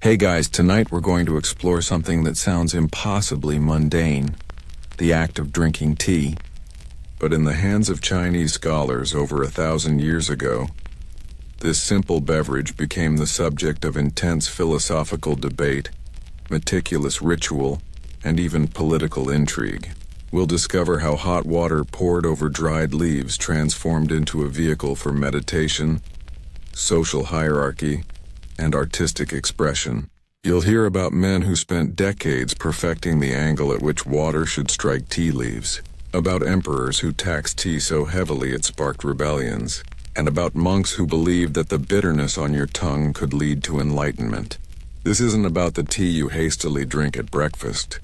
Hey guys, tonight we're going to explore something that sounds impossibly mundane, the act of drinking tea. But in the hands of Chinese scholars over 1,000 years ago, this simple beverage became the subject of intense philosophical debate, meticulous ritual, and even political intrigue. We'll discover how hot water poured over dried leaves transformed into a vehicle for meditation, social hierarchy, and artistic expression. You'll hear about men who spent decades perfecting the angle at which water should strike tea leaves, about emperors who taxed tea so heavily it sparked rebellions, and about monks who believed that the bitterness on your tongue could lead to enlightenment. This isn't about the tea you hastily drink at breakfast.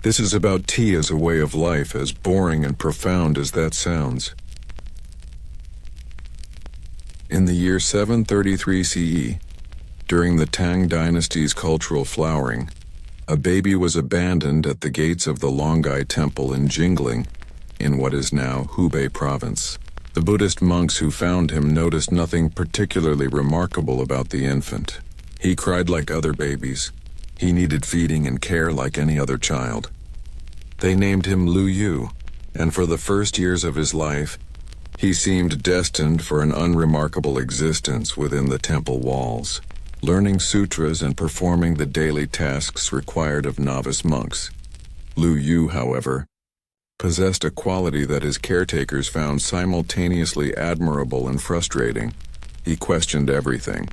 This is about tea as a way of life, as boring and profound as that sounds. In the year 733 CE, during the Tang Dynasty's cultural flowering, a baby was abandoned at the gates of the Longai Temple in Jingling, in what is now Hubei province. The Buddhist monks who found him noticed nothing particularly remarkable about the infant. He cried like other babies. He needed feeding and care like any other child. They named him Lu Yu, and for the first years of his life, he seemed destined for an unremarkable existence within the temple walls, learning sutras and performing the daily tasks required of novice monks. Lu Yu, however, possessed a quality that his caretakers found simultaneously admirable and frustrating. He questioned everything.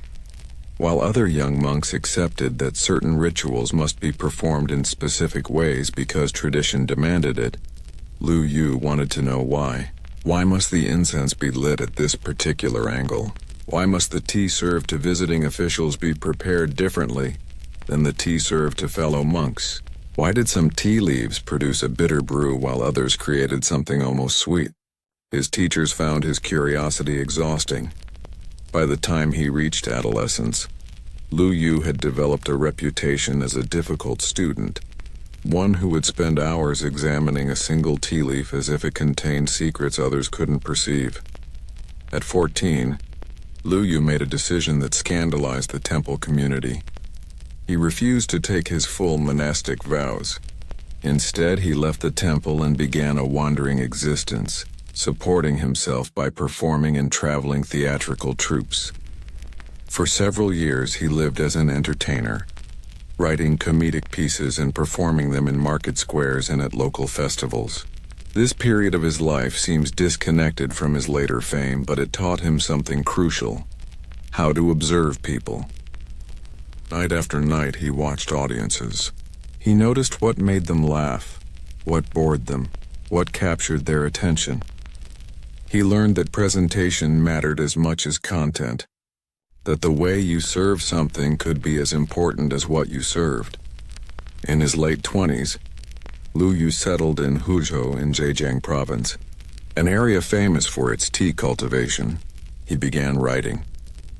While other young monks accepted that certain rituals must be performed in specific ways because tradition demanded it, Lu Yu wanted to know why. Why must the incense be lit at this particular angle? Why must the tea served to visiting officials be prepared differently than the tea served to fellow monks? Why did some tea leaves produce a bitter brew while others created something almost sweet? His teachers found his curiosity exhausting. By the time he reached adolescence, Lu Yu had developed a reputation as a difficult student, one who would spend hours examining a single tea leaf as if it contained secrets others couldn't perceive. At 14, Lu Yu made a decision that scandalized the temple community. He refused to take his full monastic vows. Instead, he left the temple and began a wandering existence, supporting himself by performing in traveling theatrical troupes. For several years, he lived as an entertainer, writing comedic pieces and performing them in market squares and at local festivals. This period of his life seems disconnected from his later fame, but it taught him something crucial: how to observe people. Night after night, he watched audiences. He noticed what made them laugh, what bored them, what captured their attention. He learned that presentation mattered as much as content, that the way you serve something could be as important as what you served. In his late 20s, Lu Yu settled in Huzhou in Zhejiang province, an area famous for its tea cultivation. He began writing,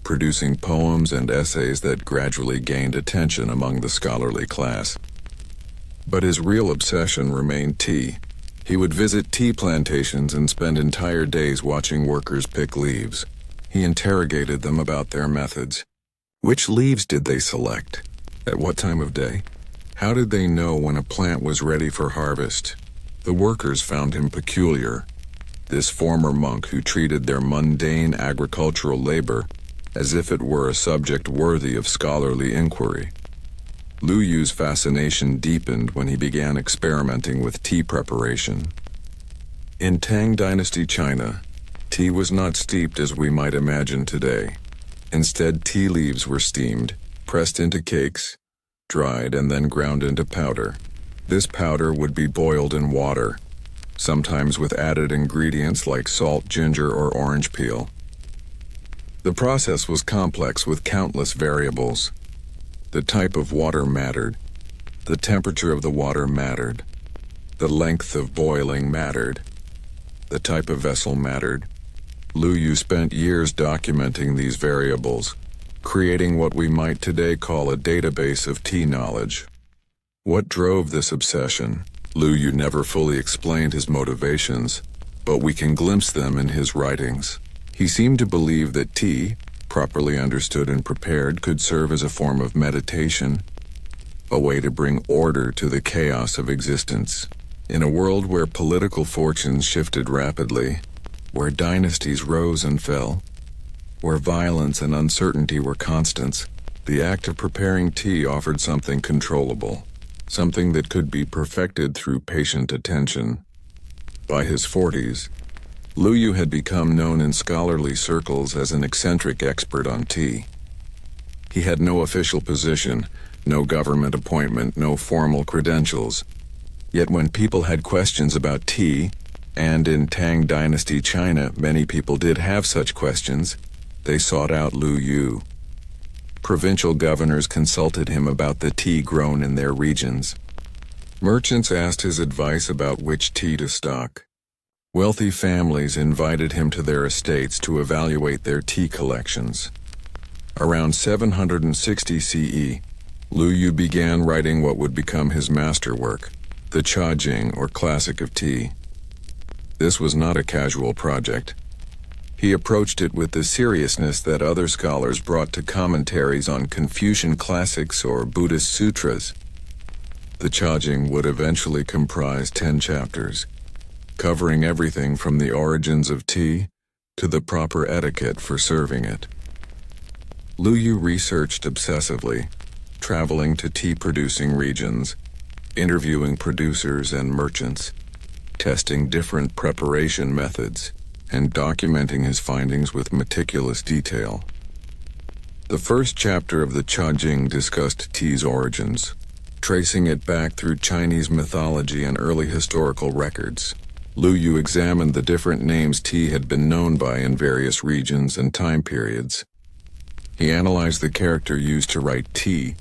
producing poems and essays that gradually gained attention among the scholarly class. But his real obsession remained tea. He would visit tea plantations and spend entire days watching workers pick leaves. He interrogated them about their methods. Which leaves did they select? At what time of day? How did they know when a plant was ready for harvest? The workers found him peculiar. This former monk who treated their mundane agricultural labor as if it were a subject worthy of scholarly inquiry. Lu Yu's fascination deepened when he began experimenting with tea preparation. In Tang Dynasty China, tea was not steeped as we might imagine today. Instead, tea leaves were steamed, pressed into cakes, dried, and then ground into powder. This powder would be boiled in water, sometimes with added ingredients like salt, ginger, or orange peel. The process was complex with countless variables. The type of water mattered. The temperature of the water mattered. The length of boiling mattered. The type of vessel mattered. Lu Yu spent years documenting these variables, creating what we might today call a database of tea knowledge. What drove this obsession? Lu Yu never fully explained his motivations, but we can glimpse them in his writings. He seemed to believe that tea, properly understood and prepared, could serve as a form of meditation, a way to bring order to the chaos of existence. In a world where political fortunes shifted rapidly, where dynasties rose and fell, where violence and uncertainty were constants, the act of preparing tea offered something controllable, something that could be perfected through patient attention. By his 40s, Lu Yu had become known in scholarly circles as an eccentric expert on tea. He had no official position, no government appointment, no formal credentials. Yet when people had questions about tea, and in Tang Dynasty China many people did have such questions, they sought out Lu Yu. Provincial governors consulted him about the tea grown in their regions. Merchants asked his advice about which tea to stock. Wealthy families invited him to their estates to evaluate their tea collections. Around 760 CE, Lu Yu began writing what would become his masterwork, the Chajing, or Classic of Tea. This was not a casual project. He approached it with the seriousness that other scholars brought to commentaries on Confucian classics or Buddhist sutras. The Chajing would eventually comprise 10 chapters, covering everything from the origins of tea to the proper etiquette for serving it. Lu Yu researched obsessively, traveling to tea-producing regions, interviewing producers and merchants, testing different preparation methods, and documenting his findings with meticulous detail. The first chapter of the Chajing discussed tea's origins, tracing it back through Chinese mythology and early historical records. Lu Yu examined the different names tea had been known by in various regions and time periods. He analyzed the character used to write tea,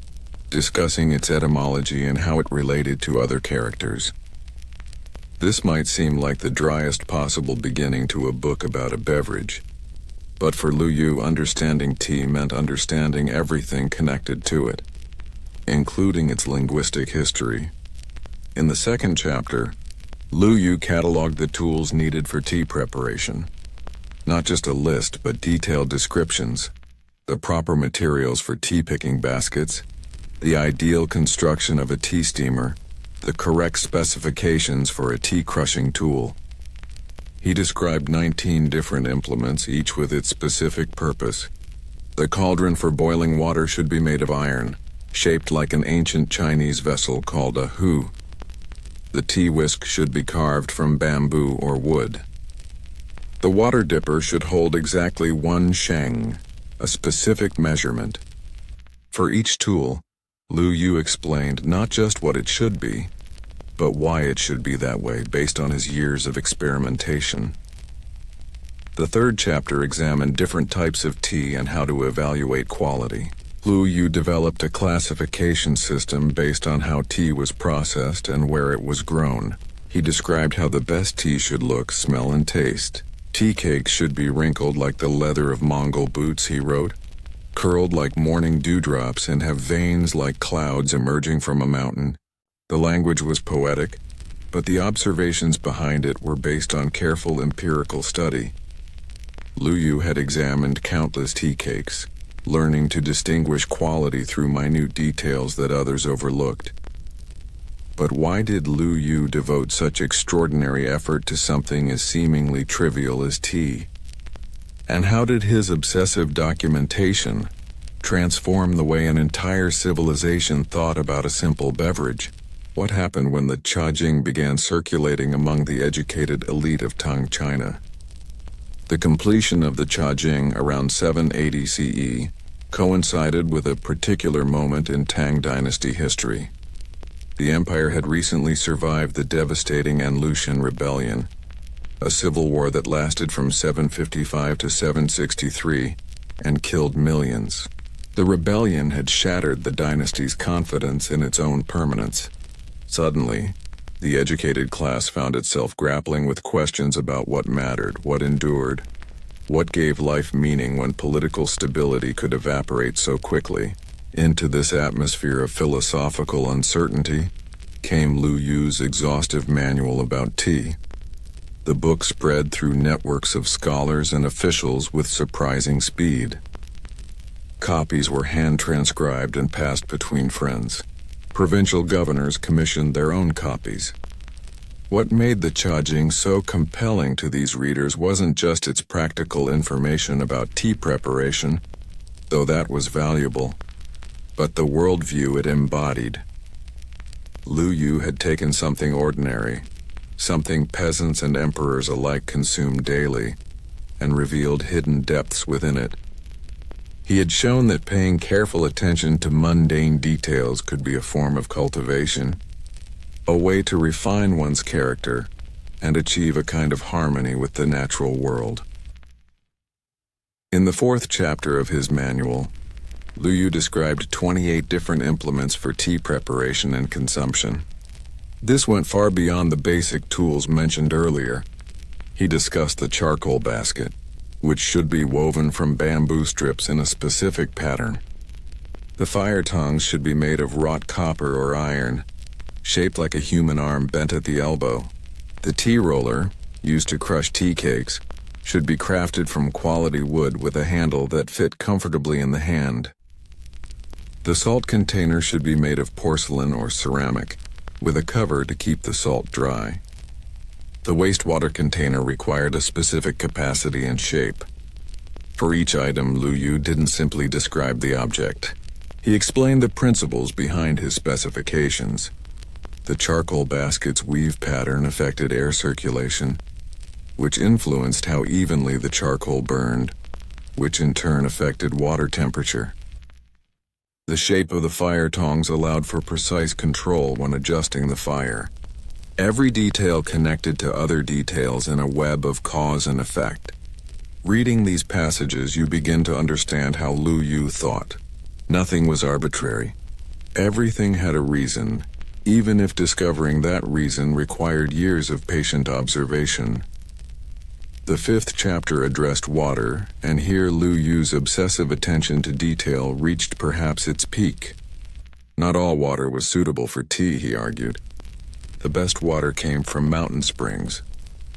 discussing its etymology and how it related to other characters. This might seem like the driest possible beginning to a book about a beverage, but for Lu Yu, understanding tea meant understanding everything connected to it, including its linguistic history. In the second chapter, Lu Yu cataloged the tools needed for tea preparation. Not just a list, but detailed descriptions, the proper materials for tea-picking baskets, the ideal construction of a tea steamer, the correct specifications for a tea-crushing tool. He described 19 different implements, each with its specific purpose. The cauldron for boiling water should be made of iron, shaped like an ancient Chinese vessel called a hu. The tea whisk should be carved from bamboo or wood. The water dipper should hold exactly 1 sheng, a specific measurement. For each tool, Lu Yu explained not just what it should be, but why it should be that way based on his years of experimentation. The third chapter examined different types of tea and how to evaluate quality. Lu Yu developed a classification system based on how tea was processed and where it was grown. He described how the best tea should look, smell, and taste. Tea cakes should be wrinkled like the leather of Mongol boots, he wrote, curled like morning dewdrops and have veins like clouds emerging from a mountain. The language was poetic, but the observations behind it were based on careful empirical study. Lu Yu had examined countless tea cakes, learning to distinguish quality through minute details that others overlooked. But why did Lu Yu devote such extraordinary effort to something as seemingly trivial as tea? And how did his obsessive documentation transform the way an entire civilization thought about a simple beverage? What happened when the Chajing began circulating among the educated elite of Tang China? The completion of the Chajing around 780 CE coincided with a particular moment in Tang Dynasty history. The empire had recently survived the devastating Anlushan Rebellion, a civil war that lasted from 755 to 763 and killed millions. The rebellion had shattered the dynasty's confidence in its own permanence. Suddenly, the educated class found itself grappling with questions about what mattered, what endured, what gave life meaning when political stability could evaporate so quickly. Into this atmosphere of philosophical uncertainty came Lu Yu's exhaustive manual about tea. The book spread through networks of scholars and officials with surprising speed. Copies were hand-transcribed and passed between friends. Provincial governors commissioned their own copies. What made the Chajing so compelling to these readers wasn't just its practical information about tea preparation, though that was valuable, but the worldview it embodied. Lu Yu had taken something ordinary, something peasants and emperors alike consumed daily, and revealed hidden depths within it. He had shown that paying careful attention to mundane details could be a form of cultivation, a way to refine one's character and achieve a kind of harmony with the natural world. In the 4th chapter of his manual, Lu Yu described 28 different implements for tea preparation and consumption. This went far beyond the basic tools mentioned earlier. He discussed the charcoal basket, which should be woven from bamboo strips in a specific pattern. The fire tongs should be made of wrought copper or iron, shaped like a human arm bent at the elbow. The tea roller, used to crush tea cakes, should be crafted from quality wood with a handle that fit comfortably in the hand. The salt container should be made of porcelain or ceramic, with a cover to keep the salt dry. The wastewater container required a specific capacity and shape. For each item, Lu Yu didn't simply describe the object. He explained the principles behind his specifications. The charcoal basket's weave pattern affected air circulation, which influenced how evenly the charcoal burned, which in turn affected water temperature. The shape of the fire tongs allowed for precise control when adjusting the fire. Every detail connected to other details in a web of cause and effect. Reading these passages, you begin to understand how Lu Yu thought. Nothing was arbitrary. Everything had a reason, even if discovering that reason required years of patient observation. The 5th chapter addressed water, and here Lu Yu's obsessive attention to detail reached perhaps its peak. Not all water was suitable for tea, he argued. The best water came from mountain springs,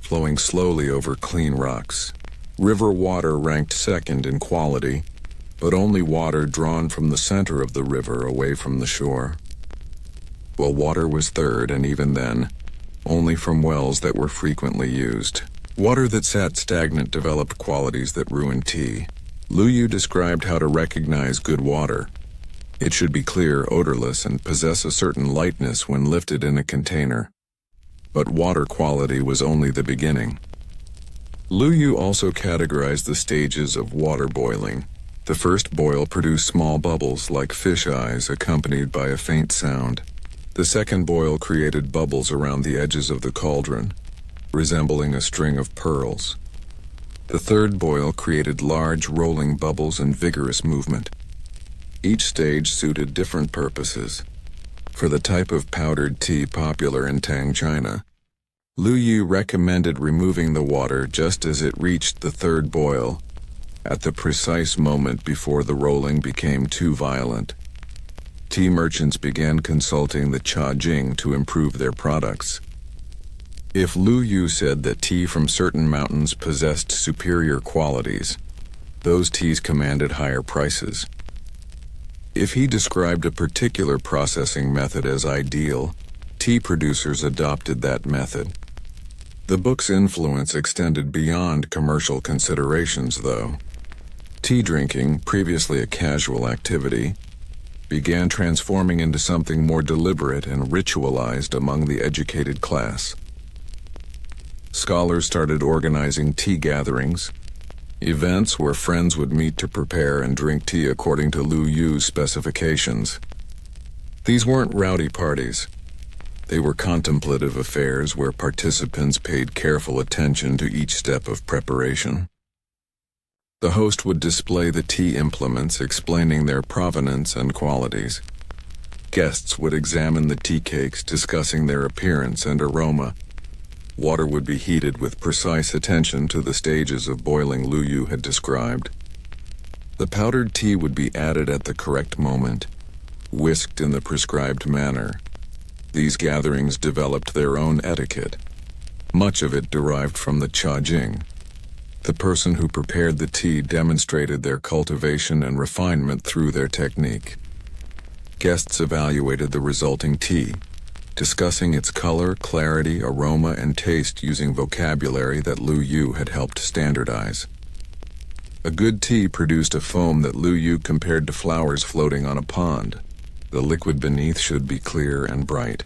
flowing slowly over clean rocks. River water ranked second in quality, but only water drawn from the center of the river away from the shore. Well, water was third, and even then, only from wells that were frequently used. Water that sat stagnant developed qualities that ruined tea. Lu Yu described how to recognize good water. It should be clear, odorless, and possess a certain lightness when lifted in a container. But water quality was only the beginning. Lu Yu also categorized the stages of water boiling. The first boil produced small bubbles like fish eyes accompanied by a faint sound. The second boil created bubbles around the edges of the cauldron, resembling a string of pearls. The third boil created large rolling bubbles and vigorous movement. Each stage suited different purposes. For the type of powdered tea popular in Tang, China, Lu Yu recommended removing the water just as it reached the third boil, at the precise moment before the rolling became too violent. Tea merchants began consulting the Chajing to improve their products. If Lu Yu said that tea from certain mountains possessed superior qualities, those teas commanded higher prices. If he described a particular processing method as ideal, tea producers adopted that method. The book's influence extended beyond commercial considerations, though. Tea drinking, previously a casual activity, began transforming into something more deliberate and ritualized among the educated class. Scholars started organizing tea gatherings, events where friends would meet to prepare and drink tea according to Lu Yu's specifications. These weren't rowdy parties. They were contemplative affairs where participants paid careful attention to each step of preparation. The host would display the tea implements, explaining their provenance and qualities. Guests would examine the tea cakes, discussing their appearance and aroma. Water would be heated with precise attention to the stages of boiling Lu Yu had described. The powdered tea would be added at the correct moment, whisked in the prescribed manner. These gatherings developed their own etiquette. Much of it derived from the Chajing. The person who prepared the tea demonstrated their cultivation and refinement through their technique. Guests evaluated the resulting tea, discussing its color, clarity, aroma, and taste using vocabulary that Lu Yu had helped standardize. A good tea produced a foam that Lu Yu compared to flowers floating on a pond. The liquid beneath should be clear and bright.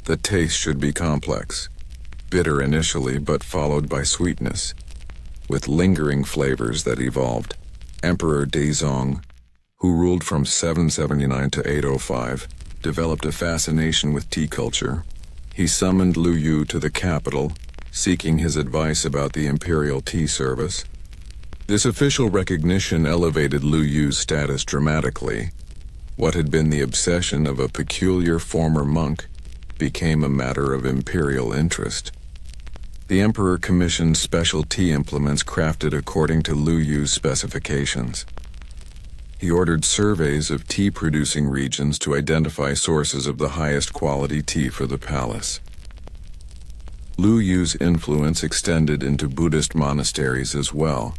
The taste should be complex, bitter initially but followed by sweetness, with lingering flavors that evolved. Emperor Daizong, who ruled from 779 to 805, developed a fascination with tea culture. He summoned Lu Yu to the capital, seeking his advice about the imperial tea service. This official recognition elevated Lu Yu's status dramatically. What had been the obsession of a peculiar former monk became a matter of imperial interest. The emperor commissioned special tea implements crafted according to Lu Yu's specifications. He ordered surveys of tea-producing regions to identify sources of the highest quality tea for the palace. Lu Yu's influence extended into Buddhist monasteries as well.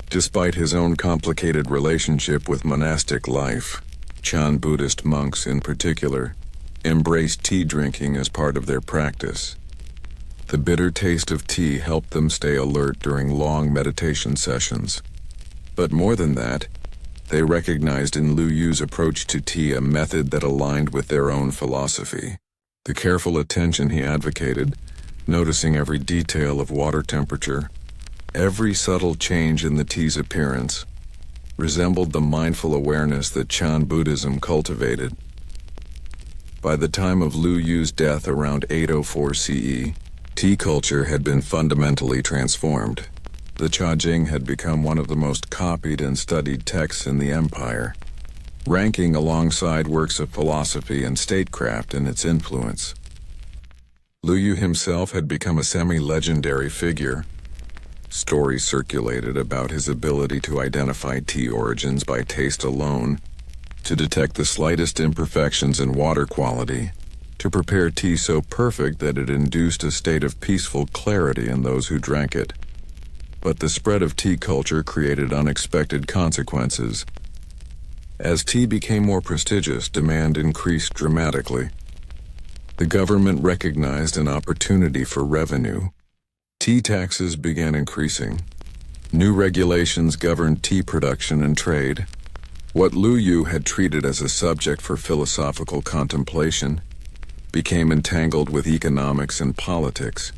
Despite his own complicated relationship with monastic life, Chan Buddhist monks in particular embraced tea drinking as part of their practice. The bitter taste of tea helped them stay alert during long meditation sessions. But more than that, they recognized in Lu Yu's approach to tea a method that aligned with their own philosophy. The careful attention he advocated, noticing every detail of water temperature, every subtle change in the tea's appearance, resembled the mindful awareness that Chan Buddhism cultivated. By the time of Lu Yu's death around 804 CE, tea culture had been fundamentally transformed. The Chajing had become one of the most copied and studied texts in the empire, ranking alongside works of philosophy and statecraft in its influence. Lu Yu himself had become a semi-legendary figure. Stories circulated about his ability to identify tea origins by taste alone, to detect the slightest imperfections in water quality, to prepare tea so perfect that it induced a state of peaceful clarity in those who drank it. But the spread of tea culture created unexpected consequences. As tea became more prestigious, demand increased dramatically. The government recognized an opportunity for revenue. Tea taxes began increasing. New regulations governed tea production and trade. What Lu Yu had treated as a subject for philosophical contemplation became entangled with economics and politics.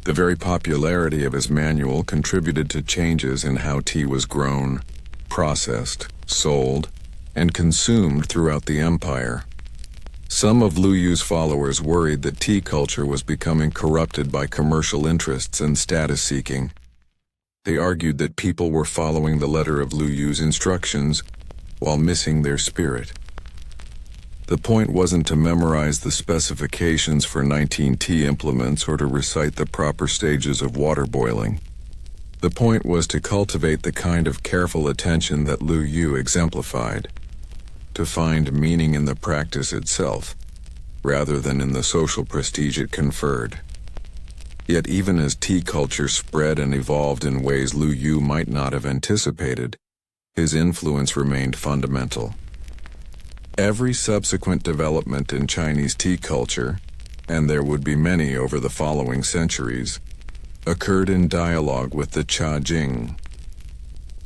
The very popularity of his manual contributed to changes in how tea was grown, processed, sold, and consumed throughout the empire. Some of Lu Yu's followers worried that tea culture was becoming corrupted by commercial interests and status seeking. They argued that people were following the letter of Lu Yu's instructions while missing their spirit. The point wasn't to memorize the specifications for 19 tea implements or to recite the proper stages of water boiling. The point was to cultivate the kind of careful attention that Lu Yu exemplified, to find meaning in the practice itself, rather than in the social prestige it conferred. Yet even as tea culture spread and evolved in ways Lu Yu might not have anticipated, his influence remained fundamental. Every subsequent development in Chinese tea culture, and there would be many over the following centuries, occurred in dialogue with the Chajing.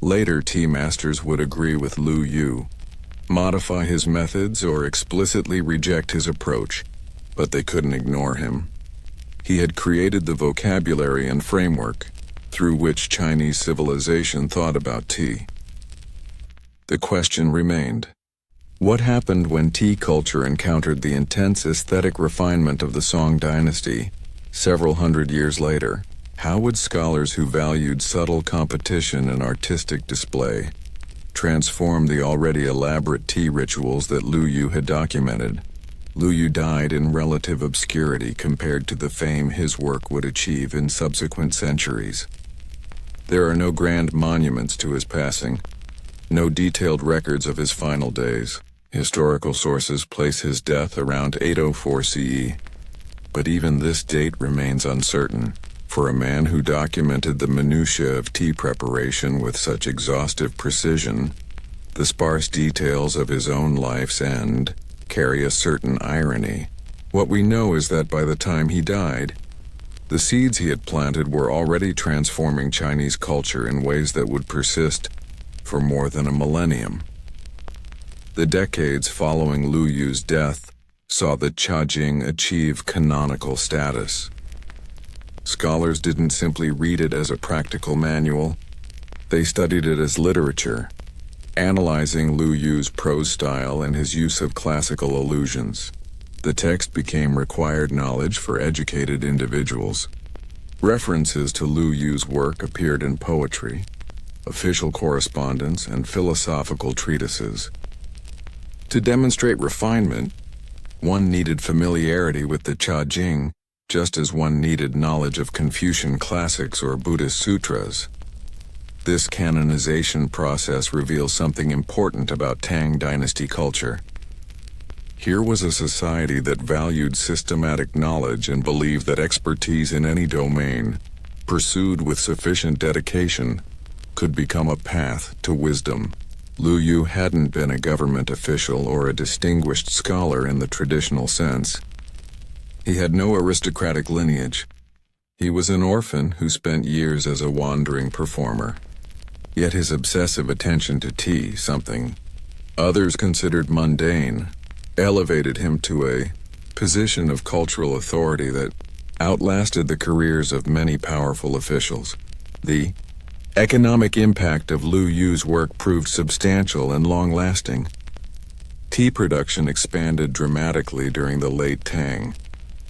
Later tea masters would agree with Lu Yu, modify his methods or explicitly reject his approach, but they couldn't ignore him. He had created the vocabulary and framework through which Chinese civilization thought about tea. The question remained: what happened when tea culture encountered the intense aesthetic refinement of the Song Dynasty several hundred years later? How would scholars who valued subtle competition and artistic display transform the already elaborate tea rituals that Lu Yu had documented? Lu Yu died in relative obscurity compared to the fame his work would achieve in subsequent centuries. There are no grand monuments to his passing, no detailed records of his final days. Historical sources place his death around 804 CE, but even this date remains uncertain. For For a man who documented the minutiae of tea preparation with such exhaustive precision, the sparse details of his own life's end carry a certain irony. What we know is that by the time he died, the seeds he had planted were already transforming Chinese culture in ways that would persist for more than a millennium. The decades following Lu Yu's death saw the Chajing achieve canonical status. Scholars didn't simply read it as a practical manual, they studied it as literature, analyzing Lu Yu's prose style and his use of classical allusions. The text became required knowledge for educated individuals. References to Lu Yu's work appeared in poetry, official correspondence, and philosophical treatises. To demonstrate refinement, one needed familiarity with the Chajing, just as one needed knowledge of Confucian classics or Buddhist sutras. This canonization process reveals something important about Tang Dynasty culture. Here was a society that valued systematic knowledge and believed that expertise in any domain, pursued with sufficient dedication, could become a path to wisdom. Lu Yu hadn't been a government official or a distinguished scholar in the traditional sense. He had no aristocratic lineage. He was an orphan who spent years as a wandering performer. Yet his obsessive attention to tea, something others considered mundane, elevated him to a position of cultural authority that outlasted the careers of many powerful officials. The economic impact of Lu Yu's work proved substantial and long-lasting. Tea production expanded dramatically during the late Tang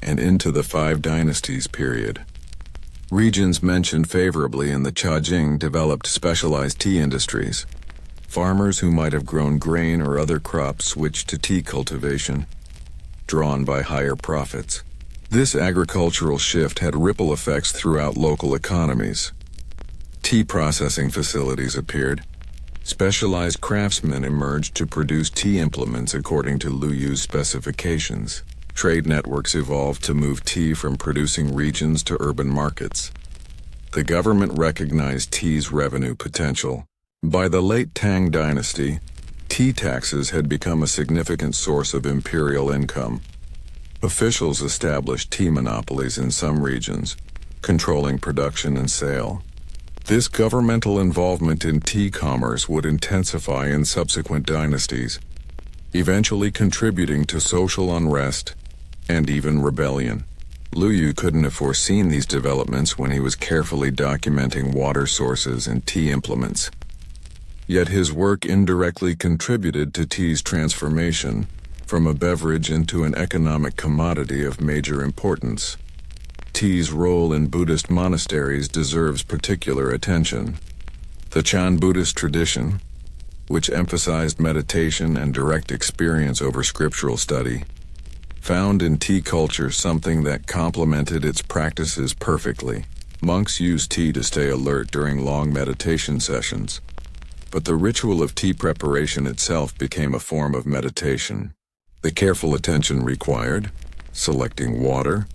and into the Five Dynasties period. Regions mentioned favorably in the Chajing developed specialized tea industries. Farmers who might have grown grain or other crops switched to tea cultivation, drawn by higher profits. This agricultural shift had ripple effects throughout local economies. Tea processing facilities appeared. Specialized craftsmen emerged to produce tea implements according to Lu Yu's specifications. Trade networks evolved to move tea from producing regions to urban markets. The government recognized tea's revenue potential. By the late Tang Dynasty, tea taxes had become a significant source of imperial income. Officials established tea monopolies in some regions, controlling production and sale. This governmental involvement in tea commerce would intensify in subsequent dynasties, eventually contributing to social unrest and even rebellion. Lu Yu couldn't have foreseen these developments when he was carefully documenting water sources and tea implements. Yet his work indirectly contributed to tea's transformation from a beverage into an economic commodity of major importance. Tea's role in Buddhist monasteries deserves particular attention. The Chan Buddhist tradition, which emphasized meditation and direct experience over scriptural study, found in tea culture something that complemented its practices perfectly. Monks used tea to stay alert during long meditation sessions. But the ritual of tea preparation itself became a form of meditation. The careful attention required, selecting water,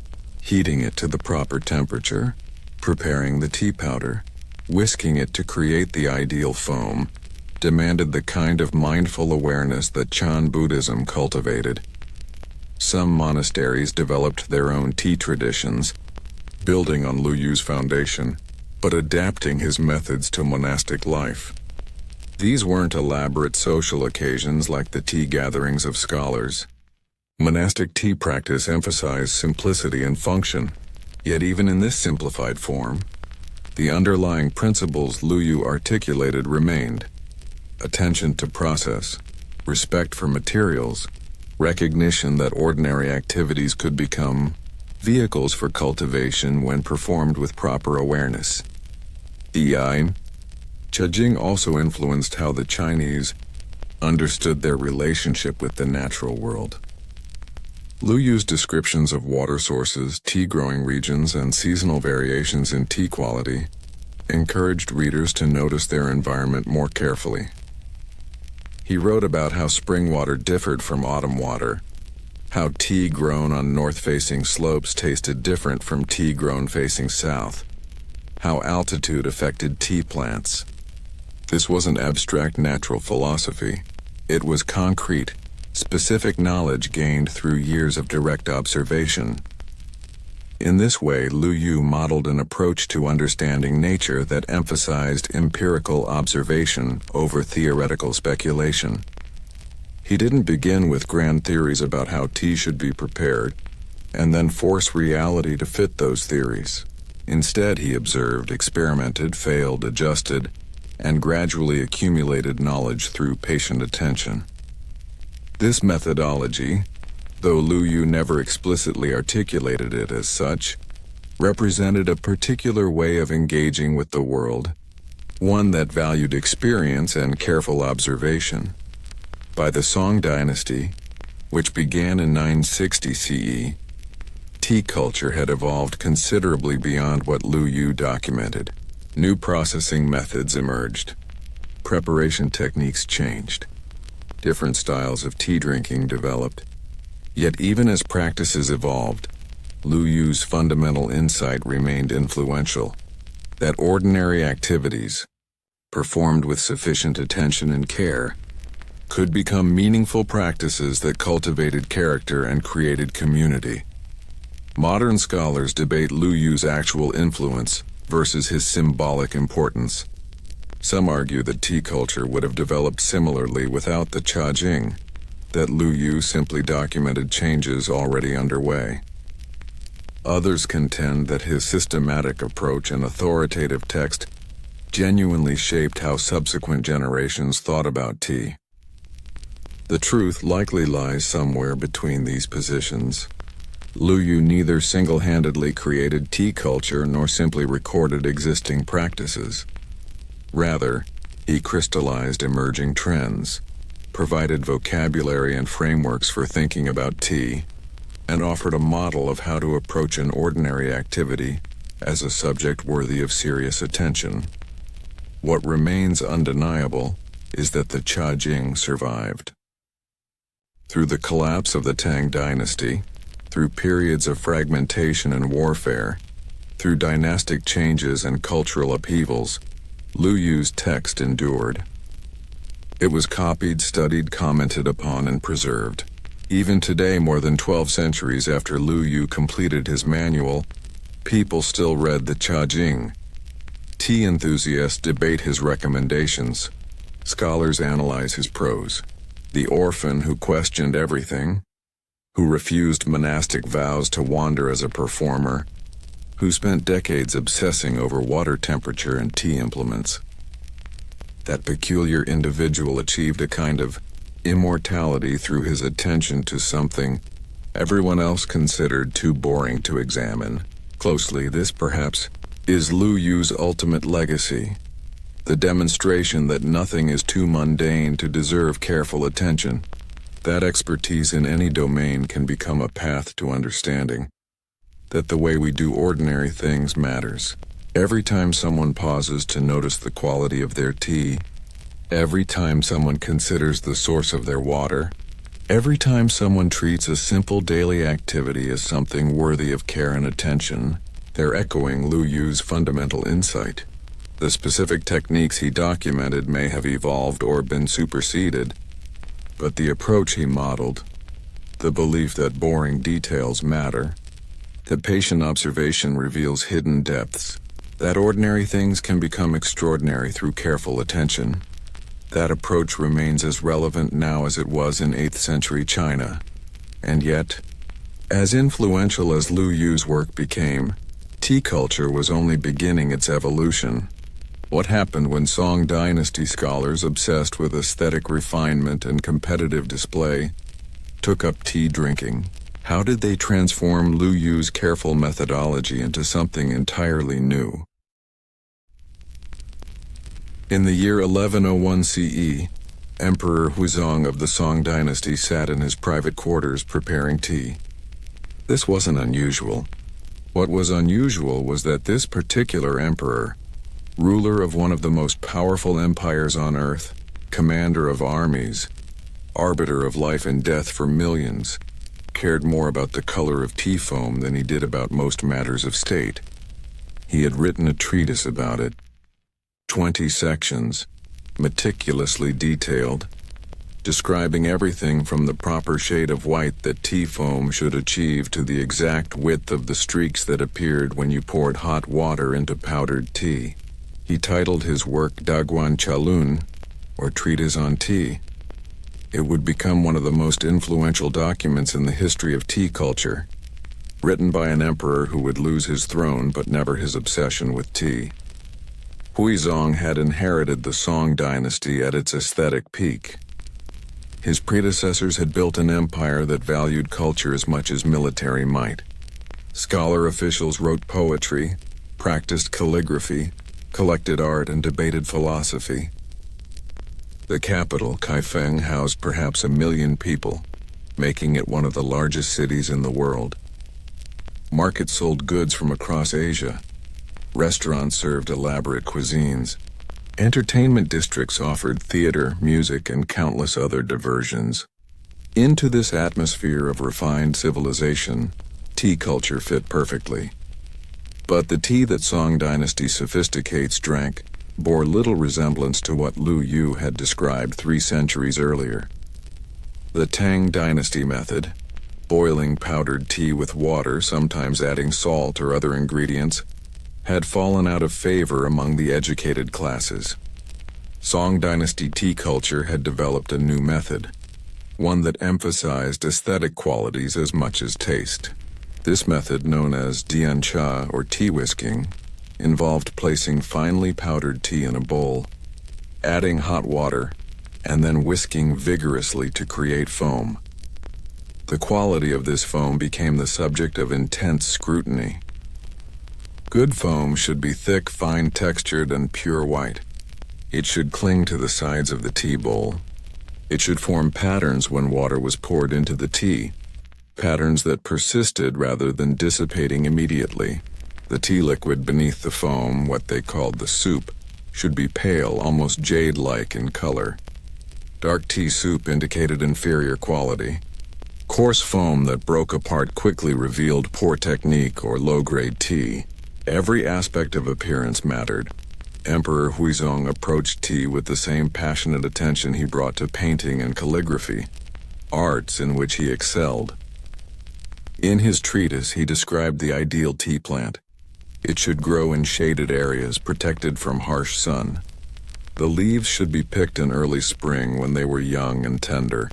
heating it to the proper temperature, preparing the tea powder, whisking it to create the ideal foam, demanded the kind of mindful awareness that Chan Buddhism cultivated. Some monasteries developed their own tea traditions, building on Lu Yu's foundation, but adapting his methods to monastic life. These weren't elaborate social occasions like the tea gatherings of scholars. Monastic tea practice emphasized simplicity and function, yet even in this simplified form, the underlying principles Lu Yu articulated remained: attention to process, respect for materials, recognition that ordinary activities could become vehicles for cultivation when performed with proper awareness. The Chajing also influenced how the Chinese understood their relationship with the natural world. Lu Yu's descriptions of water sources, tea growing regions, and seasonal variations in tea quality encouraged readers to notice their environment more carefully. He wrote about how spring water differed from autumn water, how tea grown on north-facing slopes tasted different from tea grown facing south, how altitude affected tea plants. This wasn't abstract natural philosophy. It was concrete, specific knowledge gained through years of direct observation. In this way, Lu Yu modeled an approach to understanding nature that emphasized empirical observation over theoretical speculation. He didn't begin with grand theories about how tea should be prepared, and then force reality to fit those theories. Instead, he observed, experimented, failed, adjusted, and gradually accumulated knowledge through patient attention. This methodology, though Lu Yu never explicitly articulated it as such, represented a particular way of engaging with the world, one that valued experience and careful observation. By the Song Dynasty, which began in 960 CE, tea culture had evolved considerably beyond what Lu Yu documented. New processing methods emerged. Preparation techniques changed. Different styles of tea drinking developed. Yet even as practices evolved, Lu Yu's fundamental insight remained influential, that ordinary activities, performed with sufficient attention and care, could become meaningful practices that cultivated character and created community. Modern scholars debate Lu Yu's actual influence versus his symbolic importance. Some argue that tea culture would have developed similarly without the Cha-Jing, that Lu Yu simply documented changes already underway. Others contend that his systematic approach and authoritative text genuinely shaped how subsequent generations thought about tea. The truth likely lies somewhere between these positions. Lu Yu neither single-handedly created tea culture nor simply recorded existing practices. Rather, he crystallized emerging trends, provided vocabulary and frameworks for thinking about tea, and offered a model of how to approach an ordinary activity as a subject worthy of serious attention. What remains undeniable is that the Cha-Jing survived. Through the collapse of the Tang Dynasty, through periods of fragmentation and warfare, through dynastic changes and cultural upheavals, Lu Yu's text endured. It was copied, studied, commented upon, and preserved. Even today, more than 12 centuries after Lu Yu completed his manual, people still read the Cha-Jing. Tea enthusiasts debate his recommendations. Scholars analyze his prose. The orphan who questioned everything, who refused monastic vows to wander as a performer, who spent decades obsessing over water temperature and tea implements. That peculiar individual achieved a kind of immortality through his attention to something everyone else considered too boring to examine closely. This, perhaps, is Lu Yu's ultimate legacy, the demonstration that nothing is too mundane to deserve careful attention, that expertise in any domain can become a path to understanding, that the way we do ordinary things matters. Every time someone pauses to notice the quality of their tea, every time someone considers the source of their water, every time someone treats a simple daily activity as something worthy of care and attention, they're echoing Lu Yu's fundamental insight. The specific techniques he documented may have evolved or been superseded, but the approach he modeled, the belief that boring details matter, that patient observation reveals hidden depths, that ordinary things can become extraordinary through careful attention, that approach remains as relevant now as it was in 8th century China. And yet, as influential as Lu Yu's work became, tea culture was only beginning its evolution. What happened when Song Dynasty scholars obsessed with aesthetic refinement and competitive display took up tea drinking? How did they transform Lu Yu's careful methodology into something entirely new? In the year 1101 CE, Emperor Huizong of the Song Dynasty sat in his private quarters preparing tea. This wasn't unusual. What was unusual was that this particular emperor, ruler of one of the most powerful empires on earth, commander of armies, arbiter of life and death for millions, cared more about the color of tea foam than he did about most matters of state. He had written a treatise about it, 20 sections, meticulously detailed, describing everything from the proper shade of white that tea foam should achieve to the exact width of the streaks that appeared when you poured hot water into powdered tea. He titled his work Dagwan Chalun, or Treatise on Tea. It would become one of the most influential documents in the history of tea culture, written by an emperor who would lose his throne but never his obsession with tea. Huizong had inherited the Song Dynasty at its aesthetic peak. His predecessors had built an empire that valued culture as much as military might. Scholar officials wrote poetry, practiced calligraphy, collected art, and debated philosophy. The capital, Kaifeng, housed perhaps 1 million people, making it one of the largest cities in the world. Markets sold goods from across Asia. Restaurants served elaborate cuisines. Entertainment districts offered theater, music, and countless other diversions. Into this atmosphere of refined civilization, tea culture fit perfectly. But the tea that Song Dynasty sophisticates drank bore little resemblance to what Lu Yu had described 3 centuries earlier. The Tang Dynasty method, boiling powdered tea with water, sometimes adding salt or other ingredients, had fallen out of favor among the educated classes. Song Dynasty tea culture had developed a new method, one that emphasized aesthetic qualities as much as taste. This method, known as dian cha or tea whisking, involved placing finely powdered tea in a bowl, adding hot water, and then whisking vigorously to create foam. The quality of this foam became the subject of intense scrutiny. Good foam should be thick, fine-textured, and pure white. It should cling to the sides of the tea bowl. It should form patterns when water was poured into the tea, patterns that persisted rather than dissipating immediately. The tea liquid beneath the foam, what they called the soup, should be pale, almost jade-like in color. Dark tea soup indicated inferior quality. Coarse foam that broke apart quickly revealed poor technique or low-grade tea. Every aspect of appearance mattered. Emperor Huizong approached tea with the same passionate attention he brought to painting and calligraphy, arts in which he excelled. In his treatise, he described the ideal tea plant. It should grow in shaded areas protected from harsh sun. The leaves should be picked in early spring when they were young and tender.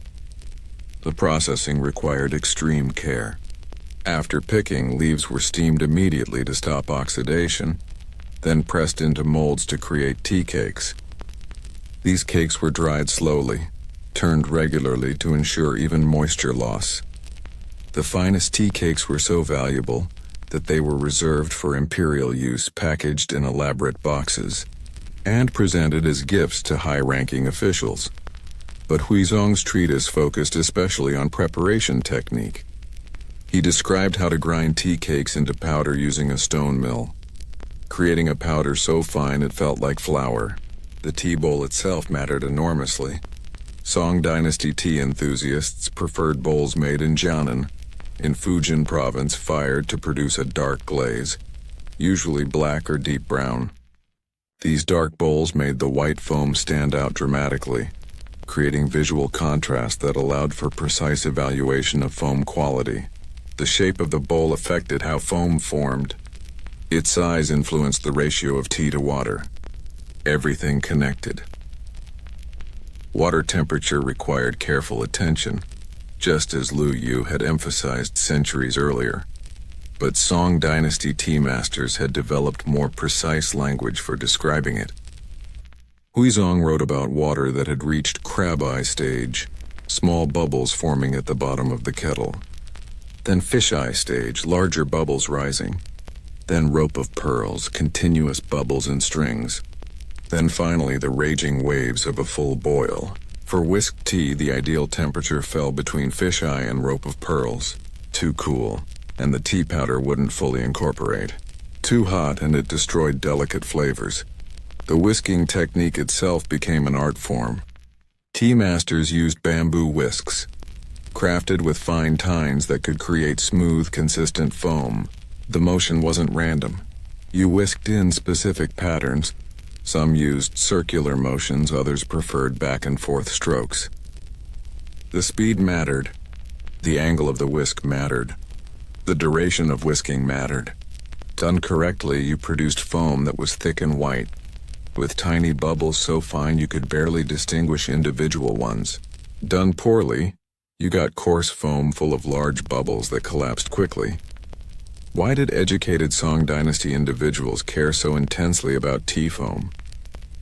The processing required extreme care. After picking, leaves were steamed immediately to stop oxidation, then pressed into molds to create tea cakes. These cakes were dried slowly, turned regularly to ensure even moisture loss. The finest tea cakes were so valuable that they were reserved for imperial use, packaged in elaborate boxes, and presented as gifts to high-ranking officials. But Huizong's treatise focused especially on preparation technique. He described how to grind tea cakes into powder using a stone mill, creating a powder so fine it felt like flour. The tea bowl itself mattered enormously. Song Dynasty tea enthusiasts preferred bowls made in Jiangnan, in Fujian province, fired to produce a dark glaze, usually black or deep brown. These dark bowls made the white foam stand out dramatically, creating visual contrast that allowed for precise evaluation of foam quality. The shape of the bowl affected how foam formed. Its size influenced the ratio of tea to water. Everything connected. Water temperature required careful attention, just as Lu Yu had emphasized centuries earlier. But Song Dynasty tea masters had developed more precise language for describing it. Huizong wrote about water that had reached crab-eye stage, small bubbles forming at the bottom of the kettle. Then fish-eye stage, larger bubbles rising. Then rope of pearls, continuous bubbles and strings. Then finally the raging waves of a full boil. For whisked tea, the ideal temperature fell between fish-eye and rope of pearls. Too cool, and the tea powder wouldn't fully incorporate. Too hot, and it destroyed delicate flavors. The whisking technique itself became an art form. Tea masters used bamboo whisks, crafted with fine tines that could create smooth, consistent foam. The motion wasn't random. You whisked in specific patterns. Some used circular motions, others preferred back and forth strokes. The speed mattered. The angle of the whisk mattered. The duration of whisking mattered. Done correctly, you produced foam that was thick and white, with tiny bubbles so fine you could barely distinguish individual ones. Done poorly, you got coarse foam full of large bubbles that collapsed quickly. Why did educated Song Dynasty individuals care so intensely about tea foam?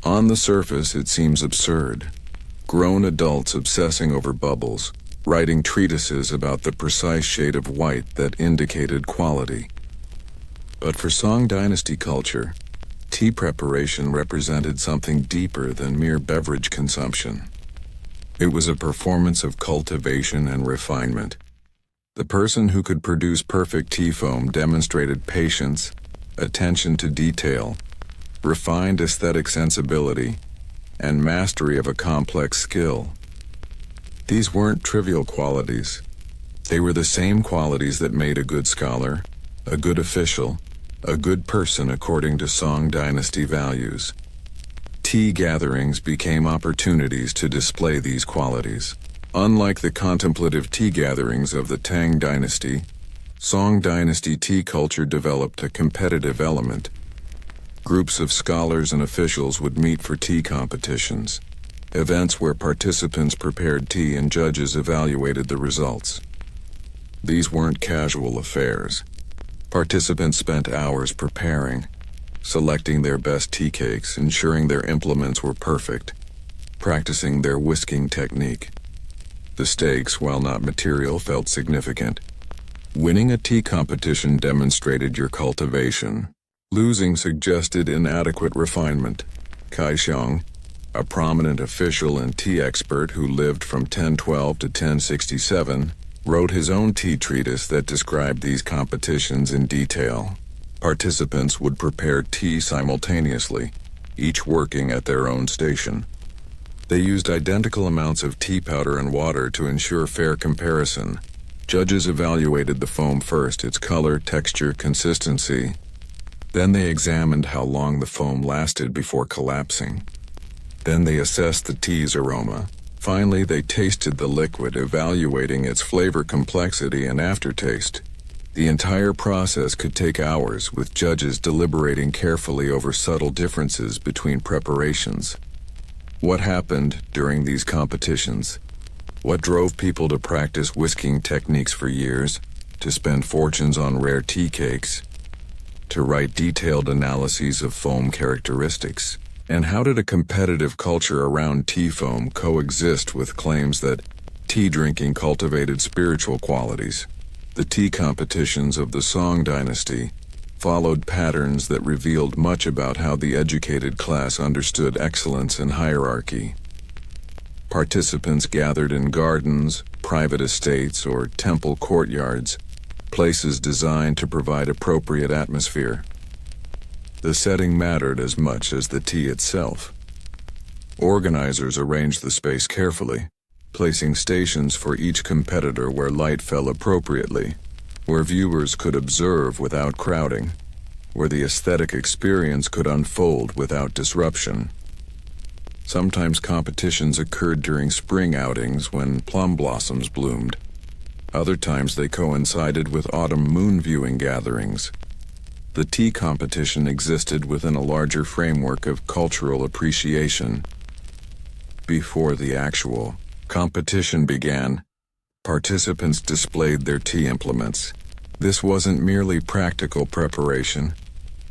On the surface, it seems absurd. Grown adults obsessing over bubbles, writing treatises about the precise shade of white that indicated quality. But for Song Dynasty culture, tea preparation represented something deeper than mere beverage consumption. It was a performance of cultivation and refinement. The person who could produce perfect tea foam demonstrated patience, attention to detail, refined aesthetic sensibility, and mastery of a complex skill. These weren't trivial qualities. They were the same qualities that made a good scholar, a good official, a good person according to Song Dynasty values. Tea gatherings became opportunities to display these qualities. Unlike the contemplative tea gatherings of the Tang Dynasty, Song Dynasty tea culture developed a competitive element. Groups of scholars and officials would meet for tea competitions, events where participants prepared tea and judges evaluated the results. These weren't casual affairs. Participants spent hours preparing, selecting their best tea cakes, ensuring their implements were perfect, practicing their whisking technique. The stakes, while not material, felt significant. Winning a tea competition demonstrated your cultivation. Losing suggested inadequate refinement. Kaishong, a prominent official and tea expert who lived from 1012 to 1067, wrote his own tea treatise that described these competitions in detail. Participants would prepare tea simultaneously, each working at their own station. They used identical amounts of tea powder and water to ensure fair comparison. Judges evaluated the foam first, its color, texture, consistency. Then they examined how long the foam lasted before collapsing. Then they assessed the tea's aroma. Finally, they tasted the liquid, evaluating its flavor complexity and aftertaste. The entire process could take hours, with judges deliberating carefully over subtle differences between preparations. What happened during these competitions? What drove people to practice whisking techniques for years, to spend fortunes on rare tea cakes, to write detailed analyses of foam characteristics? And how did a competitive culture around tea foam coexist with claims that tea drinking cultivated spiritual qualities? The tea competitions of the Song Dynasty followed patterns that revealed much about how the educated class understood excellence and hierarchy. Participants gathered in gardens, private estates, or temple courtyards, places designed to provide appropriate atmosphere. The setting mattered as much as the tea itself. Organizers arranged the space carefully, placing stations for each competitor where light fell appropriately, where viewers could observe without crowding, where the aesthetic experience could unfold without disruption. Sometimes competitions occurred during spring outings when plum blossoms bloomed. Other times they coincided with autumn moon viewing gatherings. The tea competition existed within a larger framework of cultural appreciation. Before the actual competition began, participants displayed their tea implements. This wasn't merely practical preparation,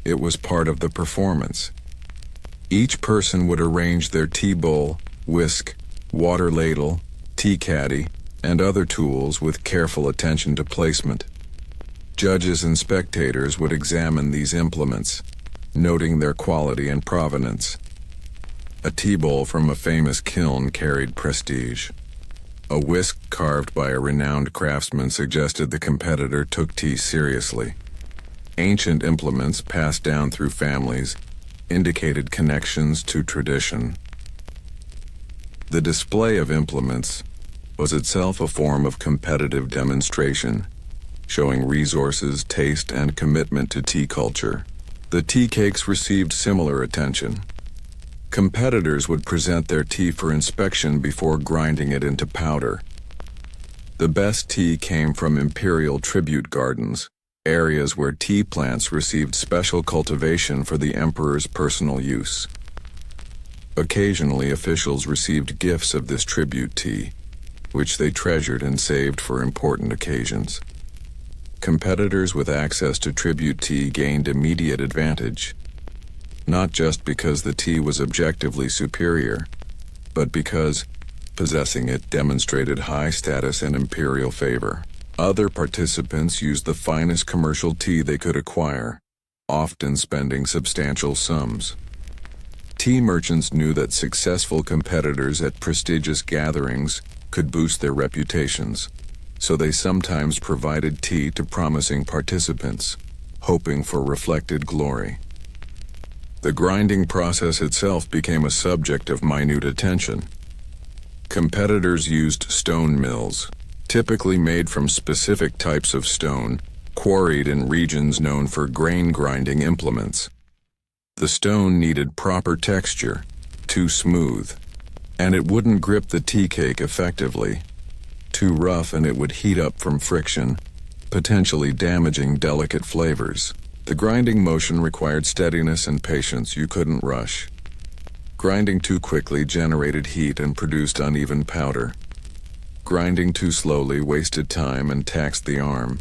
it was part of the performance. Each person would arrange their tea bowl, whisk, water ladle, tea caddy, and other tools with careful attention to placement. Judges and spectators would examine these implements, noting their quality and provenance. A tea bowl from a famous kiln carried prestige. A whisk carved by a renowned craftsman suggested the competitor took tea seriously. Ancient implements passed down through families indicated connections to tradition. The display of implements, was itself a form of competitive demonstration, showing resources, taste, and commitment to tea culture. The tea cakes received similar attention. Competitors would present their tea for inspection before grinding it into powder. The best tea came from imperial tribute gardens, areas where tea plants received special cultivation for the emperor's personal use. Occasionally, officials received gifts of this tribute tea, which they treasured and saved for important occasions. Competitors with access to tribute tea gained immediate advantage, not just because the tea was objectively superior, but because possessing it demonstrated high status and imperial favor. Other participants used the finest commercial tea they could acquire, often spending substantial sums. Tea merchants knew that successful competitors at prestigious gatherings could boost their reputations, so they sometimes provided tea to promising participants, hoping for reflected glory. The grinding process itself became a subject of minute attention. Competitors used stone mills, typically made from specific types of stone, quarried in regions known for grain grinding implements. The stone needed proper texture, too smooth, and it wouldn't grip the tea cake effectively. Too rough and it would heat up from friction, potentially damaging delicate flavors. The grinding motion required steadiness and patience you couldn't rush. Grinding too quickly generated heat and produced uneven powder. Grinding too slowly wasted time and taxed the arm.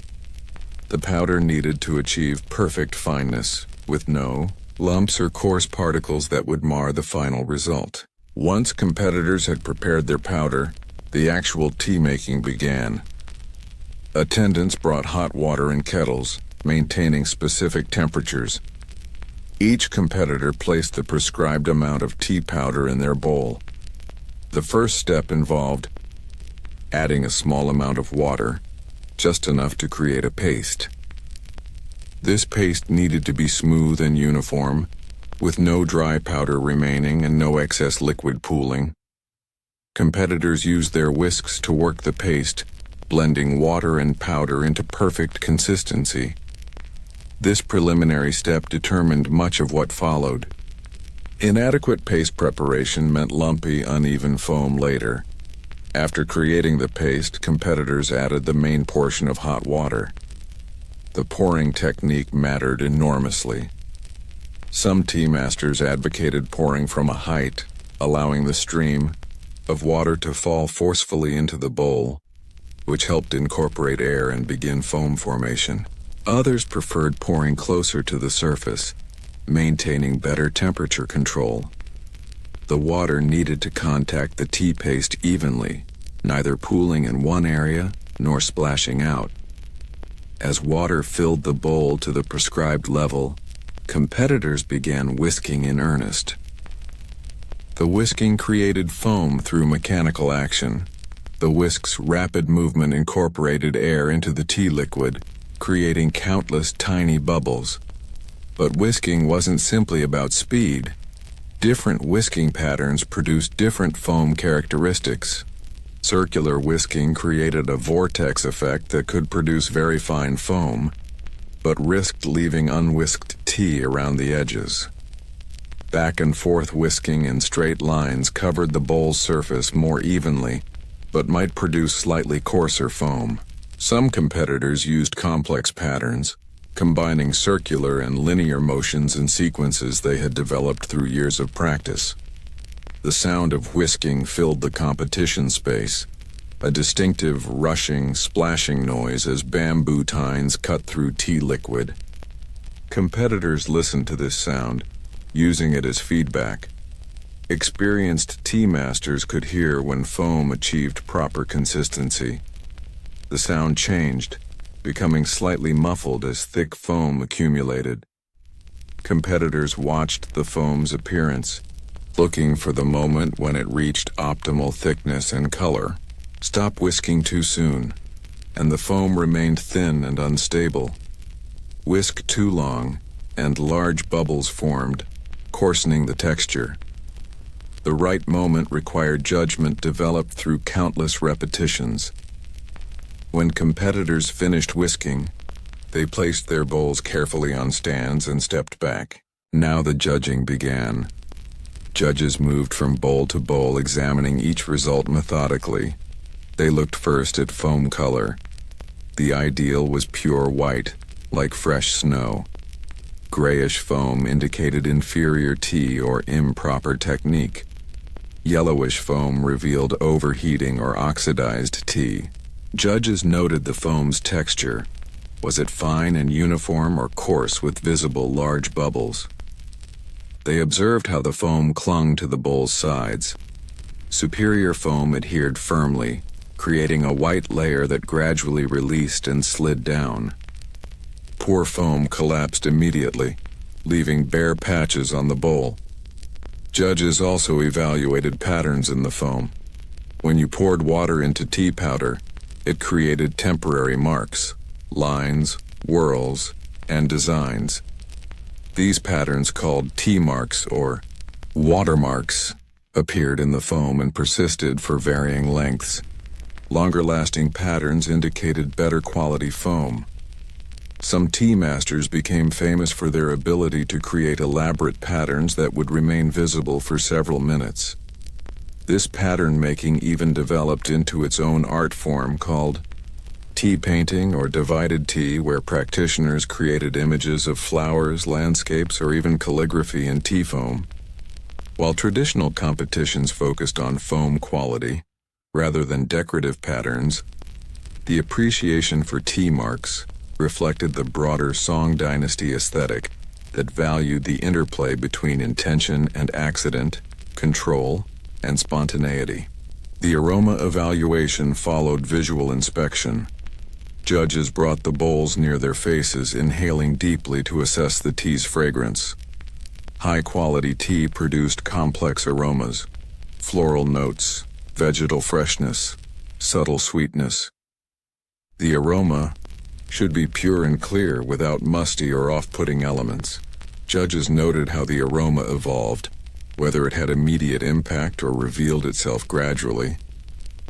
The powder needed to achieve perfect fineness, with no lumps or coarse particles that would mar the final result. Once competitors had prepared their powder, the actual tea making began. Attendants brought hot water in kettles, maintaining specific temperatures. Each competitor placed the prescribed amount of tea powder in their bowl. The first step involved adding a small amount of water, just enough to create a paste. This paste needed to be smooth and uniform, with no dry powder remaining and no excess liquid pooling. Competitors used their whisks to work the paste, blending water and powder into perfect consistency. This preliminary step determined much of what followed. Inadequate paste preparation meant lumpy, uneven foam later. After creating the paste, competitors added the main portion of hot water. The pouring technique mattered enormously. Some tea masters advocated pouring from a height, allowing the stream of water to fall forcefully into the bowl, which helped incorporate air and begin foam formation. Others preferred pouring closer to the surface, maintaining better temperature control. The water needed to contact the tea paste evenly, neither pooling in one area nor splashing out. As water filled the bowl to the prescribed level, competitors began whisking in earnest. The whisking created foam through mechanical action. The whisk's rapid movement incorporated air into the tea liquid, creating countless tiny bubbles. But whisking wasn't simply about speed. Different whisking patterns produced different foam characteristics. Circular whisking created a vortex effect that could produce very fine foam, but risked leaving unwhisked tea around the edges. Back and forth whisking in straight lines covered the bowl's surface more evenly, but might produce slightly coarser foam. Some competitors used complex patterns, combining circular and linear motions and sequences they had developed through years of practice. The sound of whisking filled the competition space, a distinctive rushing, splashing noise as bamboo tines cut through tea liquid. Competitors listened to this sound, using it as feedback. Experienced tea masters could hear when foam achieved proper consistency. The sound changed, becoming slightly muffled as thick foam accumulated. Competitors watched the foam's appearance, looking for the moment when it reached optimal thickness and color. Stop whisking too soon, and the foam remained thin and unstable. Whisk too long, and large bubbles formed, coarsening the texture. The right moment required judgment developed through countless repetitions. When competitors finished whisking, they placed their bowls carefully on stands and stepped back. Now the judging began. Judges moved from bowl to bowl, examining each result methodically. They looked first at foam color. The ideal was pure white, like fresh snow. Grayish foam indicated inferior tea or improper technique. Yellowish foam revealed overheating or oxidized tea. Judges noted the foam's texture. Was it fine and uniform or coarse with visible large bubbles? They observed how the foam clung to the bowl's sides. Superior foam adhered firmly, creating a white layer that gradually released and slid down. Poor foam collapsed immediately, leaving bare patches on the bowl. Judges also evaluated patterns in the foam. When you poured water into tea powder, it created temporary marks, lines, whorls, and designs. These patterns, called tea marks or watermarks, appeared in the foam and persisted for varying lengths. Longer-lasting patterns indicated better quality foam. Some tea masters became famous for their ability to create elaborate patterns that would remain visible for several minutes. This pattern making even developed into its own art form called tea painting or divided tea, where practitioners created images of flowers, landscapes, or even calligraphy in tea foam. While traditional competitions focused on foam quality rather than decorative patterns, the appreciation for tea marks reflected the broader Song Dynasty aesthetic that valued the interplay between intention and accident, control, and spontaneity. The aroma evaluation followed visual inspection. Judges brought the bowls near their faces, inhaling deeply to assess the tea's fragrance. High-quality tea produced complex aromas, floral notes, vegetal freshness, subtle sweetness. The aroma should be pure and clear without musty or off-putting elements. Judges noted how the aroma evolved, whether it had immediate impact or revealed itself gradually,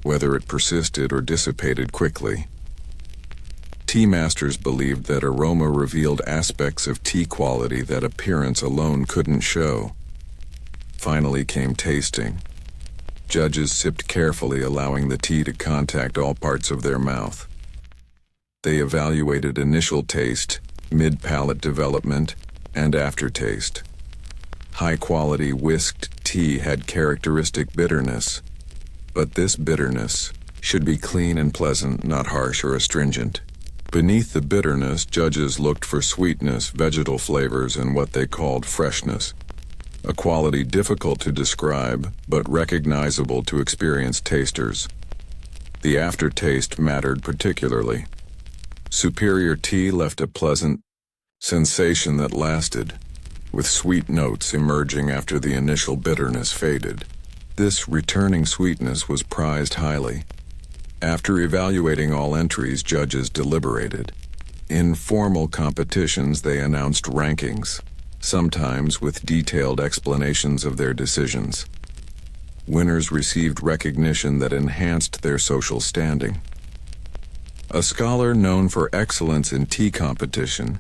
whether it persisted or dissipated quickly. Tea masters believed that aroma revealed aspects of tea quality that appearance alone couldn't show. Finally came tasting. Judges sipped carefully, allowing the tea to contact all parts of their mouth. They evaluated initial taste, mid-palate development, and aftertaste. High-quality whisked tea had characteristic bitterness, but this bitterness should be clean and pleasant, not harsh or astringent. Beneath the bitterness, judges looked for sweetness, vegetal flavors, and what they called freshness, a quality difficult to describe but recognizable to experienced tasters. The aftertaste mattered particularly. Superior tea left a pleasant sensation that lasted, with sweet notes emerging after the initial bitterness faded. This returning sweetness was prized highly. After evaluating all entries, judges deliberated. In formal competitions, they announced rankings, sometimes with detailed explanations of their decisions. Winners received recognition that enhanced their social standing. A scholar known for excellence in tea competition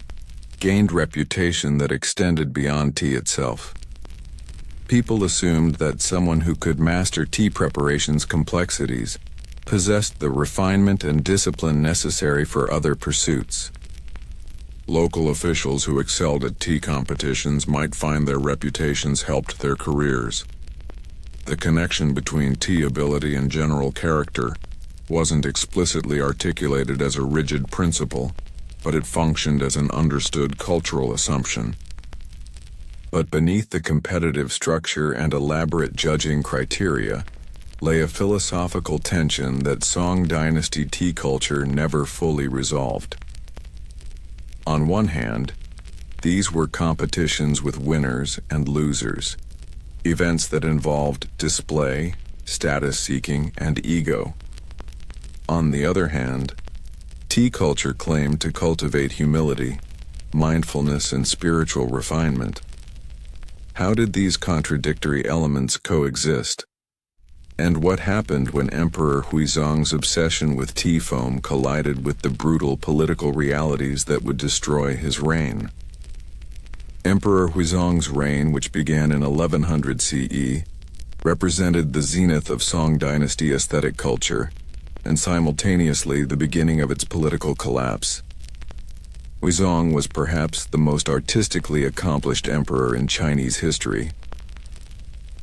gained reputation that extended beyond tea itself. People assumed that someone who could master tea preparation's complexities possessed the refinement and discipline necessary for other pursuits. Local officials who excelled at tea competitions might find their reputations helped their careers. The connection between tea ability and general character wasn't explicitly articulated as a rigid principle, but it functioned as an understood cultural assumption. But beneath the competitive structure and elaborate judging criteria lay a philosophical tension that Song Dynasty tea culture never fully resolved. On one hand, these were competitions with winners and losers, events that involved display, status-seeking, and ego. On the other hand, tea culture claimed to cultivate humility, mindfulness, and spiritual refinement. How did these contradictory elements coexist? And what happened when Emperor Huizong's obsession with tea foam collided with the brutal political realities that would destroy his reign? Emperor Huizong's reign, which began in 1100 CE, represented the zenith of Song Dynasty aesthetic culture, and simultaneously the beginning of its political collapse. Huizong was perhaps the most artistically accomplished emperor in Chinese history.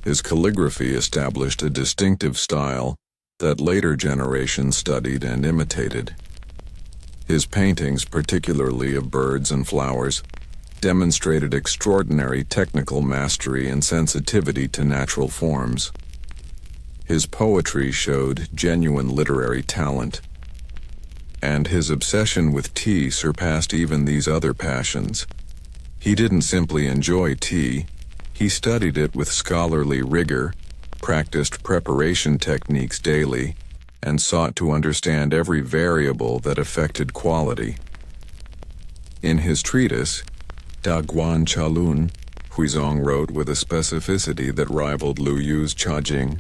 His calligraphy established a distinctive style that later generations studied and imitated. His paintings, particularly of birds and flowers, demonstrated extraordinary technical mastery and sensitivity to natural forms. His poetry showed genuine literary talent, and his obsession with tea surpassed even these other passions. He didn't simply enjoy tea, he studied it with scholarly rigor, practiced preparation techniques daily, and sought to understand every variable that affected quality. In his treatise, Da Guan Chalun, Huizong wrote with a specificity that rivaled Lu Yu's Chajing.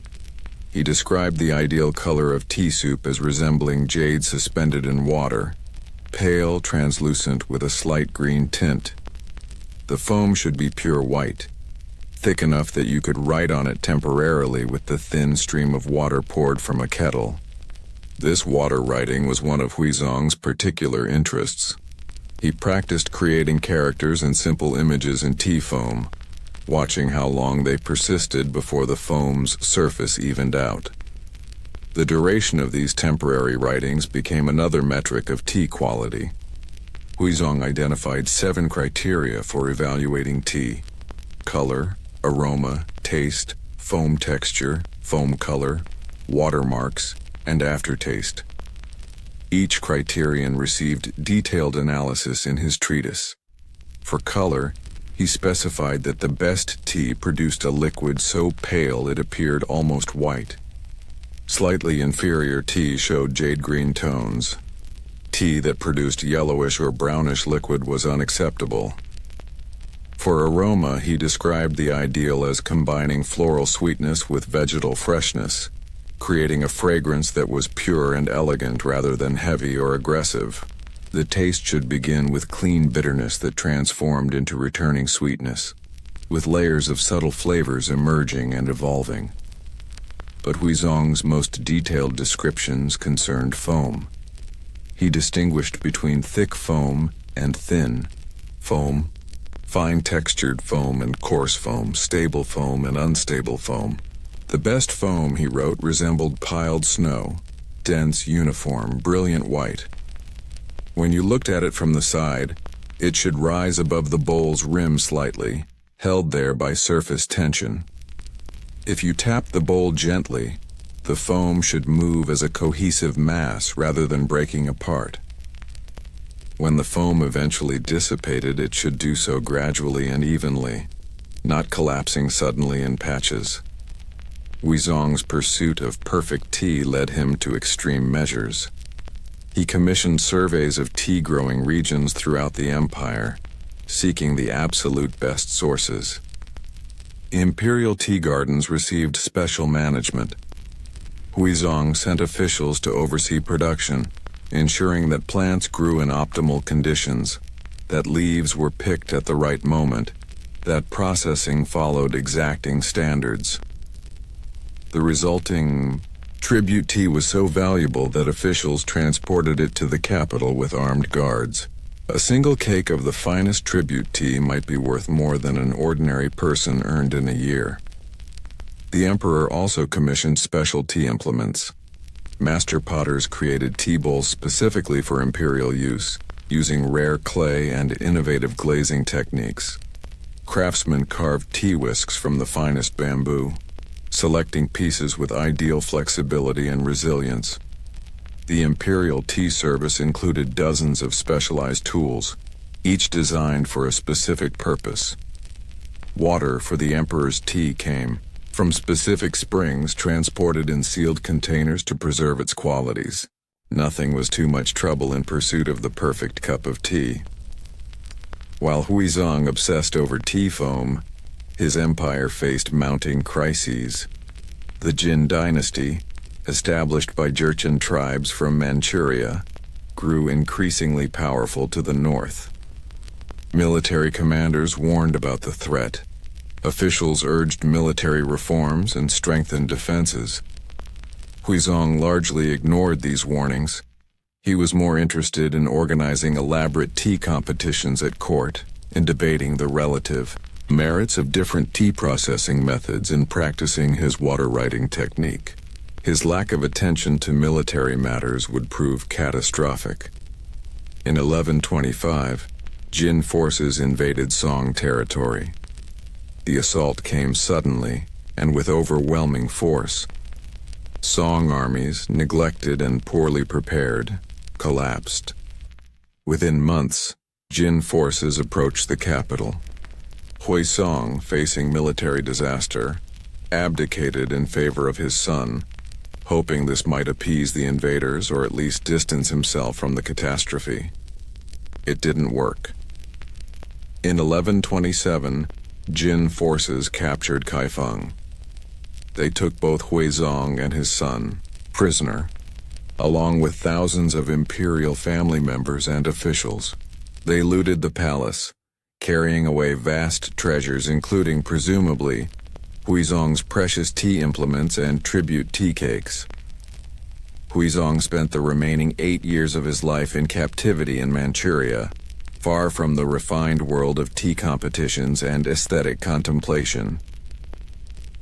He described the ideal color of tea soup as resembling jade suspended in water, pale, translucent with a slight green tint. The foam should be pure white, thick enough that you could write on it temporarily with the thin stream of water poured from a kettle. This water writing was one of Huizong's particular interests. He practiced creating characters and simple images in tea foam, watching how long they persisted before the foam's surface evened out. The duration of these temporary writings became another metric of tea quality. Huizong identified 7 criteria for evaluating tea: color, aroma, taste, foam texture, foam color, watermarks, and aftertaste. Each criterion received detailed analysis in his treatise. For color, he specified that the best tea produced a liquid so pale it appeared almost white. Slightly inferior tea showed jade-green tones. Tea that produced yellowish or brownish liquid was unacceptable. For aroma, he described the ideal as combining floral sweetness with vegetal freshness, creating a fragrance that was pure and elegant rather than heavy or aggressive. The taste should begin with clean bitterness that transformed into returning sweetness, with layers of subtle flavors emerging and evolving. But Huizong's most detailed descriptions concerned foam. He distinguished between thick foam and thin foam, fine-textured foam and coarse foam, stable foam and unstable foam. The best foam, he wrote, resembled piled snow, dense, uniform, brilliant white. When you looked at it from the side, it should rise above the bowl's rim slightly, held there by surface tension. If you tapped the bowl gently, the foam should move as a cohesive mass rather than breaking apart. When the foam eventually dissipated, it should do so gradually and evenly, not collapsing suddenly in patches. Huizong's pursuit of perfect tea led him to extreme measures. He commissioned surveys of tea-growing regions throughout the empire, seeking the absolute best sources. Imperial tea gardens received special management. Huizong sent officials to oversee production, ensuring that plants grew in optimal conditions, that leaves were picked at the right moment, that processing followed exacting standards. The resulting tribute tea was so valuable that officials transported it to the capital with armed guards. A single cake of the finest tribute tea might be worth more than an ordinary person earned in a year. The emperor also commissioned special tea implements. Master potters created tea bowls specifically for imperial use, using rare clay and innovative glazing techniques. Craftsmen carved tea whisks from the finest bamboo, selecting pieces with ideal flexibility and resilience. The imperial tea service included dozens of specialized tools, each designed for a specific purpose. Water for the emperor's tea came from specific springs transported in sealed containers to preserve its qualities. Nothing was too much trouble in pursuit of the perfect cup of tea. While Huizong obsessed over tea foam, His empire faced mounting crises. The Jin dynasty, established by Jurchen tribes from Manchuria, grew increasingly powerful to the north. Military commanders warned about the threat. Officials urged military reforms and strengthened defenses. Huizong largely ignored these warnings. He was more interested in organizing elaborate tea competitions at court and debating the relative merits of different tea processing methods and practicing his water writing technique. His lack of attention to military matters would prove catastrophic. In 1125, Jin forces invaded Song territory. The assault came suddenly and with overwhelming force. Song armies, neglected and poorly prepared, collapsed. Within months, Jin forces approached the capital. Huizong, facing military disaster, abdicated in favor of his son, hoping this might appease the invaders or at least distance himself from the catastrophe. It didn't work. In 1127, Jin forces captured Kaifeng. They took both Huizong and his son prisoner, along with thousands of imperial family members and officials. They looted the palace, carrying away vast treasures including, presumably, Huizong's precious tea implements and tribute tea cakes. Huizong spent the remaining 8 years of his life in captivity in Manchuria, far from the refined world of tea competitions and aesthetic contemplation.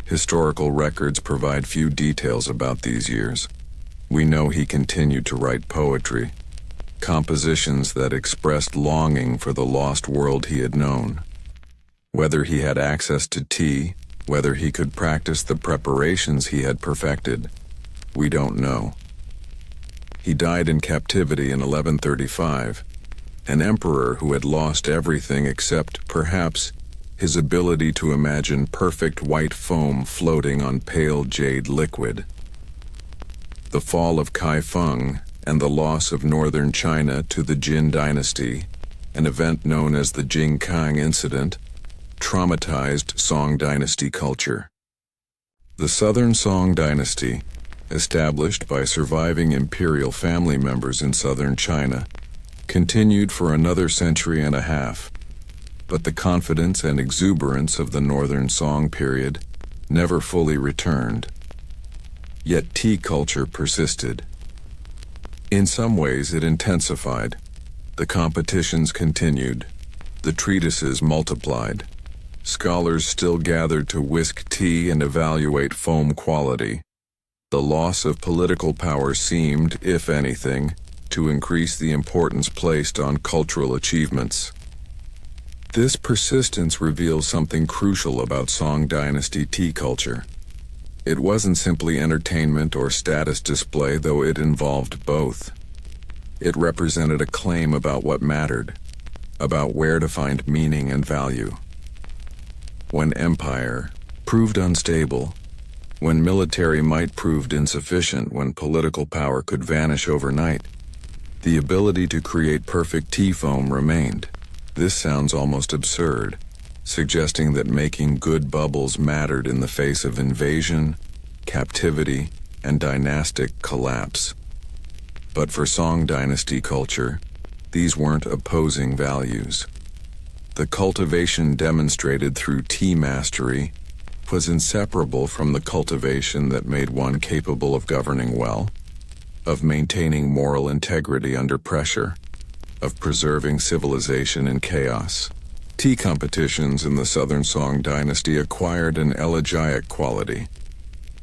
Historical records provide few details about these years. We know he continued to write poetry, compositions that expressed longing for the lost world he had known. Whether he had access to tea, whether he could practice the preparations he had perfected, we don't know. He died in captivity in 1135, an emperor who had lost everything except, perhaps, his ability to imagine perfect white foam floating on pale jade liquid. The fall of Kaifeng and the loss of northern China to the Jin dynasty, an event known as the Jingkang Incident, traumatized Song Dynasty culture. The southern Song Dynasty, established by surviving imperial family members in southern China, continued for another century and a half, but the confidence and exuberance of the northern Song period never fully returned. Yet tea culture persisted. In some ways it intensified. The competitions continued. The treatises multiplied. Scholars still gathered to whisk tea and evaluate foam quality. The loss of political power seemed, if anything, to increase the importance placed on cultural achievements. This persistence reveals something crucial about Song Dynasty tea culture. It wasn't simply entertainment or status display, though it involved both. It represented a claim about what mattered, about where to find meaning and value. When empire proved unstable, when military might proved insufficient, when political power could vanish overnight, the ability to create perfect tea foam remained. This sounds almost absurd, suggesting that making good bubbles mattered in the face of invasion, captivity, and dynastic collapse. But for Song Dynasty culture, these weren't opposing values. The cultivation demonstrated through tea mastery was inseparable from the cultivation that made one capable of governing well, of maintaining moral integrity under pressure, of preserving civilization in chaos. Tea competitions in the Southern Song Dynasty acquired an elegiac quality.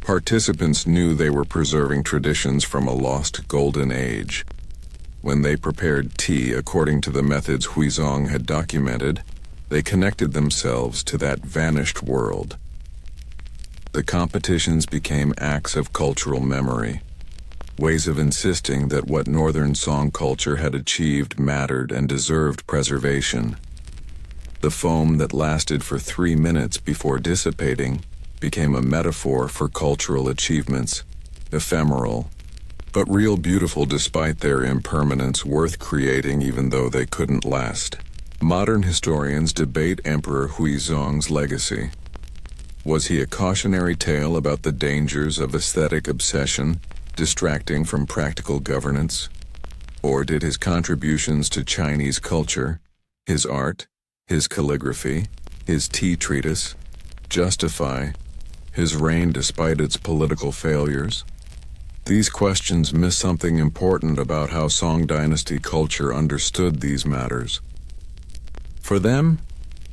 Participants knew they were preserving traditions from a lost golden age. When they prepared tea according to the methods Huizong had documented, they connected themselves to that vanished world. The competitions became acts of cultural memory, ways of insisting that what Northern Song culture had achieved mattered and deserved preservation. The foam that lasted for 3 minutes before dissipating became a metaphor for cultural achievements, ephemeral, but real beautiful despite their impermanence, worth creating even though they couldn't last. Modern historians debate Emperor Huizong's legacy. Was he a cautionary tale about the dangers of aesthetic obsession, distracting from practical governance? Or did his contributions to Chinese culture, his art, his calligraphy, his tea treatise, justify his reign despite its political failures? These questions miss something important about how Song Dynasty culture understood these matters. For them,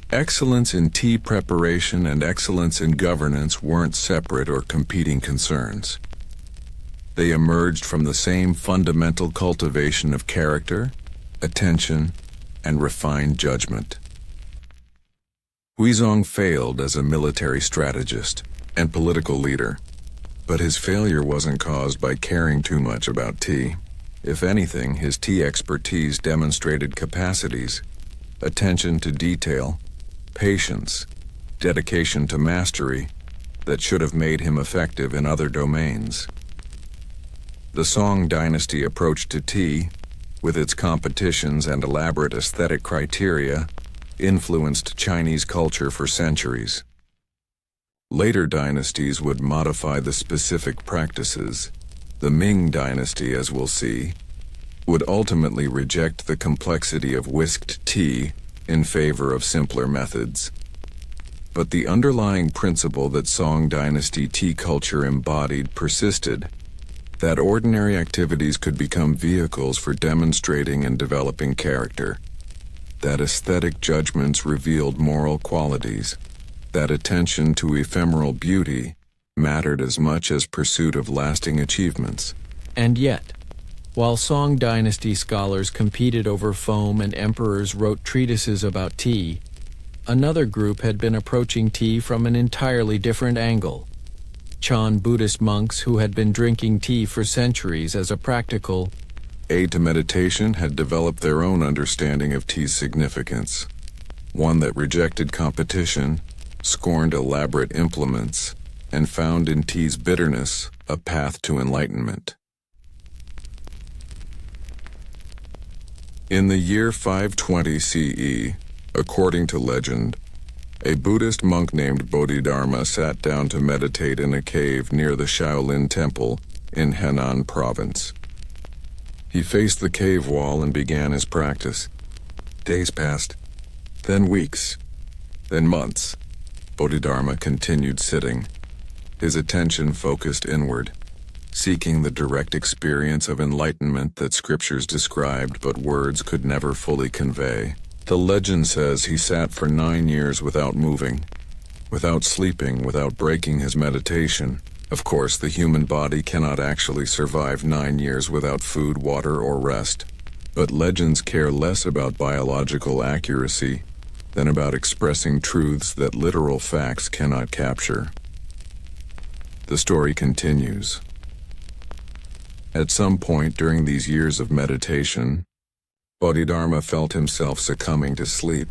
excellence in tea preparation and excellence in governance weren't separate or competing concerns. They emerged from the same fundamental cultivation of character, attention, and refined judgment. Huizong failed as a military strategist and political leader, but his failure wasn't caused by caring too much about tea. If anything, his tea expertise demonstrated capacities, attention to detail, patience, dedication to mastery that should have made him effective in other domains. The Song Dynasty approach to tea, with its competitions and elaborate aesthetic criteria, influenced Chinese culture for centuries. Later dynasties would modify the specific practices. The Ming Dynasty, as we'll see, would ultimately reject the complexity of whisked tea in favor of simpler methods. But the underlying principle that Song Dynasty tea culture embodied persisted, that ordinary activities could become vehicles for demonstrating and developing character, that aesthetic judgments revealed moral qualities, that attention to ephemeral beauty mattered as much as pursuit of lasting achievements. And yet, while Song Dynasty scholars competed over foam and emperors wrote treatises about tea, another group had been approaching tea from an entirely different angle. Chan Buddhist monks who had been drinking tea for centuries as a practical aid to meditation had developed their own understanding of tea's significance, one that rejected competition, scorned elaborate implements, and found in tea's bitterness a path to enlightenment. In the year 520 CE, according to legend, a Buddhist monk named Bodhidharma sat down to meditate in a cave near the Shaolin Temple in Henan Province. He faced the cave wall and began his practice. Days passed, then weeks, then months. Bodhidharma continued sitting, his attention focused inward, seeking the direct experience of enlightenment that scriptures described but words could never fully convey. The legend says he sat for 9 years without moving, without sleeping, without breaking his meditation. Of course, the human body cannot actually survive 9 years without food, water, or rest. But legends care less about biological accuracy than about expressing truths that literal facts cannot capture. The story continues. At some point during these years of meditation, Bodhidharma felt himself succumbing to sleep.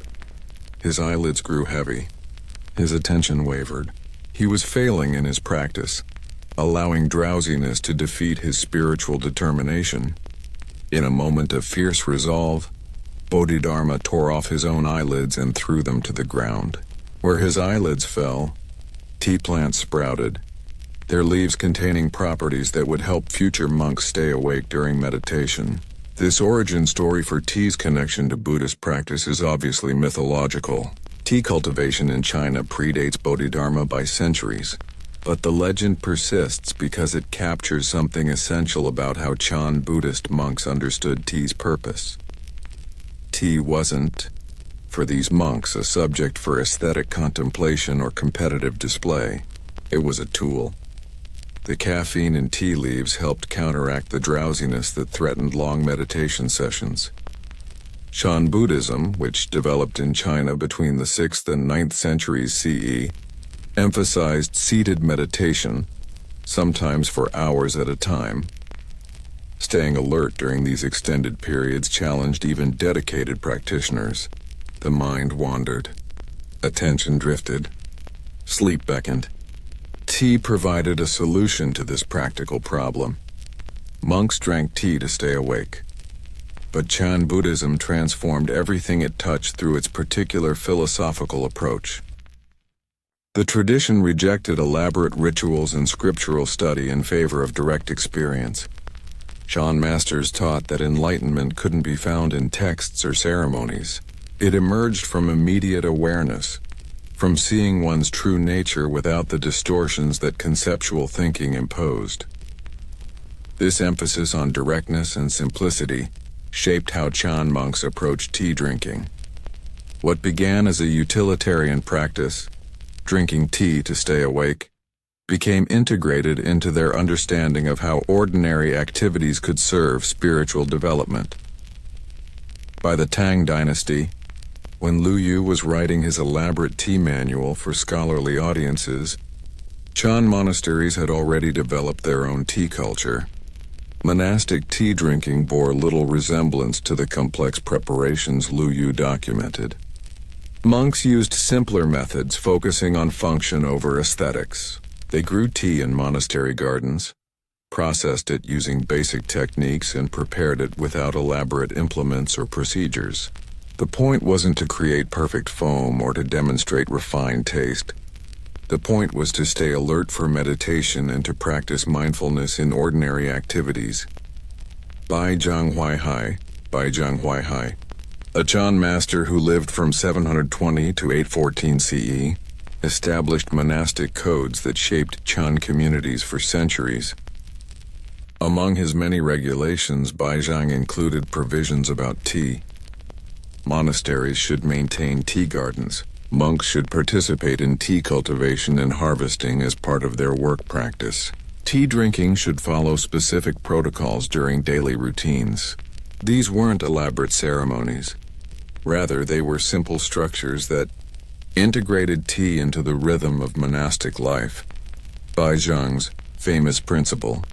His eyelids grew heavy. His attention wavered. He was failing in his practice, allowing drowsiness to defeat his spiritual determination. In a moment of fierce resolve, Bodhidharma tore off his own eyelids and threw them to the ground. Where his eyelids fell, tea plants sprouted, their leaves containing properties that would help future monks stay awake during meditation. This origin story for tea's connection to Buddhist practice is obviously mythological. Tea cultivation in China predates Bodhidharma by centuries, but the legend persists because it captures something essential about how Chan Buddhist monks understood tea's purpose. Tea wasn't, for these monks, a subject for aesthetic contemplation or competitive display. It was a tool. The caffeine in tea leaves helped counteract the drowsiness that threatened long meditation sessions. Shan Buddhism, which developed in China between the 6th and 9th centuries CE, emphasized seated meditation, sometimes for hours at a time. Staying alert during these extended periods challenged even dedicated practitioners. The mind wandered. Attention drifted. Sleep beckoned. Tea provided a solution to this practical problem. Monks drank tea to stay awake. But Chan Buddhism transformed everything it touched through its particular philosophical approach. The tradition rejected elaborate rituals and scriptural study in favor of direct experience. Chan masters taught that enlightenment couldn't be found in texts or ceremonies. It emerged from immediate awareness, from seeing one's true nature without the distortions that conceptual thinking imposed. This emphasis on directness and simplicity shaped how Chan monks approached tea drinking. What began as a utilitarian practice, drinking tea to stay awake, became integrated into their understanding of how ordinary activities could serve spiritual development. By the Tang Dynasty, when Lu Yu was writing his elaborate tea manual for scholarly audiences, Chan monasteries had already developed their own tea culture. Monastic tea drinking bore little resemblance to the complex preparations Lu Yu documented. Monks used simpler methods focusing on function over aesthetics. They grew tea in monastery gardens, processed it using basic techniques, and prepared it without elaborate implements or procedures. The point wasn't to create perfect foam or to demonstrate refined taste. The point was to stay alert for meditation and to practice mindfulness in ordinary activities. Bai Zhang Huai Hai, a Chan master who lived from 720 to 814 CE, established monastic codes that shaped Chan communities for centuries. Among his many regulations, Bai Zhang included provisions about tea. Monasteries should maintain tea gardens. Monks should participate in tea cultivation and harvesting as part of their work practice. Tea drinking should follow specific protocols during daily routines. These weren't elaborate ceremonies. Rather, they were simple structures that integrated tea into the rhythm of monastic life. Bai Zhang's famous principle,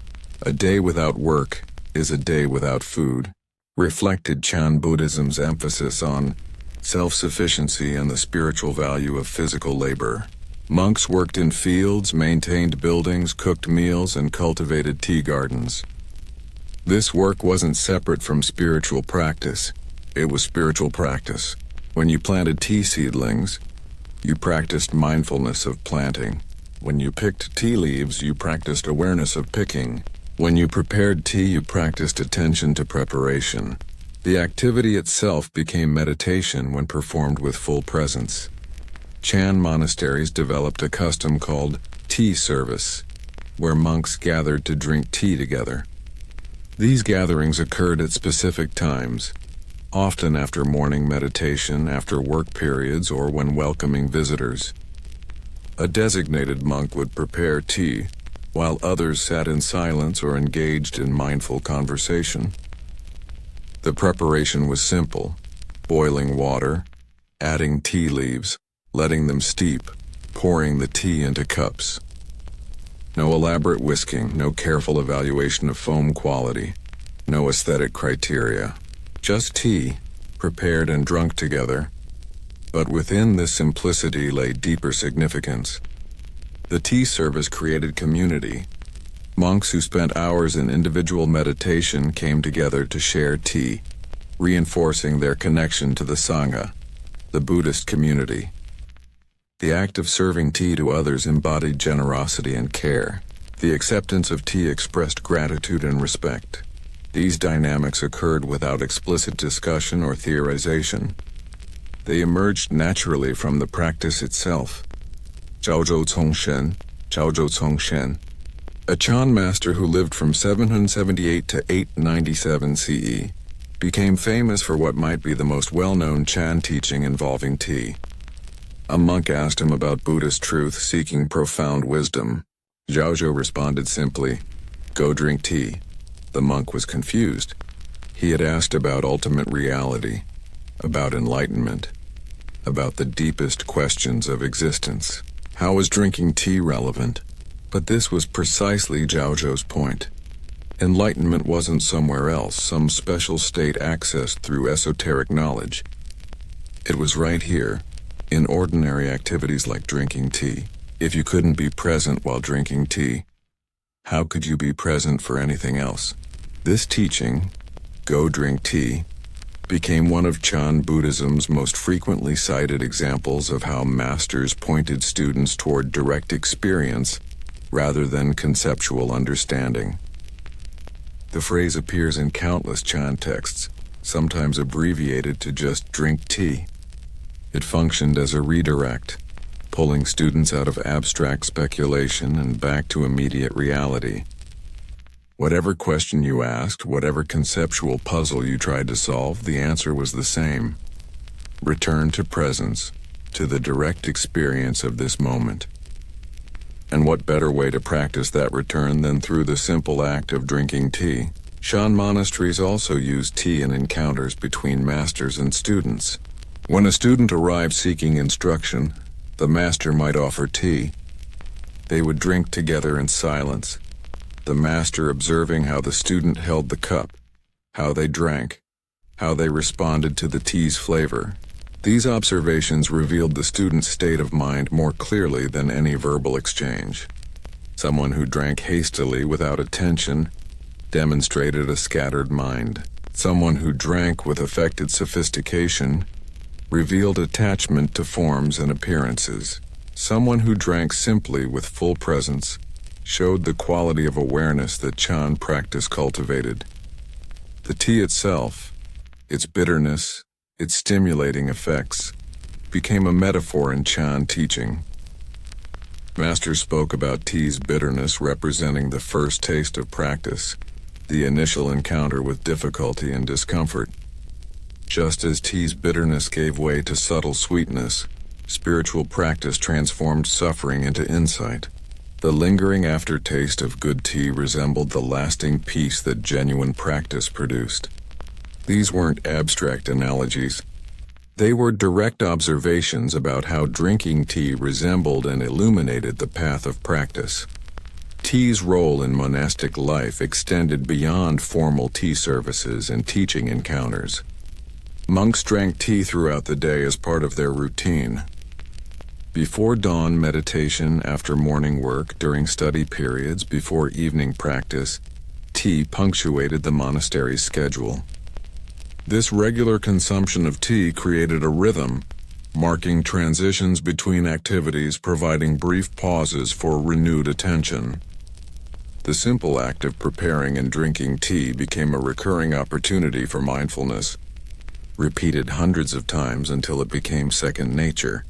"A day without work is a day without food," reflected Chan Buddhism's emphasis on self-sufficiency and the spiritual value of physical labor. Monks worked in fields, maintained buildings, cooked meals, and cultivated tea gardens. This work wasn't separate from spiritual practice. It was spiritual practice. When you planted tea seedlings, you practiced mindfulness of planting. When you picked tea leaves, you practiced awareness of picking. When you prepared tea, you practiced attention to preparation. The activity itself became meditation when performed with full presence. Chan monasteries developed a custom called tea service, where monks gathered to drink tea together. These gatherings occurred at specific times, often after morning meditation, after work periods, or when welcoming visitors. A designated monk would prepare tea, while others sat in silence or engaged in mindful conversation. The preparation was simple: boiling water, adding tea leaves, letting them steep, pouring the tea into cups. No elaborate whisking, no careful evaluation of foam quality, no aesthetic criteria. Just tea, prepared and drunk together. But within this simplicity lay deeper significance. The tea service created community. Monks who spent hours in individual meditation came together to share tea, reinforcing their connection to the Sangha, the Buddhist community. The act of serving tea to others embodied generosity and care. The acceptance of tea expressed gratitude and respect. These dynamics occurred without explicit discussion or theorization. They emerged naturally from the practice itself. Zhaozhou Congshen, a Chan master who lived from 778 to 897 CE, became famous for what might be the most well-known Chan teaching involving tea. A monk asked him about Buddhist truth, seeking profound wisdom. Zhaozhou responded simply, "Go drink tea." The monk was confused. He had asked about ultimate reality, about enlightenment, about the deepest questions of existence. How was drinking tea relevant? But this was precisely Zhaozhou's point. Enlightenment wasn't somewhere else, some special state accessed through esoteric knowledge. It was right here, in ordinary activities like drinking tea. If you couldn't be present while drinking tea, how could you be present for anything else? This teaching, "Go drink tea," became one of Chan Buddhism's most frequently cited examples of how masters pointed students toward direct experience rather than conceptual understanding. The phrase appears in countless Chan texts, sometimes abbreviated to just drink tea. It functioned as a redirect, pulling students out of abstract speculation and back to immediate reality. Whatever question you asked, whatever conceptual puzzle you tried to solve, the answer was the same. Return to presence, to the direct experience of this moment. And what better way to practice that return than through the simple act of drinking tea? Shan monasteries also use tea in encounters between masters and students. When a student arrived seeking instruction, the master might offer tea. They would drink together in silence, the master observing how the student held the cup, how they drank, how they responded to the tea's flavor. These observations revealed the student's state of mind more clearly than any verbal exchange. Someone who drank hastily without attention demonstrated a scattered mind. Someone who drank with affected sophistication revealed attachment to forms and appearances. Someone who drank simply with full presence showed the quality of awareness that Chan practice cultivated. The tea itself, its bitterness, its stimulating effects, became a metaphor in Chan teaching. Masters spoke about tea's bitterness representing the first taste of practice, the initial encounter with difficulty and discomfort. Just as tea's bitterness gave way to subtle sweetness, spiritual practice transformed suffering into insight. The lingering aftertaste of good tea resembled the lasting peace that genuine practice produced. These weren't abstract analogies. They were direct observations about how drinking tea resembled and illuminated the path of practice. Tea's role in monastic life extended beyond formal tea services and teaching encounters. Monks drank tea throughout the day as part of their routine. Before dawn meditation, after morning work, during study periods, before evening practice, tea punctuated the monastery's schedule. This regular consumption of tea created a rhythm, marking transitions between activities, providing brief pauses for renewed attention. The simple act of preparing and drinking tea became a recurring opportunity for mindfulness, repeated hundreds of times until it became second nature.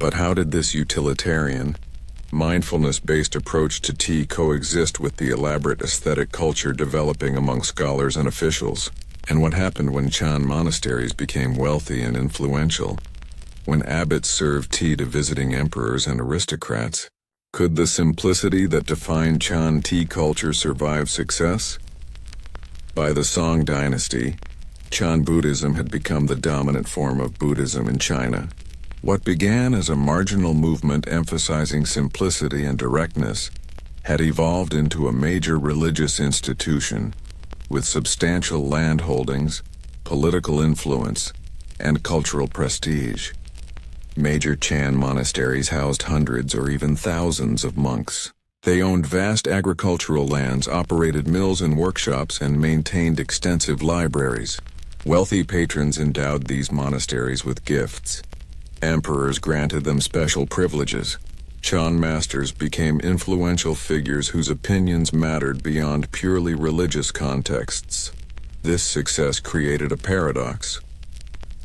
But how did this utilitarian, mindfulness-based approach to tea coexist with the elaborate aesthetic culture developing among scholars and officials? And what happened when Chan monasteries became wealthy and influential? When abbots served tea to visiting emperors and aristocrats? Could the simplicity that defined Chan tea culture survive success? By the Song Dynasty, Chan Buddhism had become the dominant form of Buddhism in China. What began as a marginal movement emphasizing simplicity and directness had evolved into a major religious institution with substantial land holdings, political influence, and cultural prestige. Major Chan monasteries housed hundreds or even thousands of monks. They owned vast agricultural lands, operated mills and workshops, and maintained extensive libraries. Wealthy patrons endowed these monasteries with gifts. Emperors granted them special privileges. Chan masters became influential figures whose opinions mattered beyond purely religious contexts. This success created a paradox.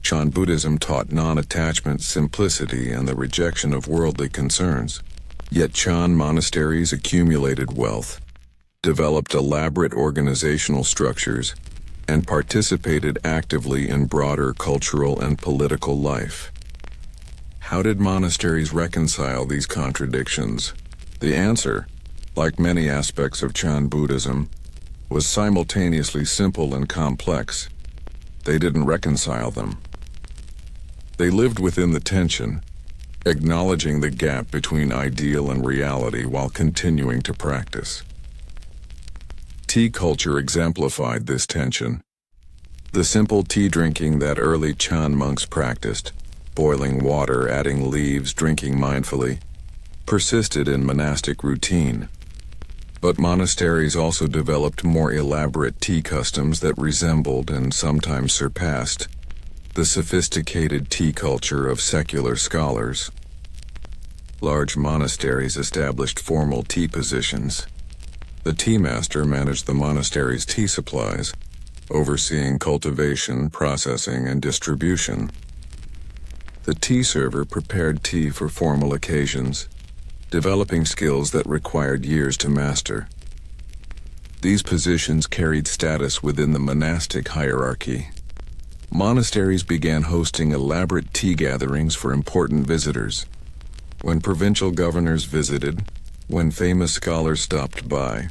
Chan Buddhism taught non-attachment, simplicity, and the rejection of worldly concerns. Yet Chan monasteries accumulated wealth, developed elaborate organizational structures, and participated actively in broader cultural and political life. How did monasteries reconcile these contradictions? The answer, like many aspects of Chan Buddhism, was simultaneously simple and complex. They didn't reconcile them. They lived within the tension, acknowledging the gap between ideal and reality while continuing to practice. Tea culture exemplified this tension. The simple tea drinking that early Chan monks practiced, boiling water, adding leaves, drinking mindfully, persisted in monastic routine. But monasteries also developed more elaborate tea customs that resembled and sometimes surpassed the sophisticated tea culture of secular scholars. Large monasteries established formal tea positions. The tea master managed the monastery's tea supplies, overseeing cultivation, processing, and distribution. The tea server prepared tea for formal occasions, developing skills that required years to master. These positions carried status within the monastic hierarchy. Monasteries began hosting elaborate tea gatherings for important visitors. When provincial governors visited, when famous scholars stopped by,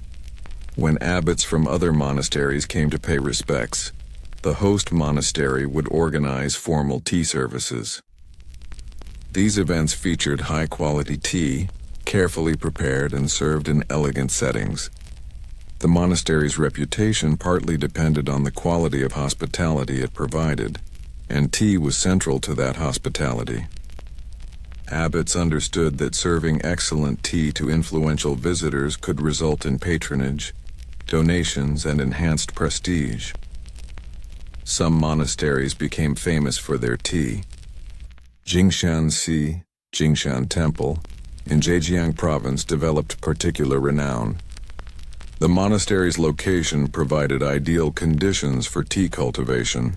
when abbots from other monasteries came to pay respects, the host monastery would organize formal tea services. These events featured high-quality tea, carefully prepared and served in elegant settings. The monastery's reputation partly depended on the quality of hospitality it provided, and tea was central to that hospitality. Abbots understood that serving excellent tea to influential visitors could result in patronage, donations, and enhanced prestige. Some monasteries became famous for their tea. Jingshan Jingshan Temple, in Zhejiang Province developed particular renown. The monastery's location provided ideal conditions for tea cultivation: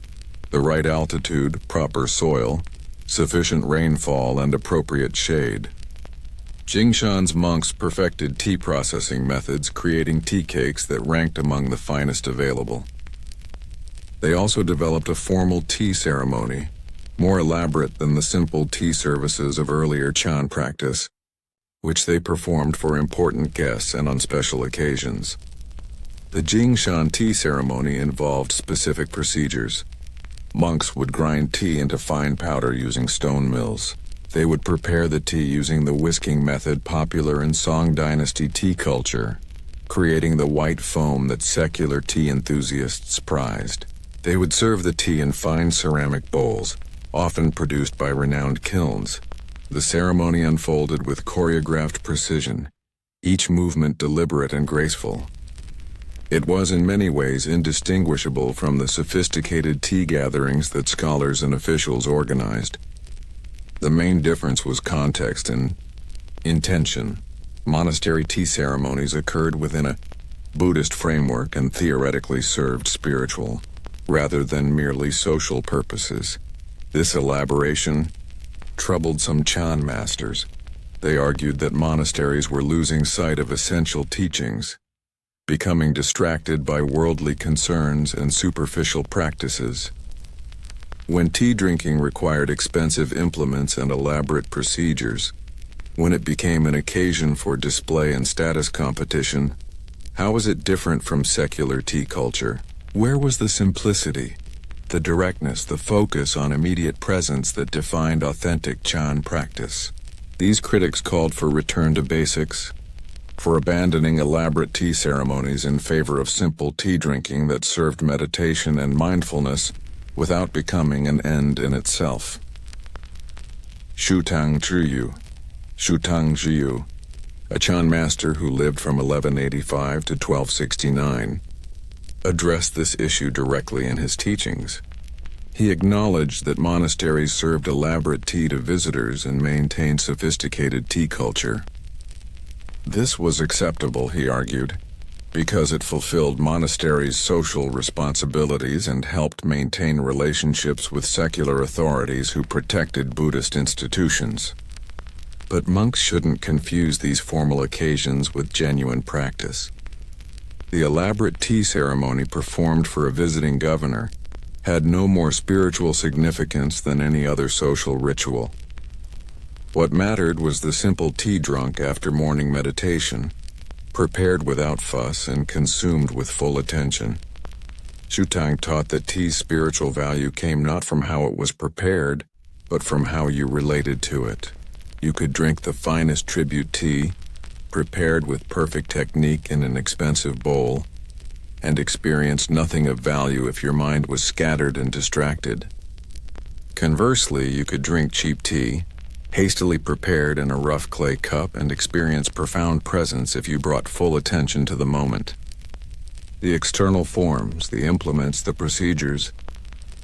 the right altitude, proper soil, sufficient rainfall, and appropriate shade. Jingshan's monks perfected tea processing methods, creating tea cakes that ranked among the finest available. They also developed a formal tea ceremony, more elaborate than the simple tea services of earlier Chan practice, which they performed for important guests and on special occasions. The Jingshan tea ceremony involved specific procedures. Monks would grind tea into fine powder using stone mills. They would prepare the tea using the whisking method popular in Song Dynasty tea culture, creating the white foam that secular tea enthusiasts prized. They would serve the tea in fine ceramic bowls, often produced by renowned kilns. The ceremony unfolded with choreographed precision, each movement deliberate and graceful. It was in many ways indistinguishable from the sophisticated tea gatherings that scholars and officials organized. The main difference was context and intention. Monastery tea ceremonies occurred within a Buddhist framework and theoretically served spiritual, rather than merely social purposes. This elaboration troubled some Chan masters. They argued that monasteries were losing sight of essential teachings, becoming distracted by worldly concerns and superficial practices. When tea drinking required expensive implements and elaborate procedures, when it became an occasion for display and status competition, how was it different from secular tea culture? Where was the simplicity, the directness, the focus on immediate presence that defined authentic Chan practice? These critics called for return to basics, for abandoning elaborate tea ceremonies in favor of simple tea drinking that served meditation and mindfulness without becoming an end in itself. Tang, a Chan master who lived from 1185 to 1269, addressed this issue directly in his teachings. He acknowledged that monasteries served elaborate tea to visitors and maintained sophisticated tea culture. This was acceptable, he argued, because it fulfilled monasteries' social responsibilities and helped maintain relationships with secular authorities who protected Buddhist institutions. But monks shouldn't confuse these formal occasions with genuine practice. The elaborate tea ceremony performed for a visiting governor had no more spiritual significance than any other social ritual. What mattered was the simple tea drunk after morning meditation, prepared without fuss and consumed with full attention. Tang taught that tea's spiritual value came not from how it was prepared, but from how you related to it. You could drink the finest tribute tea, prepared with perfect technique in an expensive bowl, and experience nothing of value if your mind was scattered and distracted. Conversely, you could drink cheap tea, hastily prepared in a rough clay cup, and experience profound presence if you brought full attention to the moment. The external forms, the implements, the procedures,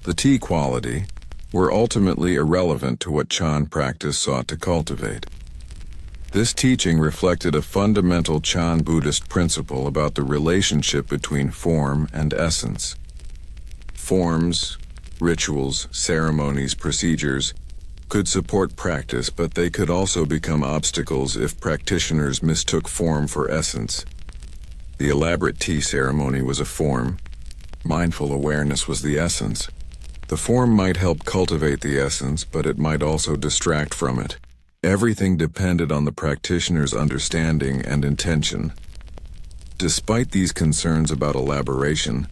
the tea quality, were ultimately irrelevant to what Chan practice sought to cultivate. This teaching reflected a fundamental Chan Buddhist principle about the relationship between form and essence. Forms, rituals, ceremonies, procedures could support practice, but they could also become obstacles if practitioners mistook form for essence. The elaborate tea ceremony was a form. Mindful awareness was the essence. The form might help cultivate the essence, but it might also distract from it. Everything depended on the practitioner's understanding and intention. Despite these concerns about elaboration,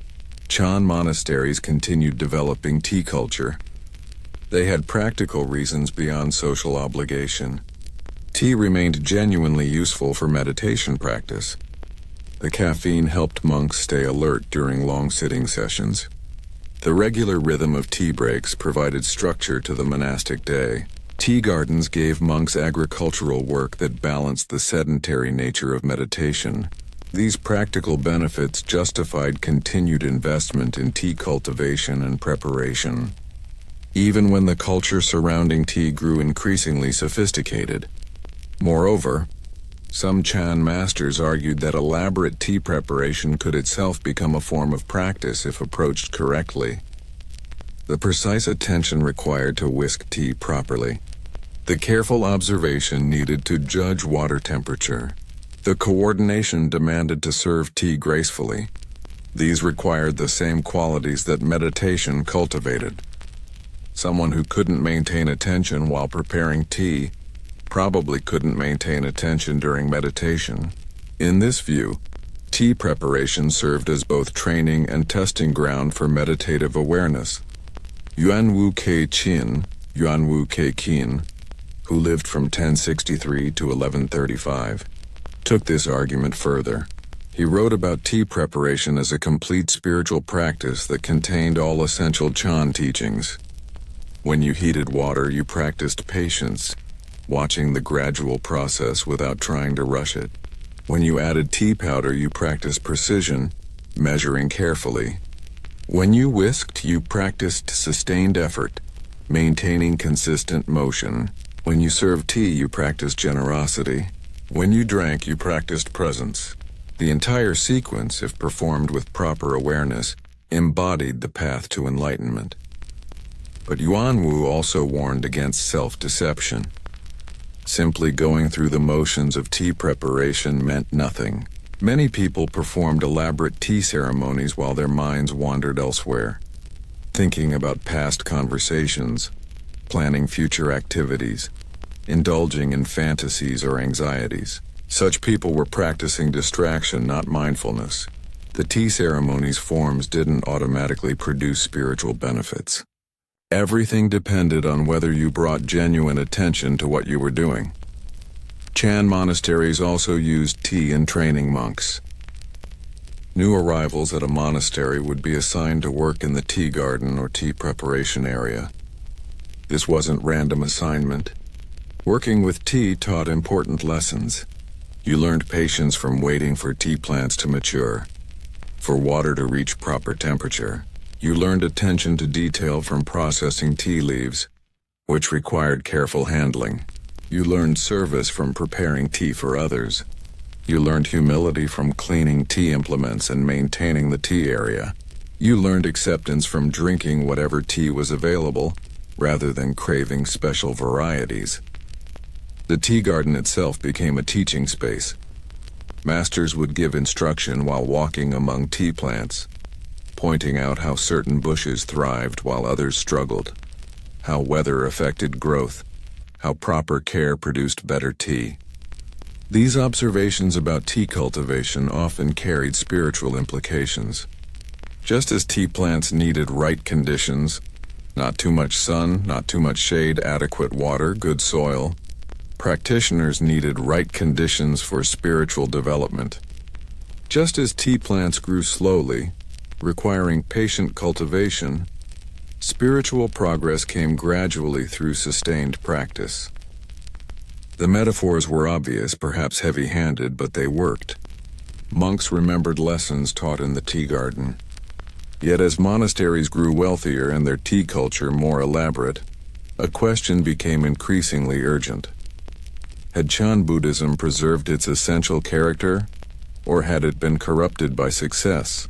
Chan monasteries continued developing tea culture. They had practical reasons beyond social obligation. Tea remained genuinely useful for meditation practice. The caffeine helped monks stay alert during long sitting sessions. The regular rhythm of tea breaks provided structure to the monastic day. Tea gardens gave monks agricultural work that balanced the sedentary nature of meditation. These practical benefits justified continued investment in tea cultivation and preparation. Even when the culture surrounding tea grew increasingly sophisticated. Moreover, some Chan masters argued that elaborate tea preparation could itself become a form of practice if approached correctly. The precise attention required to whisk tea properly, the careful observation needed to judge water temperature, the coordination demanded to serve tea gracefully. These required the same qualities that meditation cultivated. Someone who couldn't maintain attention while preparing tea probably couldn't maintain attention during meditation. In this view, tea preparation served as both training and testing ground for meditative awareness. Yuanwu Ke Qin, Yuanwu Ke Qin, who lived from 1063 to 1135, took this argument further. He wrote about tea preparation as a complete spiritual practice that contained all essential Chan teachings. When you heated water, you practiced patience, watching the gradual process without trying to rush it. When you added tea powder, you practiced precision, measuring carefully. When you whisked, you practiced sustained effort, maintaining consistent motion. When you served tea, you practiced generosity. When you drank, you practiced presence. The entire sequence, if performed with proper awareness, embodied the path to enlightenment. But Yuanwu also warned against self-deception. Simply going through the motions of tea preparation meant nothing. Many people performed elaborate tea ceremonies while their minds wandered elsewhere, thinking about past conversations, planning future activities, indulging in fantasies or anxieties. Such people were practicing distraction, not mindfulness. The tea ceremony's forms didn't automatically produce spiritual benefits. Everything depended on whether you brought genuine attention to what you were doing. Chan monasteries also used tea in training monks. New arrivals at a monastery would be assigned to work in the tea garden or tea preparation area. This wasn't random assignment. Working with tea taught important lessons. You learned patience from waiting for tea plants to mature, for water to reach proper temperature. You learned attention to detail from processing tea leaves, which required careful handling. You learned service from preparing tea for others. You learned humility from cleaning tea implements and maintaining the tea area. You learned acceptance from drinking whatever tea was available, rather than craving special varieties. The tea garden itself became a teaching space. Masters would give instruction while walking among tea plants, pointing out how certain bushes thrived while others struggled, how weather affected growth, how proper care produced better tea. These observations about tea cultivation often carried spiritual implications. Just as tea plants needed right conditions, not too much sun, not too much shade, adequate water, good soil, practitioners needed right conditions for spiritual development. Just as tea plants grew slowly, requiring patient cultivation, spiritual progress came gradually through sustained practice. The metaphors were obvious, perhaps heavy-handed, but they worked. Monks remembered lessons taught in the tea garden. Yet as monasteries grew wealthier and their tea culture more elaborate, a question became increasingly urgent. Had Chan Buddhism preserved its essential character, or had it been corrupted by success?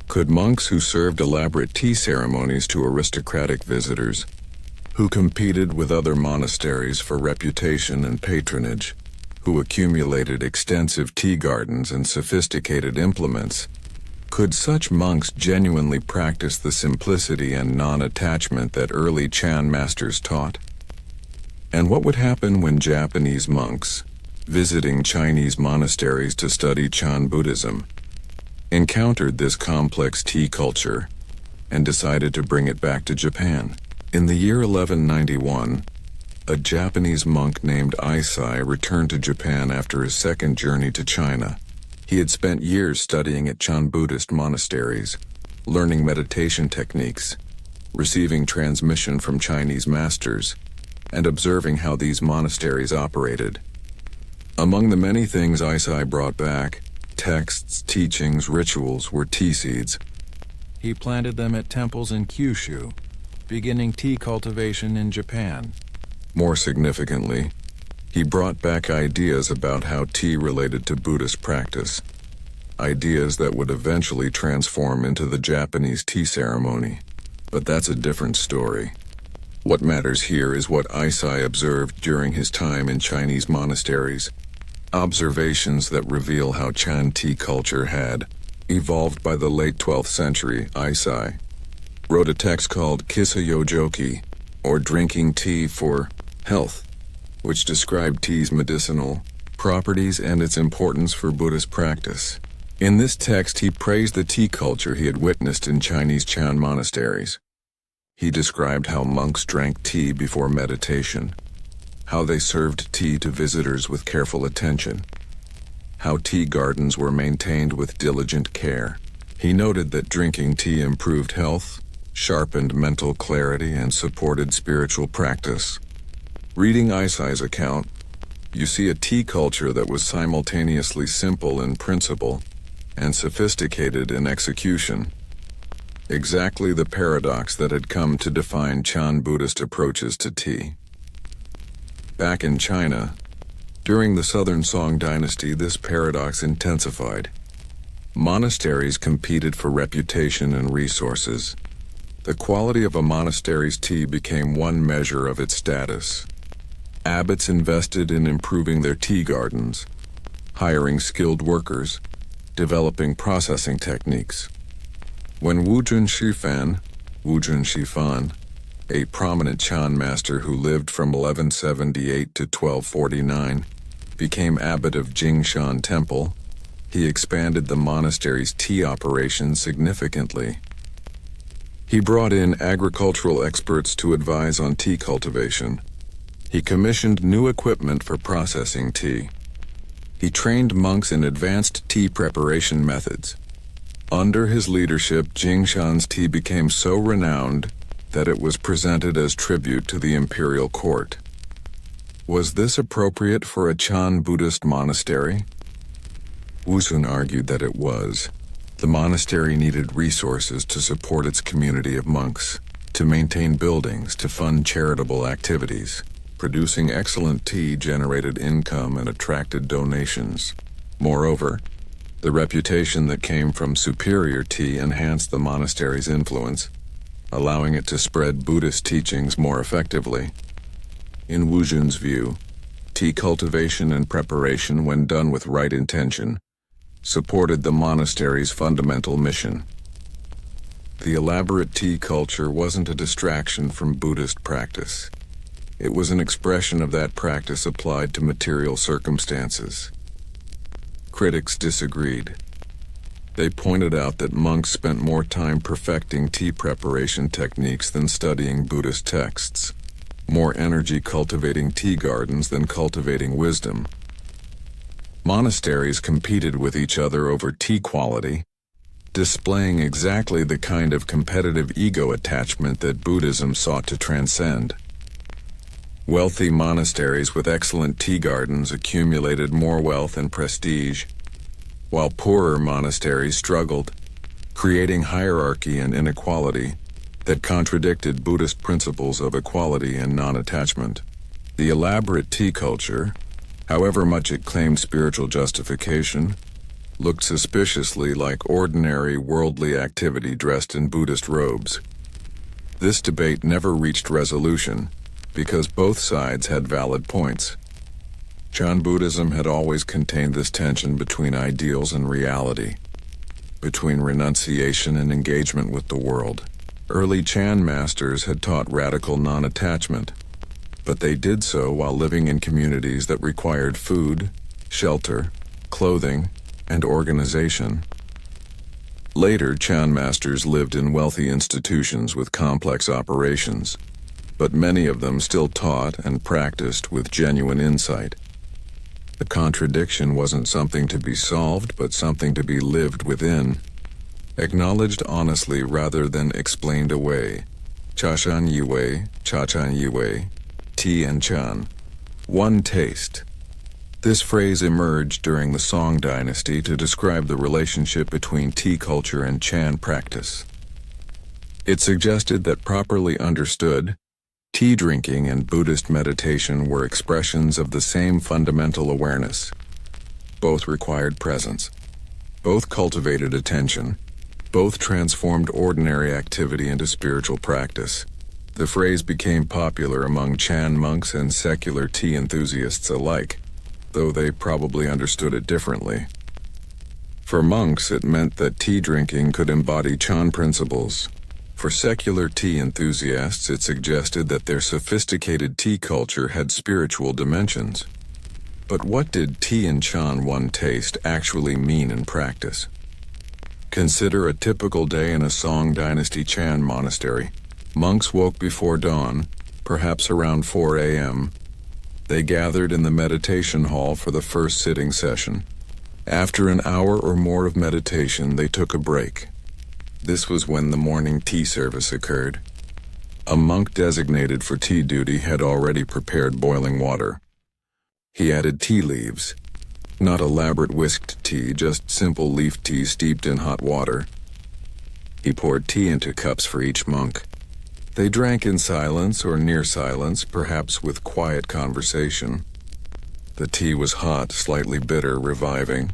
Could monks who served elaborate tea ceremonies to aristocratic visitors, who competed with other monasteries for reputation and patronage, who accumulated extensive tea gardens and sophisticated implements, could such monks genuinely practice the simplicity and non-attachment that early Chan masters taught? And what would happen when Japanese monks, visiting Chinese monasteries to study Chan Buddhism, encountered this complex tea culture and decided to bring it back to Japan? In the year 1191, a Japanese monk named Aisai returned to Japan after his second journey to China. He had spent years studying at Chan Buddhist monasteries, learning meditation techniques, receiving transmission from Chinese masters, and observing how these monasteries operated. Among the many things Aisai brought back, texts, teachings, rituals, were tea seeds. He planted them at temples in Kyushu, beginning tea cultivation in Japan. More significantly, he brought back ideas about how tea related to Buddhist practice, ideas that would eventually transform into the Japanese tea ceremony. But that's a different story. What matters here is what Aisai observed during his time in Chinese monasteries, observations that reveal how Chan tea culture had evolved by the late 12th century. Aisai wrote a text called Kisayojoki, or Drinking Tea for Health, which described tea's medicinal properties and its importance for Buddhist practice. In this text, he praised the tea culture he had witnessed in Chinese Chan monasteries. He described how monks drank tea before meditation, how they served tea to visitors with careful attention, how tea gardens were maintained with diligent care. He noted that drinking tea improved health, sharpened mental clarity, and supported spiritual practice. Reading Aisai's account, you see a tea culture that was simultaneously simple in principle and sophisticated in execution. Exactly the paradox that had come to define Chan Buddhist approaches to tea. Back in China, during the Southern Song Dynasty, this paradox intensified. Monasteries competed for reputation and resources. The quality of a monastery's tea became one measure of its status. Abbots invested in improving their tea gardens, hiring skilled workers, developing processing techniques. When Wujun Shifan, a prominent Chan master who lived from 1178 to 1249, became abbot of Jingshan Temple, he expanded the monastery's tea operations significantly. He brought in agricultural experts to advise on tea cultivation. He commissioned new equipment for processing tea. He trained monks in advanced tea preparation methods. Under his leadership, Jingshan's tea became so renowned that it was presented as tribute to the imperial court. Was this appropriate for a Chan Buddhist monastery? Wuzun argued that it was. The monastery needed resources to support its community of monks, to maintain buildings, to fund charitable activities. Producing excellent tea generated income and attracted donations. Moreover, the reputation that came from superior tea enhanced the monastery's influence, allowing it to spread Buddhist teachings more effectively. In Wuzun's view, tea cultivation and preparation, when done with right intention, supported the monastery's fundamental mission. The elaborate tea culture wasn't a distraction from Buddhist practice. It was an expression of that practice applied to material circumstances. Critics disagreed. They pointed out that monks spent more time perfecting tea preparation techniques than studying Buddhist texts, more energy cultivating tea gardens than cultivating wisdom. Monasteries competed with each other over tea quality, displaying exactly the kind of competitive ego attachment that Buddhism sought to transcend. Wealthy monasteries with excellent tea gardens accumulated more wealth and prestige, while poorer monasteries struggled, creating hierarchy and inequality that contradicted Buddhist principles of equality and non-attachment. The elaborate tea culture, however much it claimed spiritual justification, looked suspiciously like ordinary worldly activity dressed in Buddhist robes. This debate never reached resolution because both sides had valid points. Chan Buddhism had always contained this tension between ideals and reality, between renunciation and engagement with the world. Early Chan masters had taught radical non-attachment, but they did so while living in communities that required food, shelter, clothing, and organization. Later, Chan masters lived in wealthy institutions with complex operations, but many of them still taught and practiced with genuine insight. The contradiction wasn't something to be solved, but something to be lived within, acknowledged honestly rather than explained away. Cha-chan yi-wei, cha-chan yi-wei, tea and chan. One taste. This phrase emerged during the Song Dynasty to describe the relationship between tea culture and Chan practice. It suggested that properly understood, tea drinking and Buddhist meditation were expressions of the same fundamental awareness. Both required presence. Both cultivated attention. Both transformed ordinary activity into spiritual practice. The phrase became popular among Chan monks and secular tea enthusiasts alike, though they probably understood it differently. For monks, it meant that tea drinking could embody Chan principles. For secular tea enthusiasts, it suggested that their sophisticated tea culture had spiritual dimensions. But what did tea and Chan one taste actually mean in practice? Consider a typical day in a Song Dynasty Chan monastery. Monks woke before dawn, perhaps around 4 a.m. They gathered in the meditation hall for the first sitting session. After an hour or more of meditation, they took a break. This was when the morning tea service occurred. A monk designated for tea duty had already prepared boiling water. He added tea leaves, not elaborate whisked tea, just simple leaf tea steeped in hot water. He poured tea into cups for each monk. They drank in silence or near silence, perhaps with quiet conversation. The tea was hot, slightly bitter, reviving.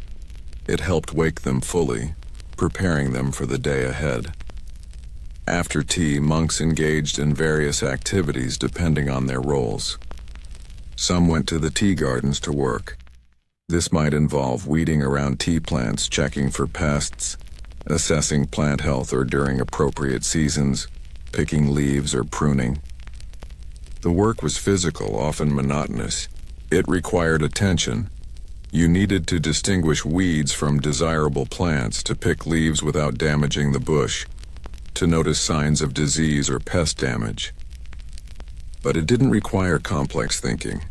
It helped wake them fully, preparing them for the day ahead. After tea, monks engaged in various activities depending on their roles. Some went to the tea gardens to work. This might involve weeding around tea plants, checking for pests, assessing plant health or during appropriate seasons, picking leaves or pruning. The work was physical, often monotonous. It required attention. You needed to distinguish weeds from desirable plants, to pick leaves without damaging the bush, to notice signs of disease or pest damage. But it didn't require complex thinking.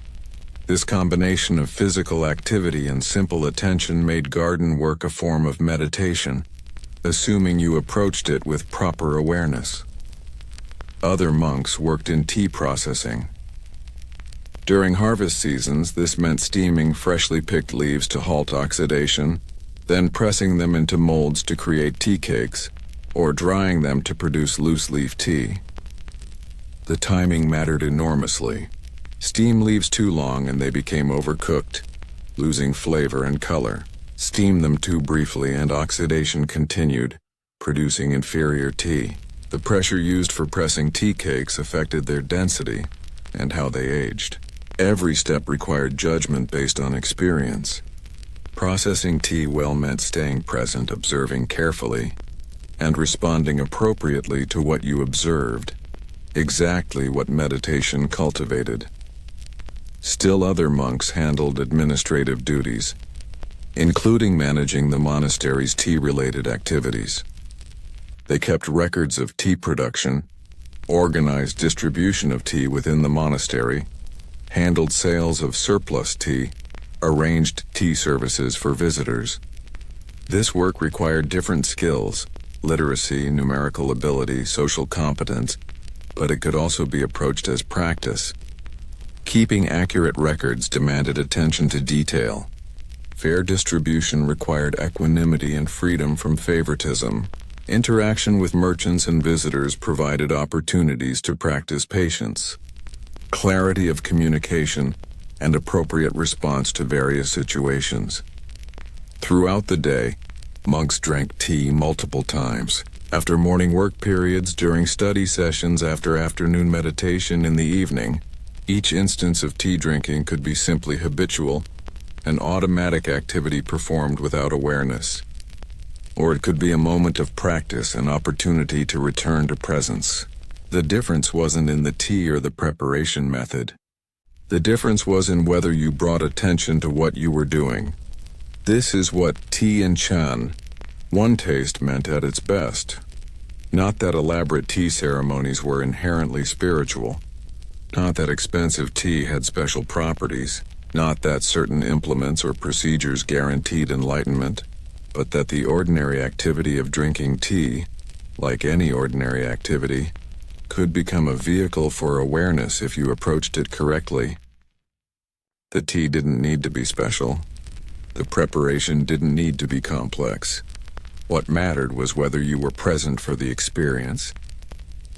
This combination of physical activity and simple attention made garden work a form of meditation, assuming you approached it with proper awareness. Other monks worked in tea processing. During harvest seasons, this meant steaming freshly picked leaves to halt oxidation, then pressing them into molds to create tea cakes, or drying them to produce loose-leaf tea. The timing mattered enormously. Steam leaves too long and they became overcooked, losing flavor and color. Steam them too briefly and oxidation continued, producing inferior tea. The pressure used for pressing tea cakes affected their density and how they aged. Every step required judgment based on experience. Processing tea well meant staying present, observing carefully, and responding appropriately to what you observed, exactly what meditation cultivated. Still other monks handled administrative duties, including managing the monastery's tea-related activities. They kept records of tea production, organized distribution of tea within the monastery, handled sales of surplus tea, arranged tea services for visitors. This work required different skills, literacy, numerical ability, social competence, but it could also be approached as practice. Keeping accurate records demanded attention to detail. Fair distribution required equanimity and freedom from favoritism. Interaction with merchants and visitors provided opportunities to practice patience, clarity of communication, and appropriate response to various situations. Throughout the day, monks drank tea multiple times. After morning work periods, during study sessions, after afternoon meditation in the evening, each instance of tea drinking could be simply habitual, an automatic activity performed without awareness. Or it could be a moment of practice, an opportunity to return to presence. The difference wasn't in the tea or the preparation method. The difference was in whether you brought attention to what you were doing. This is what tea and chan, one taste, meant at its best. Not that elaborate tea ceremonies were inherently spiritual. Not that expensive tea had special properties. Not that certain implements or procedures guaranteed enlightenment. But that the ordinary activity of drinking tea, like any ordinary activity, could become a vehicle for awareness if you approached it correctly. The tea didn't need to be special. The preparation didn't need to be complex. What mattered was whether you were present for the experience.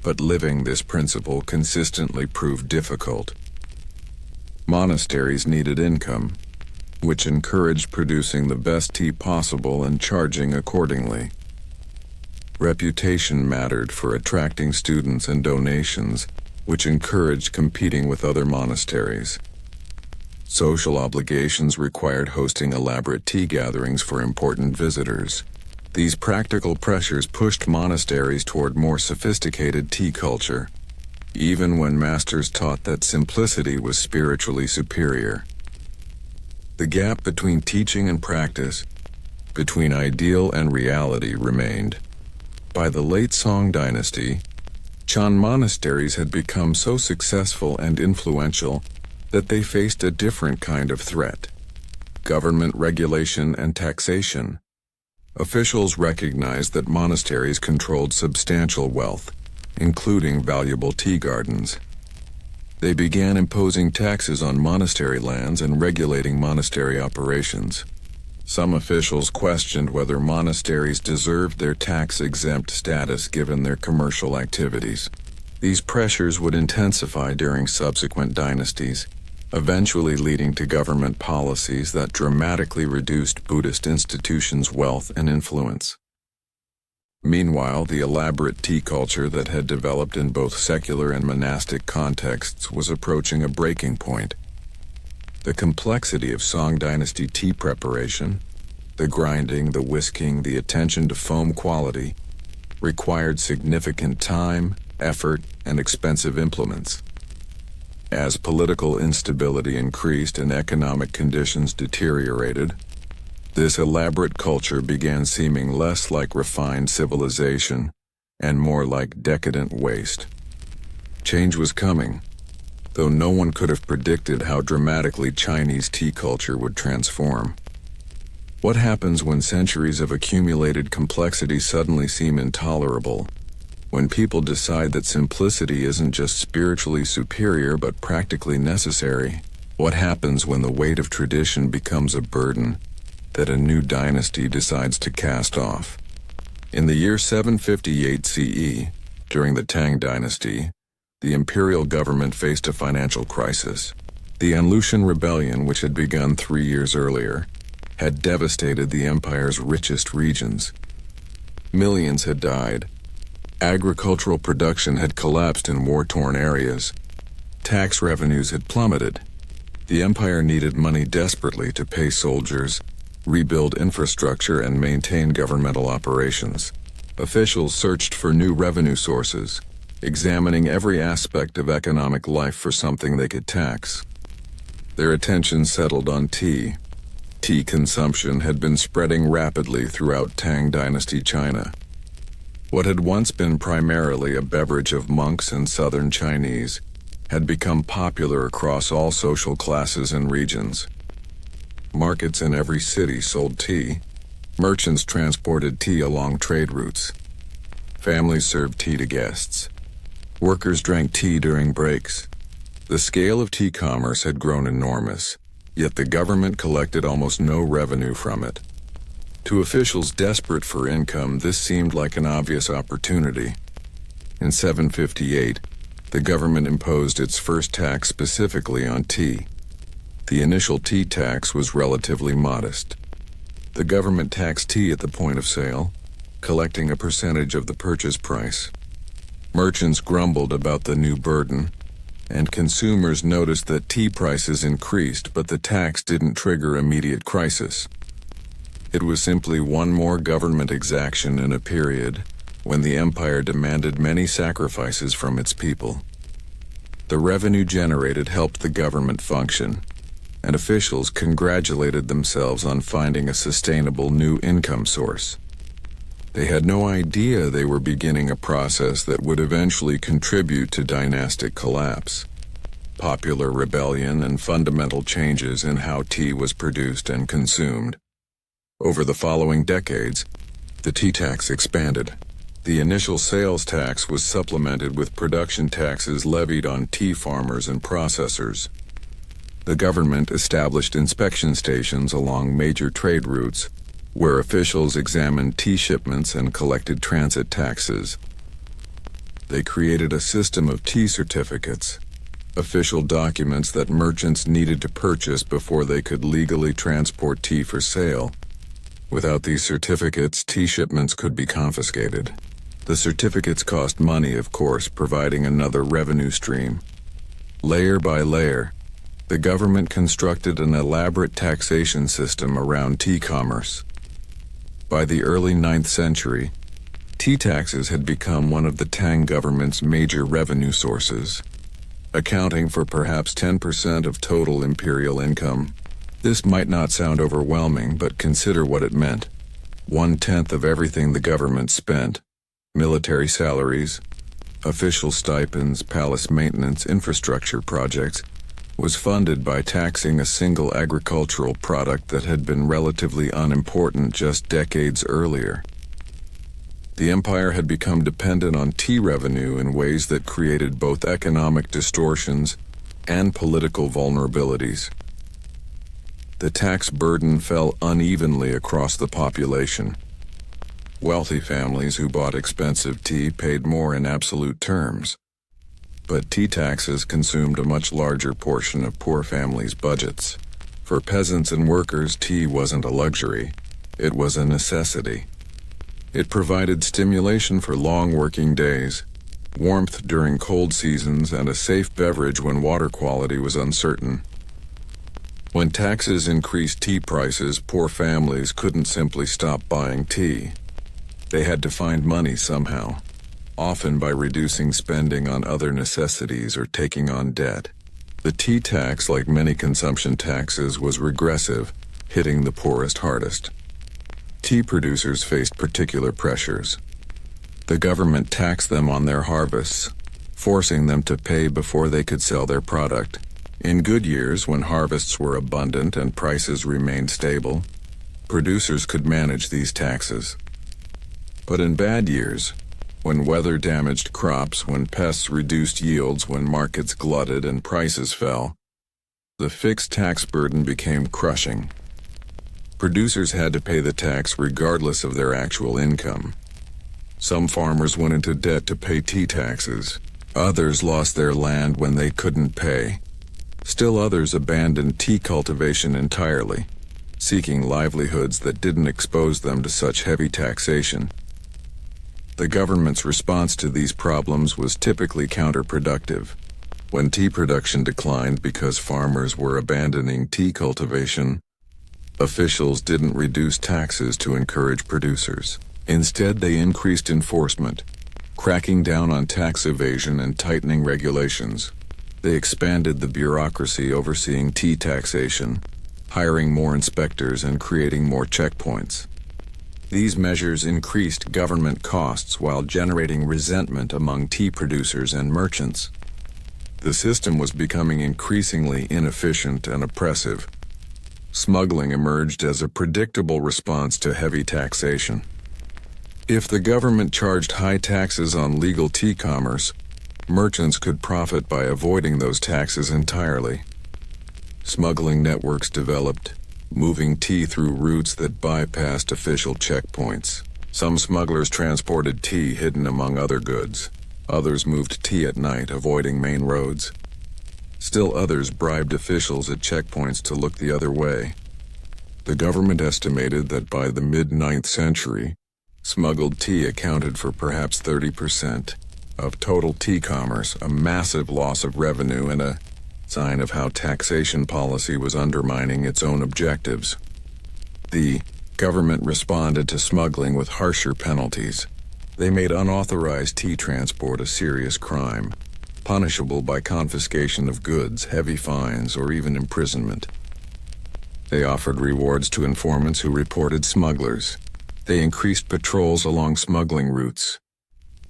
But living this principle consistently proved difficult. Monasteries needed income, which encouraged producing the best tea possible and charging accordingly. Reputation mattered for attracting students and donations, which encouraged competing with other monasteries. Social obligations required hosting elaborate tea gatherings for important visitors. These practical pressures pushed monasteries toward more sophisticated tea culture, even when masters taught that simplicity was spiritually superior. The gap between teaching and practice, between ideal and reality, remained. By the late Song Dynasty, Chan monasteries had become so successful and influential that they faced a different kind of threat: government regulation and taxation. Officials recognized that monasteries controlled substantial wealth, including valuable tea gardens. They began imposing taxes on monastery lands and regulating monastery operations. Some officials questioned whether monasteries deserved their tax-exempt status given their commercial activities. These pressures would intensify during subsequent dynasties, eventually leading to government policies that dramatically reduced Buddhist institutions' wealth and influence. Meanwhile, the elaborate tea culture that had developed in both secular and monastic contexts was approaching a breaking point. The complexity of Song Dynasty tea preparation, the grinding, the whisking, the attention to foam quality, required significant time, effort, and expensive implements. As political instability increased and economic conditions deteriorated, this elaborate culture began seeming less like refined civilization and more like decadent waste. Change was coming, though no one could have predicted how dramatically Chinese tea culture would transform. What happens when centuries of accumulated complexity suddenly seem intolerable? When people decide that simplicity isn't just spiritually superior but practically necessary? What happens when the weight of tradition becomes a burden that a new dynasty decides to cast off? In the year 758 CE, during the Tang Dynasty, the imperial government faced a financial crisis. The Anlushan Rebellion, which had begun 3 years earlier, had devastated the empire's richest regions. Millions had died. Agricultural production had collapsed in war-torn areas. Tax revenues had plummeted. The empire needed money desperately to pay soldiers, rebuild infrastructure, and maintain governmental operations. Officials searched for new revenue sources, examining every aspect of economic life for something they could tax. Their attention settled on tea. Tea consumption had been spreading rapidly throughout Tang Dynasty China. What had once been primarily a beverage of monks and southern Chinese had become popular across all social classes and regions. Markets in every city sold tea. Merchants transported tea along trade routes. Families served tea to guests. Workers drank tea during breaks. The scale of tea commerce had grown enormous, yet the government collected almost no revenue from it. To officials desperate for income, this seemed like an obvious opportunity. In 758, the government imposed its first tax specifically on tea. The initial tea tax was relatively modest. The government taxed tea at the point of sale, collecting a percentage of the purchase price. Merchants grumbled about the new burden, and consumers noticed that tea prices increased, but the tax didn't trigger immediate crisis. It was simply one more government exaction in a period when the empire demanded many sacrifices from its people. The revenue generated helped the government function, and officials congratulated themselves on finding a sustainable new income source. They had no idea they were beginning a process that would eventually contribute to dynastic collapse, popular rebellion, and fundamental changes in how tea was produced and consumed. Over the following decades, the tea tax expanded. The initial sales tax was supplemented with production taxes levied on tea farmers and processors. The government established inspection stations along major trade routes, where officials examined tea shipments and collected transit taxes. They created a system of tea certificates, official documents that merchants needed to purchase before they could legally transport tea for sale. Without these certificates, tea shipments could be confiscated. The certificates cost money, of course, providing another revenue stream. Layer by layer, the government constructed an elaborate taxation system around tea commerce. By the early 9th century, tea taxes had become one of the Tang government's major revenue sources, accounting for perhaps 10% of total imperial income. This might not sound overwhelming, but consider what it meant. 1/10 of everything the government spent, military salaries, official stipends, palace maintenance, infrastructure projects, was funded by taxing a single agricultural product that had been relatively unimportant just decades earlier. The empire had become dependent on tea revenue in ways that created both economic distortions and political vulnerabilities. The tax burden fell unevenly across the population. Wealthy families who bought expensive tea paid more in absolute terms, but tea taxes consumed a much larger portion of poor families' budgets. For peasants and workers, tea wasn't a luxury, it was a necessity. It provided stimulation for long working days, warmth during cold seasons, and a safe beverage when water quality was uncertain. When taxes increased tea prices, poor families couldn't simply stop buying tea. They had to find money somehow, often by reducing spending on other necessities or taking on debt. The tea tax, like many consumption taxes, was regressive, hitting the poorest hardest. Tea producers faced particular pressures. The government taxed them on their harvests, forcing them to pay before they could sell their product. In good years, when harvests were abundant and prices remained stable, producers could manage these taxes. But in bad years, when weather damaged crops, when pests reduced yields, when markets glutted and prices fell, the fixed tax burden became crushing. Producers had to pay the tax regardless of their actual income. Some farmers went into debt to pay tea taxes. Others lost their land when they couldn't pay. Still others abandoned tea cultivation entirely, seeking livelihoods that didn't expose them to such heavy taxation. The government's response to these problems was typically counterproductive. When tea production declined because farmers were abandoning tea cultivation, officials didn't reduce taxes to encourage producers. Instead, they increased enforcement, cracking down on tax evasion and tightening regulations. They expanded the bureaucracy overseeing tea taxation, hiring more inspectors and creating more checkpoints. These measures increased government costs while generating resentment among tea producers and merchants. The system was becoming increasingly inefficient and oppressive. Smuggling emerged as a predictable response to heavy taxation. If the government charged high taxes on legal tea commerce, merchants could profit by avoiding those taxes entirely. Smuggling networks developed, moving tea through routes that bypassed official checkpoints. Some smugglers transported tea hidden among other goods. Others moved tea at night, avoiding main roads. Still others bribed officials at checkpoints to look the other way. The government estimated that by the mid-9th century, smuggled tea accounted for perhaps 30% of total tea commerce, a massive loss of revenue and a sign of how taxation policy was undermining its own objectives. The government responded to smuggling with harsher penalties. They made unauthorized tea transport a serious crime, punishable by confiscation of goods, heavy fines, or even imprisonment. They offered rewards to informants who reported smugglers. They increased patrols along smuggling routes.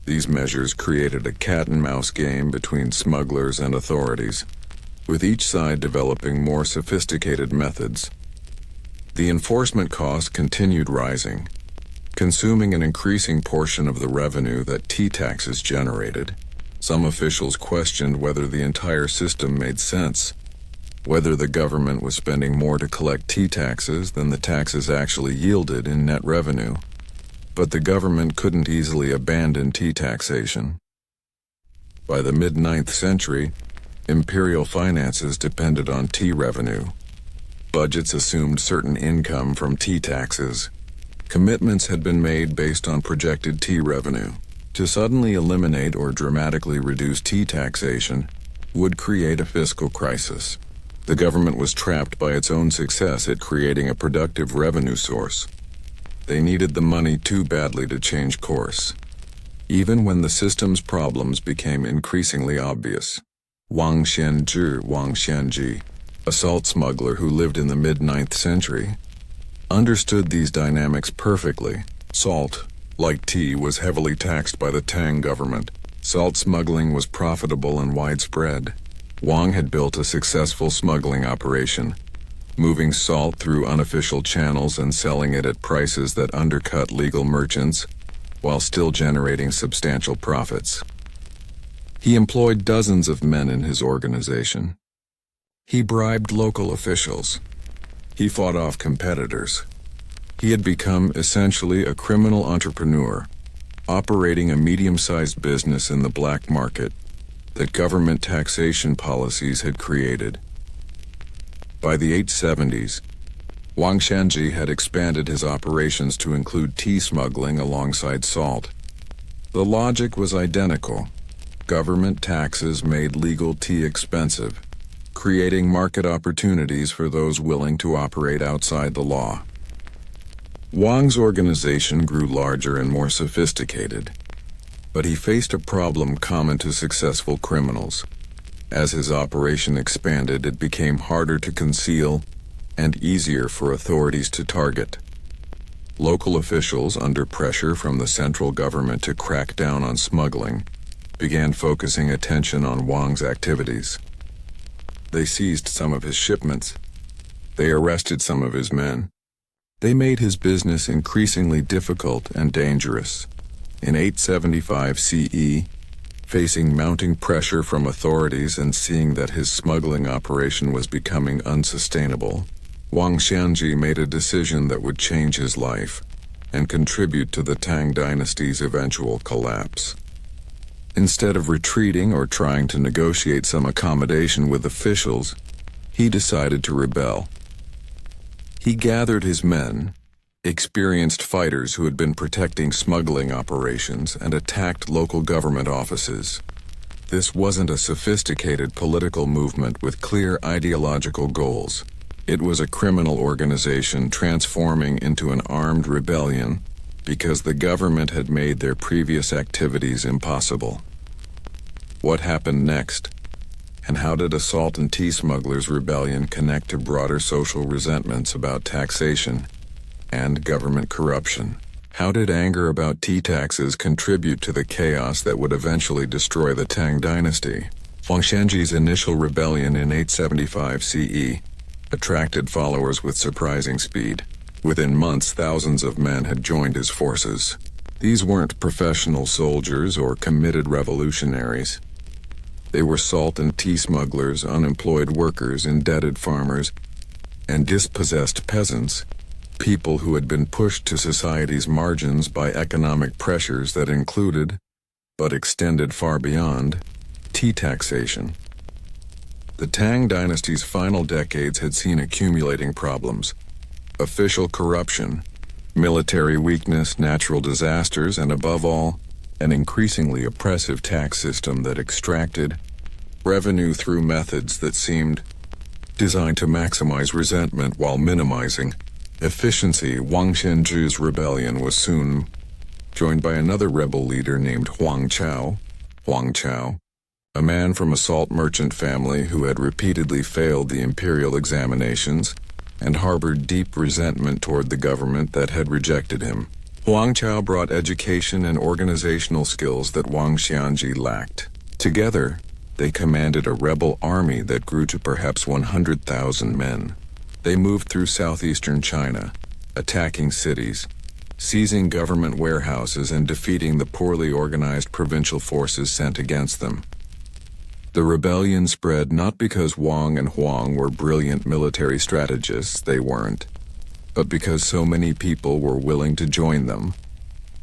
These measures created a cat-and-mouse game between smugglers and authorities, with each side developing more sophisticated methods. The enforcement cost continued rising, consuming an increasing portion of the revenue that tea taxes generated. Some officials questioned whether the entire system made sense, whether the government was spending more to collect tea taxes than the taxes actually yielded in net revenue. But the government couldn't easily abandon tea taxation. By the mid-9th century, imperial finances depended on tea revenue. Budgets assumed certain income from tea taxes. Commitments had been made based on projected tea revenue. To suddenly eliminate or dramatically reduce tea taxation would create a fiscal crisis. The government was trapped by its own success at creating a productive revenue source. They needed the money too badly to change course, even when the system's problems became increasingly obvious. Wang Xianji, a salt smuggler who lived in the mid-9th century, understood these dynamics perfectly. Salt, like tea, was heavily taxed by the Tang government. Salt smuggling was profitable and widespread. Wang had built a successful smuggling operation, moving salt through unofficial channels and selling it at prices that undercut legal merchants, while still generating substantial profits. He employed dozens of men in his organization. He bribed local officials. He fought off competitors. He had become essentially a criminal entrepreneur, operating a medium-sized business in the black market that government taxation policies had created. By the 870s, Wang Xianji had expanded his operations to include tea smuggling alongside salt. The logic was identical. Government taxes made legal tea expensive, creating market opportunities for those willing to operate outside the law. Wang's organization grew larger and more sophisticated, but he faced a problem common to successful criminals. As his operation expanded, it became harder to conceal and easier for authorities to target. Local officials, under pressure from the central government to crack down on smuggling, began focusing attention on Wang's activities. They seized some of his shipments. They arrested some of his men. They made his business increasingly difficult and dangerous. In 875 CE, facing mounting pressure from authorities and seeing that his smuggling operation was becoming unsustainable, Wang Xianji made a decision that would change his life and contribute to the Tang Dynasty's eventual collapse. Instead of retreating or trying to negotiate some accommodation with officials, he decided to rebel. He gathered his men, experienced fighters who had been protecting smuggling operations, and attacked local government offices. This wasn't a sophisticated political movement with clear ideological goals. It was a criminal organization transforming into an armed rebellion because the government had made their previous activities impossible. What happened next? And how did a salt and tea smugglers' rebellion connect to broader social resentments about taxation and government corruption? How did anger about tea taxes contribute to the chaos that would eventually destroy the Tang dynasty? Wang Xianji's initial rebellion in 875 CE attracted followers with surprising speed. Within months, thousands of men had joined his forces. These weren't professional soldiers or committed revolutionaries. They were salt and tea smugglers, unemployed workers, indebted farmers, and dispossessed peasants, people who had been pushed to society's margins by economic pressures that included, but extended far beyond, tea taxation. The Tang dynasty's final decades had seen accumulating problems: official corruption, military weakness, natural disasters, and above all, an increasingly oppressive tax system that extracted revenue through methods that seemed designed to maximize resentment while minimizing efficiency. Wang Xianzhi's rebellion was soon joined by another rebel leader named Huang Chao, a man from a salt merchant family who had repeatedly failed the imperial examinations and harbored deep resentment toward the government that had rejected him. Huang Chao brought education and organizational skills that Wang Xianzhi lacked. Together, they commanded a rebel army that grew to perhaps 100,000 men. They moved through southeastern China, attacking cities, seizing government warehouses, and defeating the poorly organized provincial forces sent against them. The rebellion spread not because Wang and Huang were brilliant military strategists, they weren't, but because so many people were willing to join them,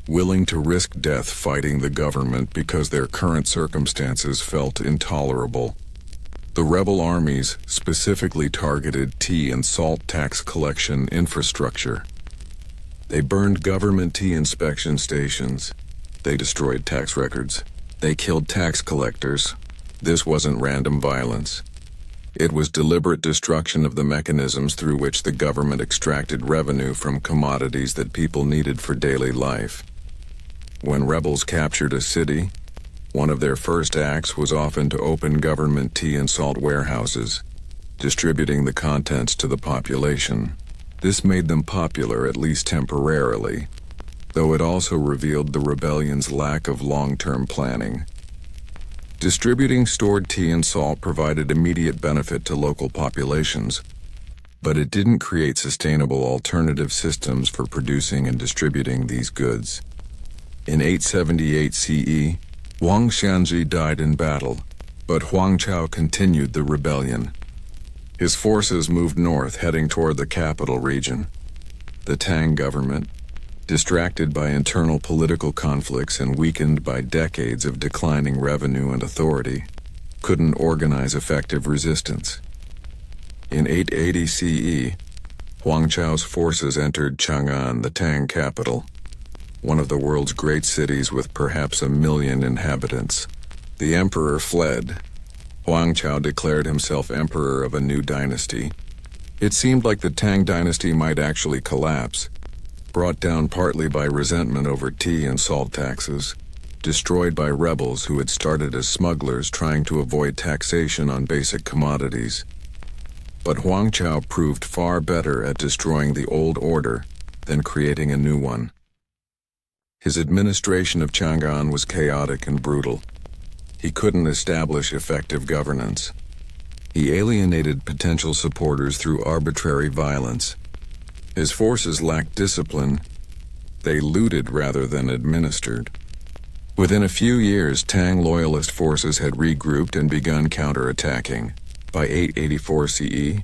willing to risk death fighting the government because their current circumstances felt intolerable. The rebel armies specifically targeted tea and salt tax collection infrastructure. They burned government tea inspection stations. They destroyed tax records. They killed tax collectors. This wasn't random violence. It was deliberate destruction of the mechanisms through which the government extracted revenue from commodities that people needed for daily life. When rebels captured a city, one of their first acts was often to open government tea and salt warehouses, distributing the contents to the population. This made them popular, at least temporarily, though it also revealed the rebellion's lack of long-term planning. Distributing stored tea and salt provided immediate benefit to local populations, but it didn't create sustainable alternative systems for producing and distributing these goods. In 878 CE, Wang Xianzhi died in battle, but Huang Chao continued the rebellion. His forces moved north, heading toward the capital region. The Tang government, distracted by internal political conflicts and weakened by decades of declining revenue and authority, couldn't organize effective resistance. In 880 CE, Huang Chao's forces entered Chang'an, the Tang capital, one of the world's great cities with perhaps 1 million inhabitants. The emperor fled. Huang Chao declared himself emperor of a new dynasty. It seemed like the Tang dynasty might actually collapse, brought down partly by resentment over tea and salt taxes, destroyed by rebels who had started as smugglers trying to avoid taxation on basic commodities. But Huang Chao proved far better at destroying the old order than creating a new one. His administration of Chang'an was chaotic and brutal. He couldn't establish effective governance. He alienated potential supporters through arbitrary violence. His forces lacked discipline. They looted rather than administered. Within a few years, Tang loyalist forces had regrouped and begun counterattacking. By 884 CE,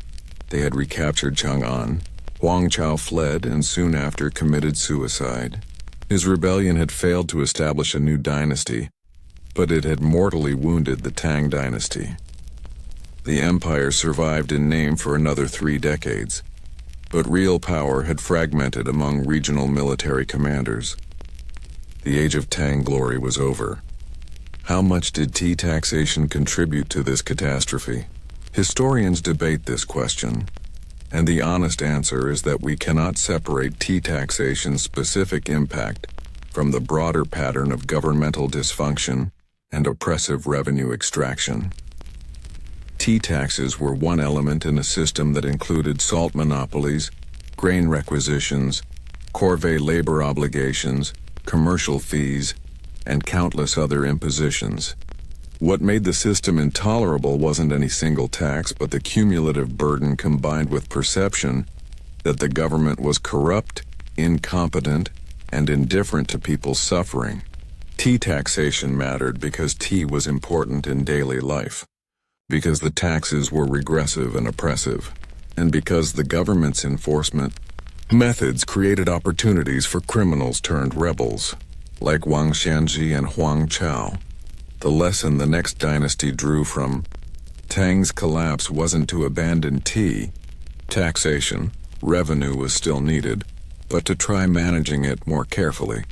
they had recaptured Chang'an. Huang Chao fled and soon after committed suicide. His rebellion had failed to establish a new dynasty, but it had mortally wounded the Tang dynasty. The empire survived in name for another 3 decades, but real power had fragmented among regional military commanders. The age of Tang glory was over. How much did tea taxation contribute to this catastrophe? Historians debate this question, and the honest answer is that we cannot separate tea taxation's specific impact from the broader pattern of governmental dysfunction and oppressive revenue extraction. Tea taxes were one element in a system that included salt monopolies, grain requisitions, corvée labor obligations, commercial fees, and countless other impositions. What made the system intolerable wasn't any single tax, but the cumulative burden combined with perception that the government was corrupt, incompetent, and indifferent to people's suffering. Tea taxation mattered because tea was important in daily life, because the taxes were regressive and oppressive, and because the government's enforcement methods created opportunities for criminals turned rebels, like Wang Xianji and Huang Chao. The lesson the next dynasty drew from Tang's collapse wasn't to abandon tea taxation, revenue was still needed, but to try managing it more carefully.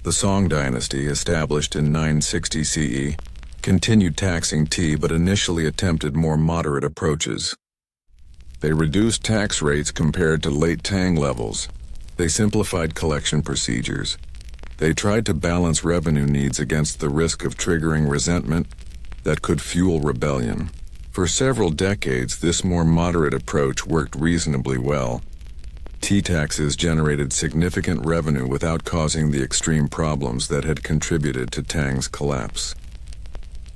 The Song Dynasty, established in 960 CE, continued taxing tea but initially attempted more moderate approaches. They reduced tax rates compared to late Tang levels. They simplified collection procedures. They tried to balance revenue needs against the risk of triggering resentment that could fuel rebellion. For several decades, this more moderate approach worked reasonably well. Tea taxes generated significant revenue without causing the extreme problems that had contributed to Tang's collapse.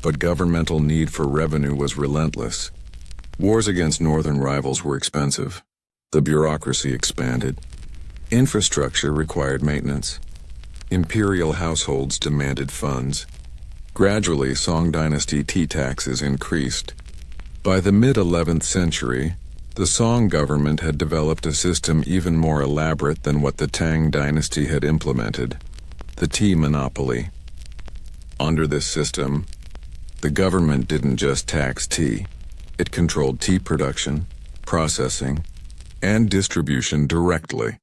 But governmental need for revenue was relentless. Wars against northern rivals were expensive. The bureaucracy expanded. Infrastructure required maintenance. Imperial households demanded funds. Gradually, Song Dynasty tea taxes increased. By the mid-11th century, the Song government had developed a system even more elaborate than what the Tang dynasty had implemented: the tea monopoly. Under this system, the government didn't just tax tea. It controlled tea production, processing, and distribution directly.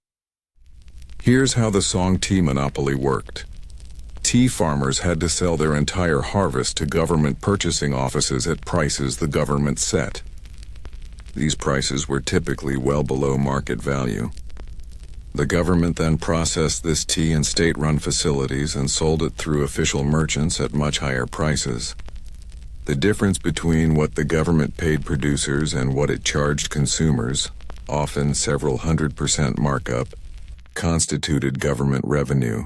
Here's how the Song tea monopoly worked. Tea farmers had to sell their entire harvest to government purchasing offices at prices the government set. These prices were typically well below market value. The government then processed this tea in state-run facilities and sold it through official merchants at much higher prices. The difference between what the government paid producers and what it charged consumers, often several 100% markup, constituted government revenue.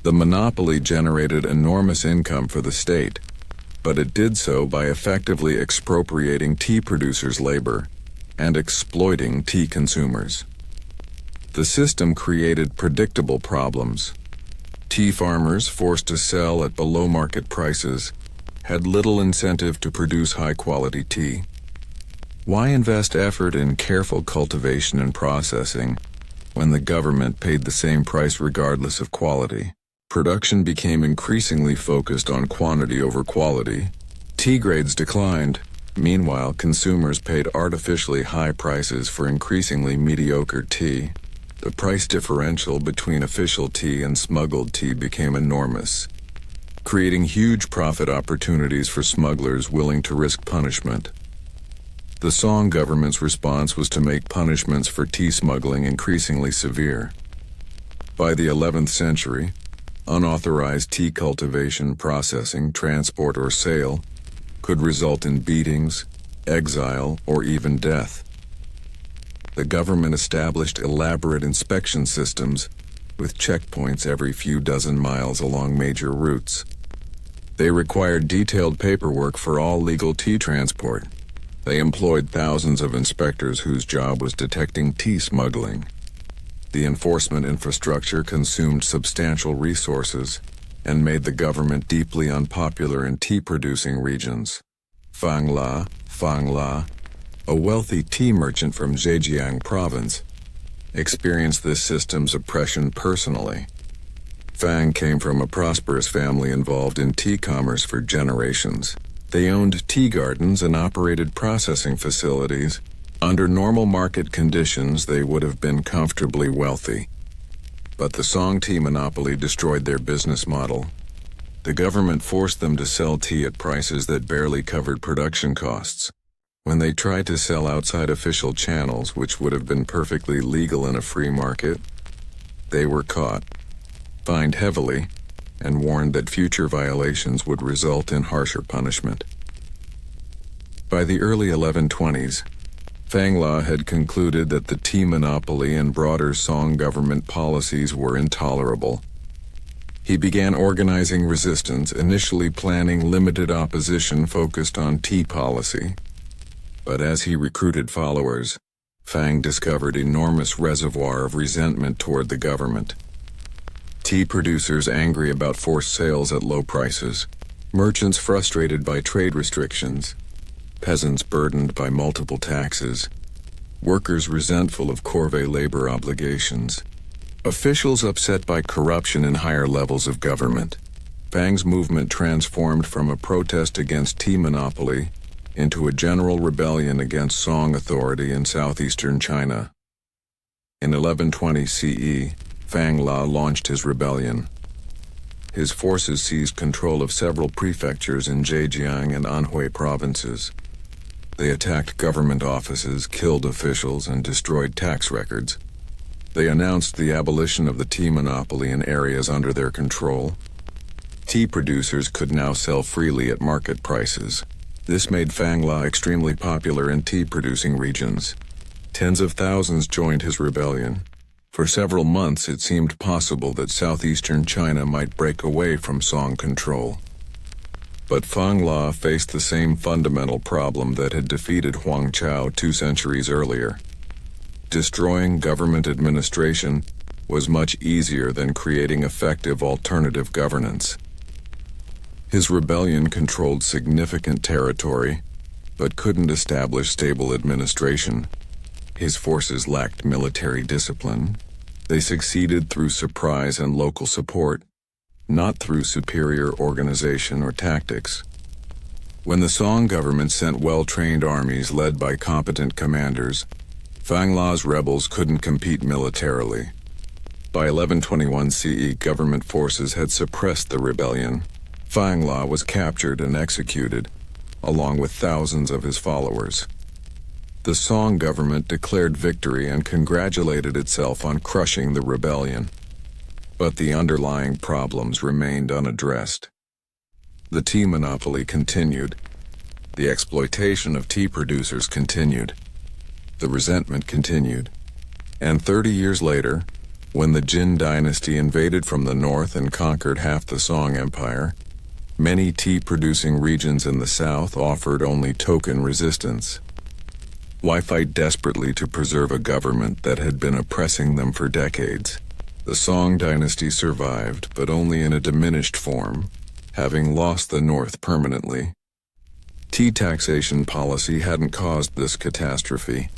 The monopoly generated enormous income for the state, but it did so by effectively expropriating tea producers' labor and exploiting tea consumers. The system created predictable problems. Tea farmers, forced to sell at below-market prices, had little incentive to produce high-quality tea. Why invest effort in careful cultivation and processing when the government paid the same price regardless of quality? Production became increasingly focused on quantity over quality. Tea grades declined. Meanwhile, consumers paid artificially high prices for increasingly mediocre tea. The price differential between official tea and smuggled tea became enormous, creating huge profit opportunities for smugglers willing to risk punishment. The Song government's response was to make punishments for tea smuggling increasingly severe. By the 11th century, unauthorized tea cultivation, processing, transport, or sale could result in beatings, exile, or even death. The government established elaborate inspection systems with checkpoints every few dozen miles along major routes. They required detailed paperwork for all legal tea transport. They employed thousands of inspectors whose job was detecting tea smuggling. The enforcement infrastructure consumed substantial resources and made the government deeply unpopular in tea-producing regions. Fang La, a wealthy tea merchant from Zhejiang province, experienced this system's oppression personally. Fang came from a prosperous family involved in tea commerce for generations. They owned tea gardens and operated processing facilities. Under normal market conditions, they would have been comfortably wealthy. But the Song tea monopoly destroyed their business model. The government forced them to sell tea at prices that barely covered production costs. When they tried to sell outside official channels, which would have been perfectly legal in a free market, they were caught, fined heavily, and warned that future violations would result in harsher punishment. By the early 1120s, Fang La had concluded that the tea monopoly and broader Song government policies were intolerable. He began organizing resistance, initially planning limited opposition focused on tea policy. But as he recruited followers, Fang discovered enormous reservoir of resentment toward the government. Tea producers angry about forced sales at low prices, merchants frustrated by trade restrictions, peasants burdened by multiple taxes, workers resentful of corvée labor obligations, officials upset by corruption in higher levels of government. Fang's movement transformed from a protest against tea monopoly into a general rebellion against Song authority in southeastern China. In 1120 CE, Fang La launched his rebellion. His forces seized control of several prefectures in Zhejiang and Anhui provinces. They attacked government offices, killed officials, and destroyed tax records. They announced the abolition of the tea monopoly in areas under their control. Tea producers could now sell freely at market prices. This made Fang La extremely popular in tea-producing regions. Tens of thousands joined his rebellion. For several months it seemed possible that southeastern China might break away from Song control. But Fang La faced the same fundamental problem that had defeated Huang Chao 2 centuries earlier. Destroying government administration was much easier than creating effective alternative governance. His rebellion controlled significant territory, but couldn't establish stable administration. His forces lacked military discipline. They succeeded through surprise and local support, not through superior organization or tactics. When the Song government sent well-trained armies led by competent commanders, Fang La's rebels couldn't compete militarily. By 1121 CE, government forces had suppressed the rebellion. Fang La was captured and executed, along with thousands of his followers. The Song government declared victory and congratulated itself on crushing the rebellion. But the underlying problems remained unaddressed. The tea monopoly continued. The exploitation of tea producers continued. The resentment continued. And 30 years later, when the Jin dynasty invaded from the north and conquered half the Song Empire, many tea-producing regions in the south offered only token resistance. Why fight desperately to preserve a government that had been oppressing them for decades? The Song dynasty survived, but only in a diminished form, having lost the north permanently. Tea taxation policy hadn't caused this catastrophe,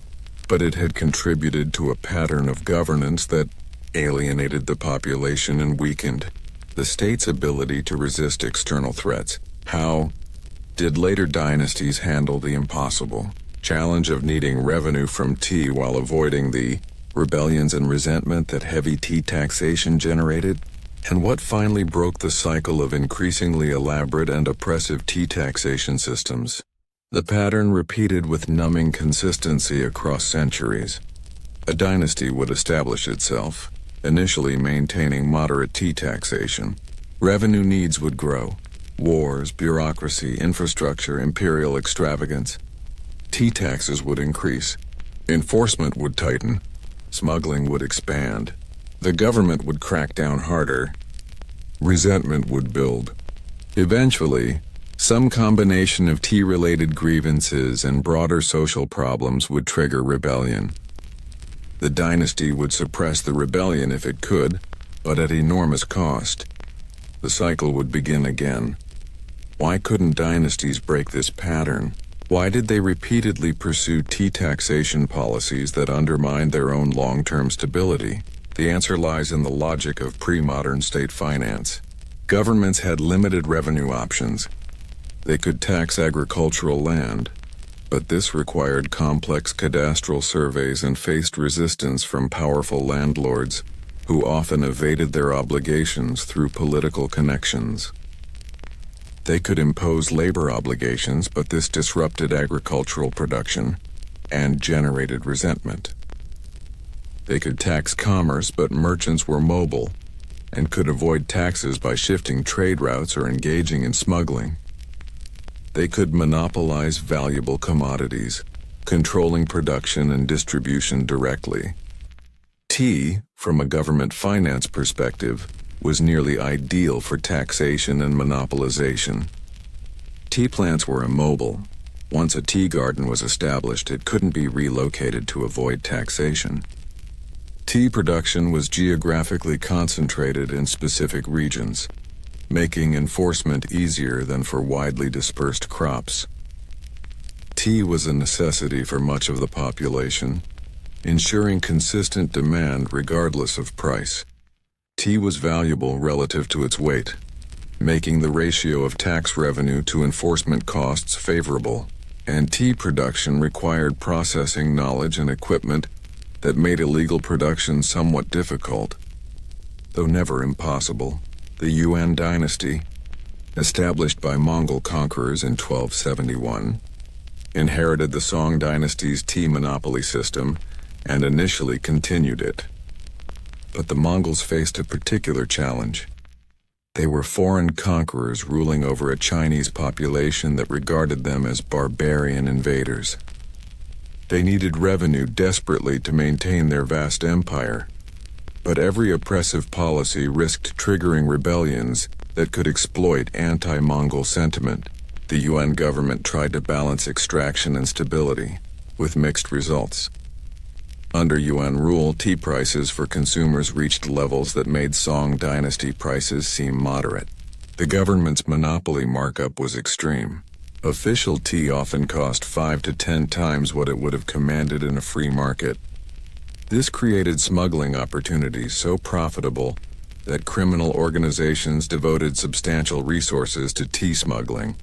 but it had contributed to a pattern of governance that alienated the population and weakened the state's ability to resist external threats. How did later dynasties handle the impossible challenge of needing revenue from tea while avoiding the rebellions and resentment that heavy tea taxation generated? And what finally broke the cycle of increasingly elaborate and oppressive tea taxation systems? The pattern repeated with numbing consistency across centuries. A dynasty would establish itself, initially maintaining moderate tea taxation. Revenue needs would grow. Wars, bureaucracy, infrastructure, imperial extravagance. Tea taxes would increase. Enforcement would tighten. Smuggling would expand. The government would crack down harder. Resentment would build. Eventually, some combination of tea-related grievances and broader social problems would trigger rebellion. The dynasty would suppress the rebellion if it could, but at enormous cost. The cycle would begin again. Why couldn't dynasties break this pattern? Why did they repeatedly pursue tea taxation policies that undermined their own long-term stability? The answer lies in the logic of pre-modern state finance. Governments had limited revenue options. They could tax agricultural land, but this required complex cadastral surveys and faced resistance from powerful landlords, who often evaded their obligations through political connections. They could impose labor obligations, but this disrupted agricultural production and generated resentment. They could tax commerce, but merchants were mobile and could avoid taxes by shifting trade routes or engaging in smuggling. They could monopolize valuable commodities, controlling production and distribution directly. Tea, from a government finance perspective, was nearly ideal for taxation and monopolization. Tea plants were immobile. Once a tea garden was established, it couldn't be relocated to avoid taxation. Tea production was geographically concentrated in specific regions, making enforcement easier than for widely dispersed crops. Tea was a necessity for much of the population, ensuring consistent demand regardless of price. Tea was valuable relative to its weight, making the ratio of tax revenue to enforcement costs favorable, and tea production required processing knowledge and equipment that made illegal production somewhat difficult, though never impossible. The Yuan dynasty, established by Mongol conquerors in 1271, inherited the Song Dynasty's tea monopoly system and initially continued it. But the Mongols faced a particular challenge. They were foreign conquerors ruling over a Chinese population that regarded them as barbarian invaders. They needed revenue desperately to maintain their vast empire, but every oppressive policy risked triggering rebellions that could exploit anti-Mongol sentiment. The Yuan government tried to balance extraction and stability, with mixed results. Under Yuan rule, tea prices for consumers reached levels that made Song Dynasty prices seem moderate. The government's monopoly markup was extreme. Official tea often cost 5 to 10 times what it would have commanded in a free market. This created smuggling opportunities so profitable that criminal organizations devoted substantial resources to tea smuggling,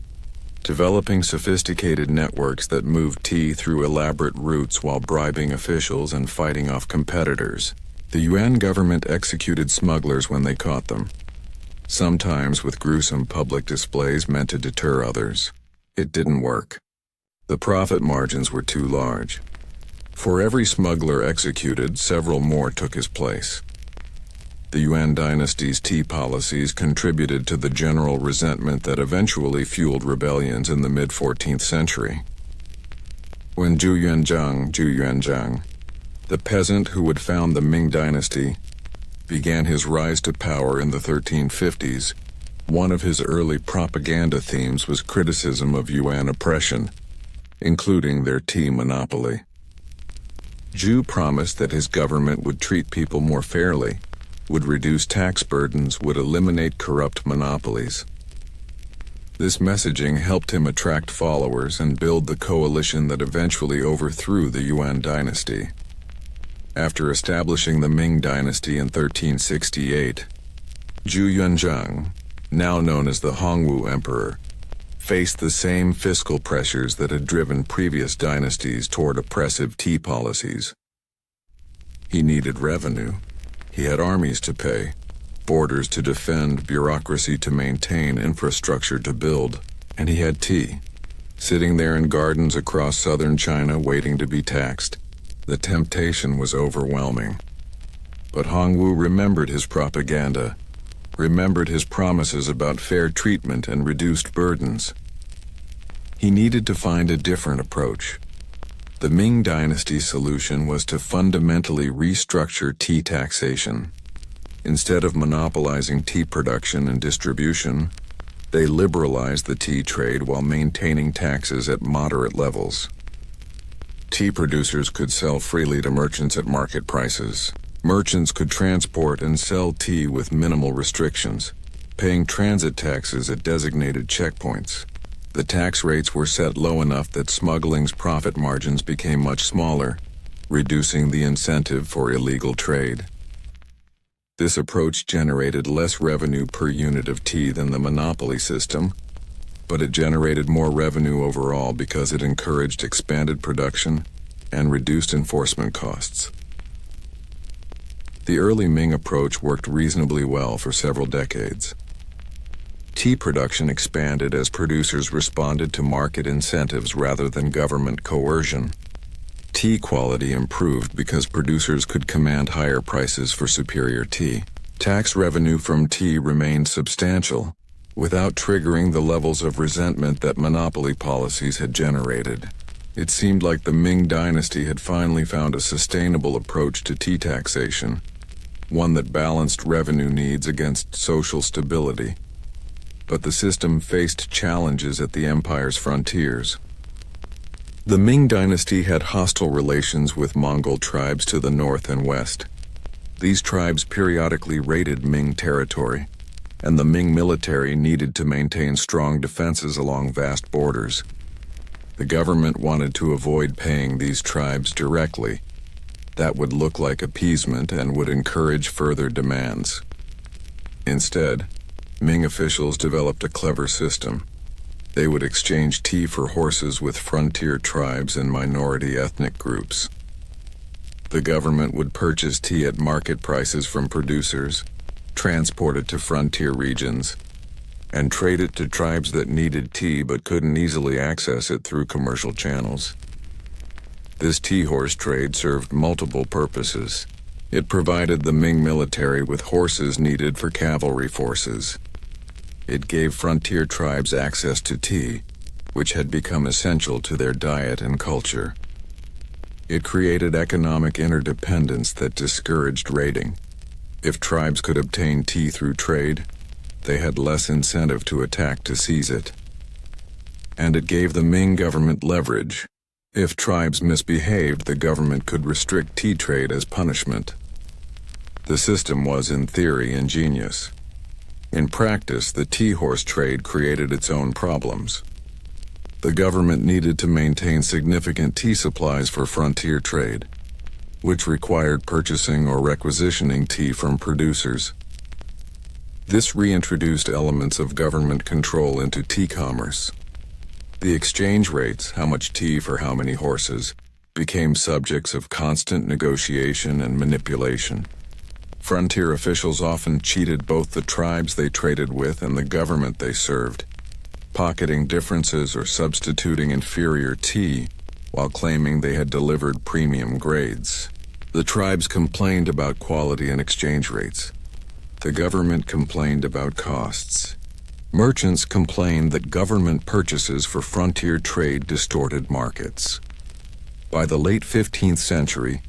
developing sophisticated networks that moved tea through elaborate routes while bribing officials and fighting off competitors. The Yuan government executed smugglers when they caught them, sometimes with gruesome public displays meant to deter others. It didn't work. The profit margins were too large. For every smuggler executed, several more took his place. The Yuan dynasty's tea policies contributed to the general resentment that eventually fueled rebellions in the mid-14th century. When Zhu Yuanzhang, the peasant who would found the Ming dynasty, began his rise to power in the 1350s, one of his early propaganda themes was criticism of Yuan oppression, including their tea monopoly. Zhu promised that his government would treat people more fairly, would reduce tax burdens, would eliminate corrupt monopolies. This messaging helped him attract followers and build the coalition that eventually overthrew the Yuan dynasty. After establishing the Ming dynasty in 1368, Zhu Yuanzhang, now known as the Hongwu Emperor, faced the same fiscal pressures that had driven previous dynasties toward oppressive tea policies. He needed revenue. He had armies to pay, borders to defend, bureaucracy to maintain, infrastructure to build, and he had tea, sitting there in gardens across southern China waiting to be taxed. The temptation was overwhelming. But Hongwu remembered his propaganda, remembered his promises about fair treatment and reduced burdens. He needed to find a different approach. The Ming dynasty's solution was to fundamentally restructure tea taxation. Instead of monopolizing tea production and distribution, they liberalized the tea trade while maintaining taxes at moderate levels. Tea producers could sell freely to merchants at market prices. Merchants could transport and sell tea with minimal restrictions, paying transit taxes at designated checkpoints. The tax rates were set low enough that smuggling's profit margins became much smaller, reducing the incentive for illegal trade. This approach generated less revenue per unit of tea than the monopoly system, but it generated more revenue overall because it encouraged expanded production and reduced enforcement costs. The early Ming approach worked reasonably well for several decades. Tea production expanded as producers responded to market incentives rather than government coercion. Tea quality improved because producers could command higher prices for superior tea. Tax revenue from tea remained substantial, without triggering the levels of resentment that monopoly policies had generated. It seemed like the Ming dynasty had finally found a sustainable approach to tea taxation, one that balanced revenue needs against social stability. But the system faced challenges at the empire's frontiers. The Ming dynasty had hostile relations with Mongol tribes to the north and west. These tribes periodically raided Ming territory, and the Ming military needed to maintain strong defenses along vast borders. The government wanted to avoid paying these tribes directly. That would look like appeasement and would encourage further demands. Instead, Ming officials developed a clever system. They would exchange tea for horses with frontier tribes and minority ethnic groups. The government would purchase tea at market prices from producers, transport it to frontier regions, and trade it to tribes that needed tea but couldn't easily access it through commercial channels. This tea horse trade served multiple purposes. It provided the Ming military with horses needed for cavalry forces. It gave frontier tribes access to tea, which had become essential to their diet and culture. It created economic interdependence that discouraged raiding. If tribes could obtain tea through trade, they had less incentive to attack to seize it. And it gave the Ming government leverage. If tribes misbehaved, the government could restrict tea trade as punishment. The system was, in theory, ingenious. In practice, the tea horse trade created its own problems. The government needed to maintain significant tea supplies for frontier trade, which required purchasing or requisitioning tea from producers. This reintroduced elements of government control into tea commerce. The exchange rates, how much tea for how many horses, became subjects of constant negotiation and manipulation. Frontier officials often cheated both the tribes they traded with and the government they served, pocketing differences or substituting inferior tea while claiming they had delivered premium grades. The tribes complained about quality and exchange rates. The government complained about costs. Merchants complained that government purchases for frontier trade distorted markets. By the late 15th century,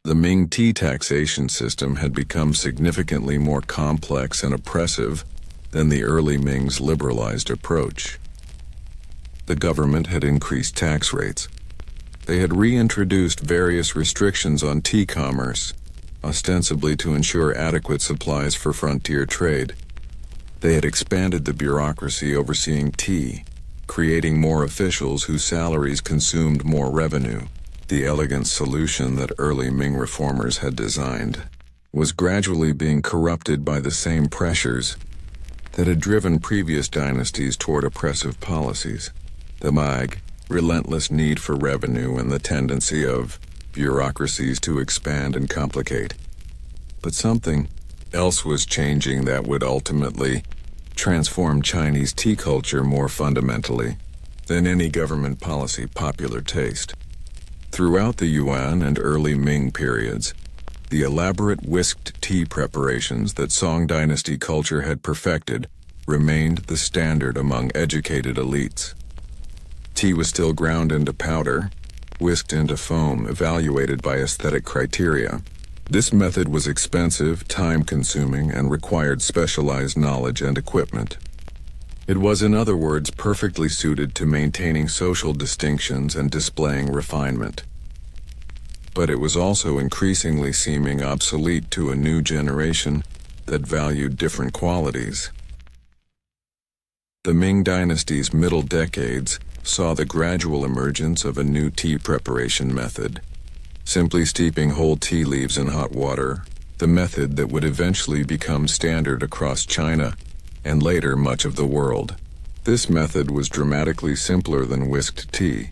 the Ming tea taxation system had become significantly more complex and oppressive than the early Ming's liberalized approach. The government had increased tax rates. They had reintroduced various restrictions on tea commerce, ostensibly to ensure adequate supplies for frontier trade. They had expanded the bureaucracy overseeing tea, creating more officials whose salaries consumed more revenue. The elegant solution that early Ming reformers had designed was gradually being corrupted by the same pressures that had driven previous dynasties toward oppressive policies. The relentless need for revenue and the tendency of bureaucracies to expand and complicate. But something else was changing that would ultimately transform Chinese tea culture more fundamentally than any government policy. Popular taste. Throughout the Yuan and early Ming periods, the elaborate whisked tea preparations that Song Dynasty culture had perfected remained the standard among educated elites. Tea was still ground into powder, whisked into foam, evaluated by aesthetic criteria. This method was expensive, time-consuming, and required specialized knowledge and equipment. It was, in other words, perfectly suited to maintaining social distinctions and displaying refinement. But it was also increasingly seeming obsolete to a new generation that valued different qualities. The Ming Dynasty's middle decades saw the gradual emergence of a new tea preparation method. Simply steeping whole tea leaves in hot water, the method that would eventually become standard across China and later much of the world. This method was dramatically simpler than whisked tea.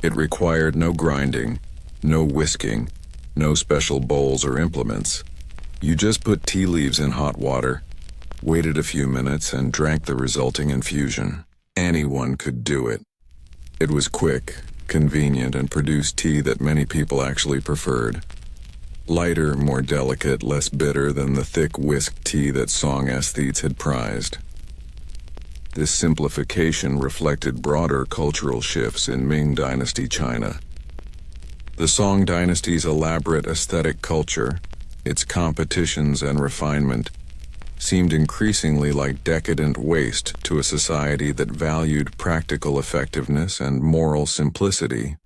It required no grinding, no whisking, no special bowls or implements. You just put tea leaves in hot water, waited a few minutes, and drank the resulting infusion. Anyone could do it. It was quick, convenient, and produced tea that many people actually preferred. Lighter, more delicate, less bitter than the thick whisked tea that Song aesthetes had prized. This simplification reflected broader cultural shifts in Ming Dynasty China. The Song Dynasty's elaborate aesthetic culture, its competitions and refinement, seemed increasingly like decadent waste to a society that valued practical effectiveness and moral simplicity.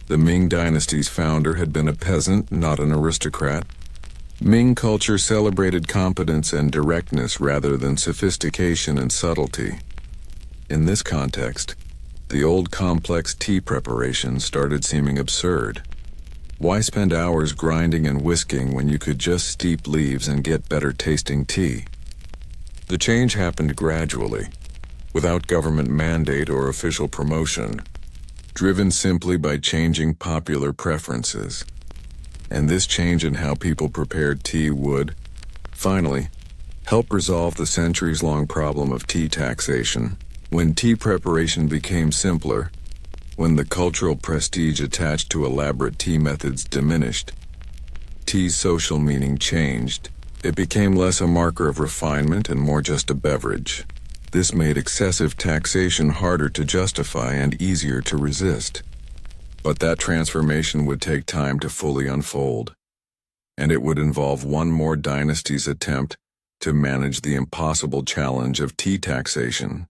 The Ming Dynasty's founder had been a peasant, not an aristocrat. Ming culture celebrated competence and directness rather than sophistication and subtlety. In this context, the old complex tea preparation started seeming absurd. Why spend hours grinding and whisking when you could just steep leaves and get better tasting tea? The change happened gradually, without government mandate or official promotion, driven simply by changing popular preferences. And this change in how people prepared tea would, finally, help resolve the centuries-long problem of tea taxation. When tea preparation became simpler, when the cultural prestige attached to elaborate tea methods diminished, tea's social meaning changed. It became less a marker of refinement and more just a beverage. This made excessive taxation harder to justify and easier to resist. But that transformation would take time to fully unfold, and it would involve one more dynasty's attempt to manage the impossible challenge of tea taxation.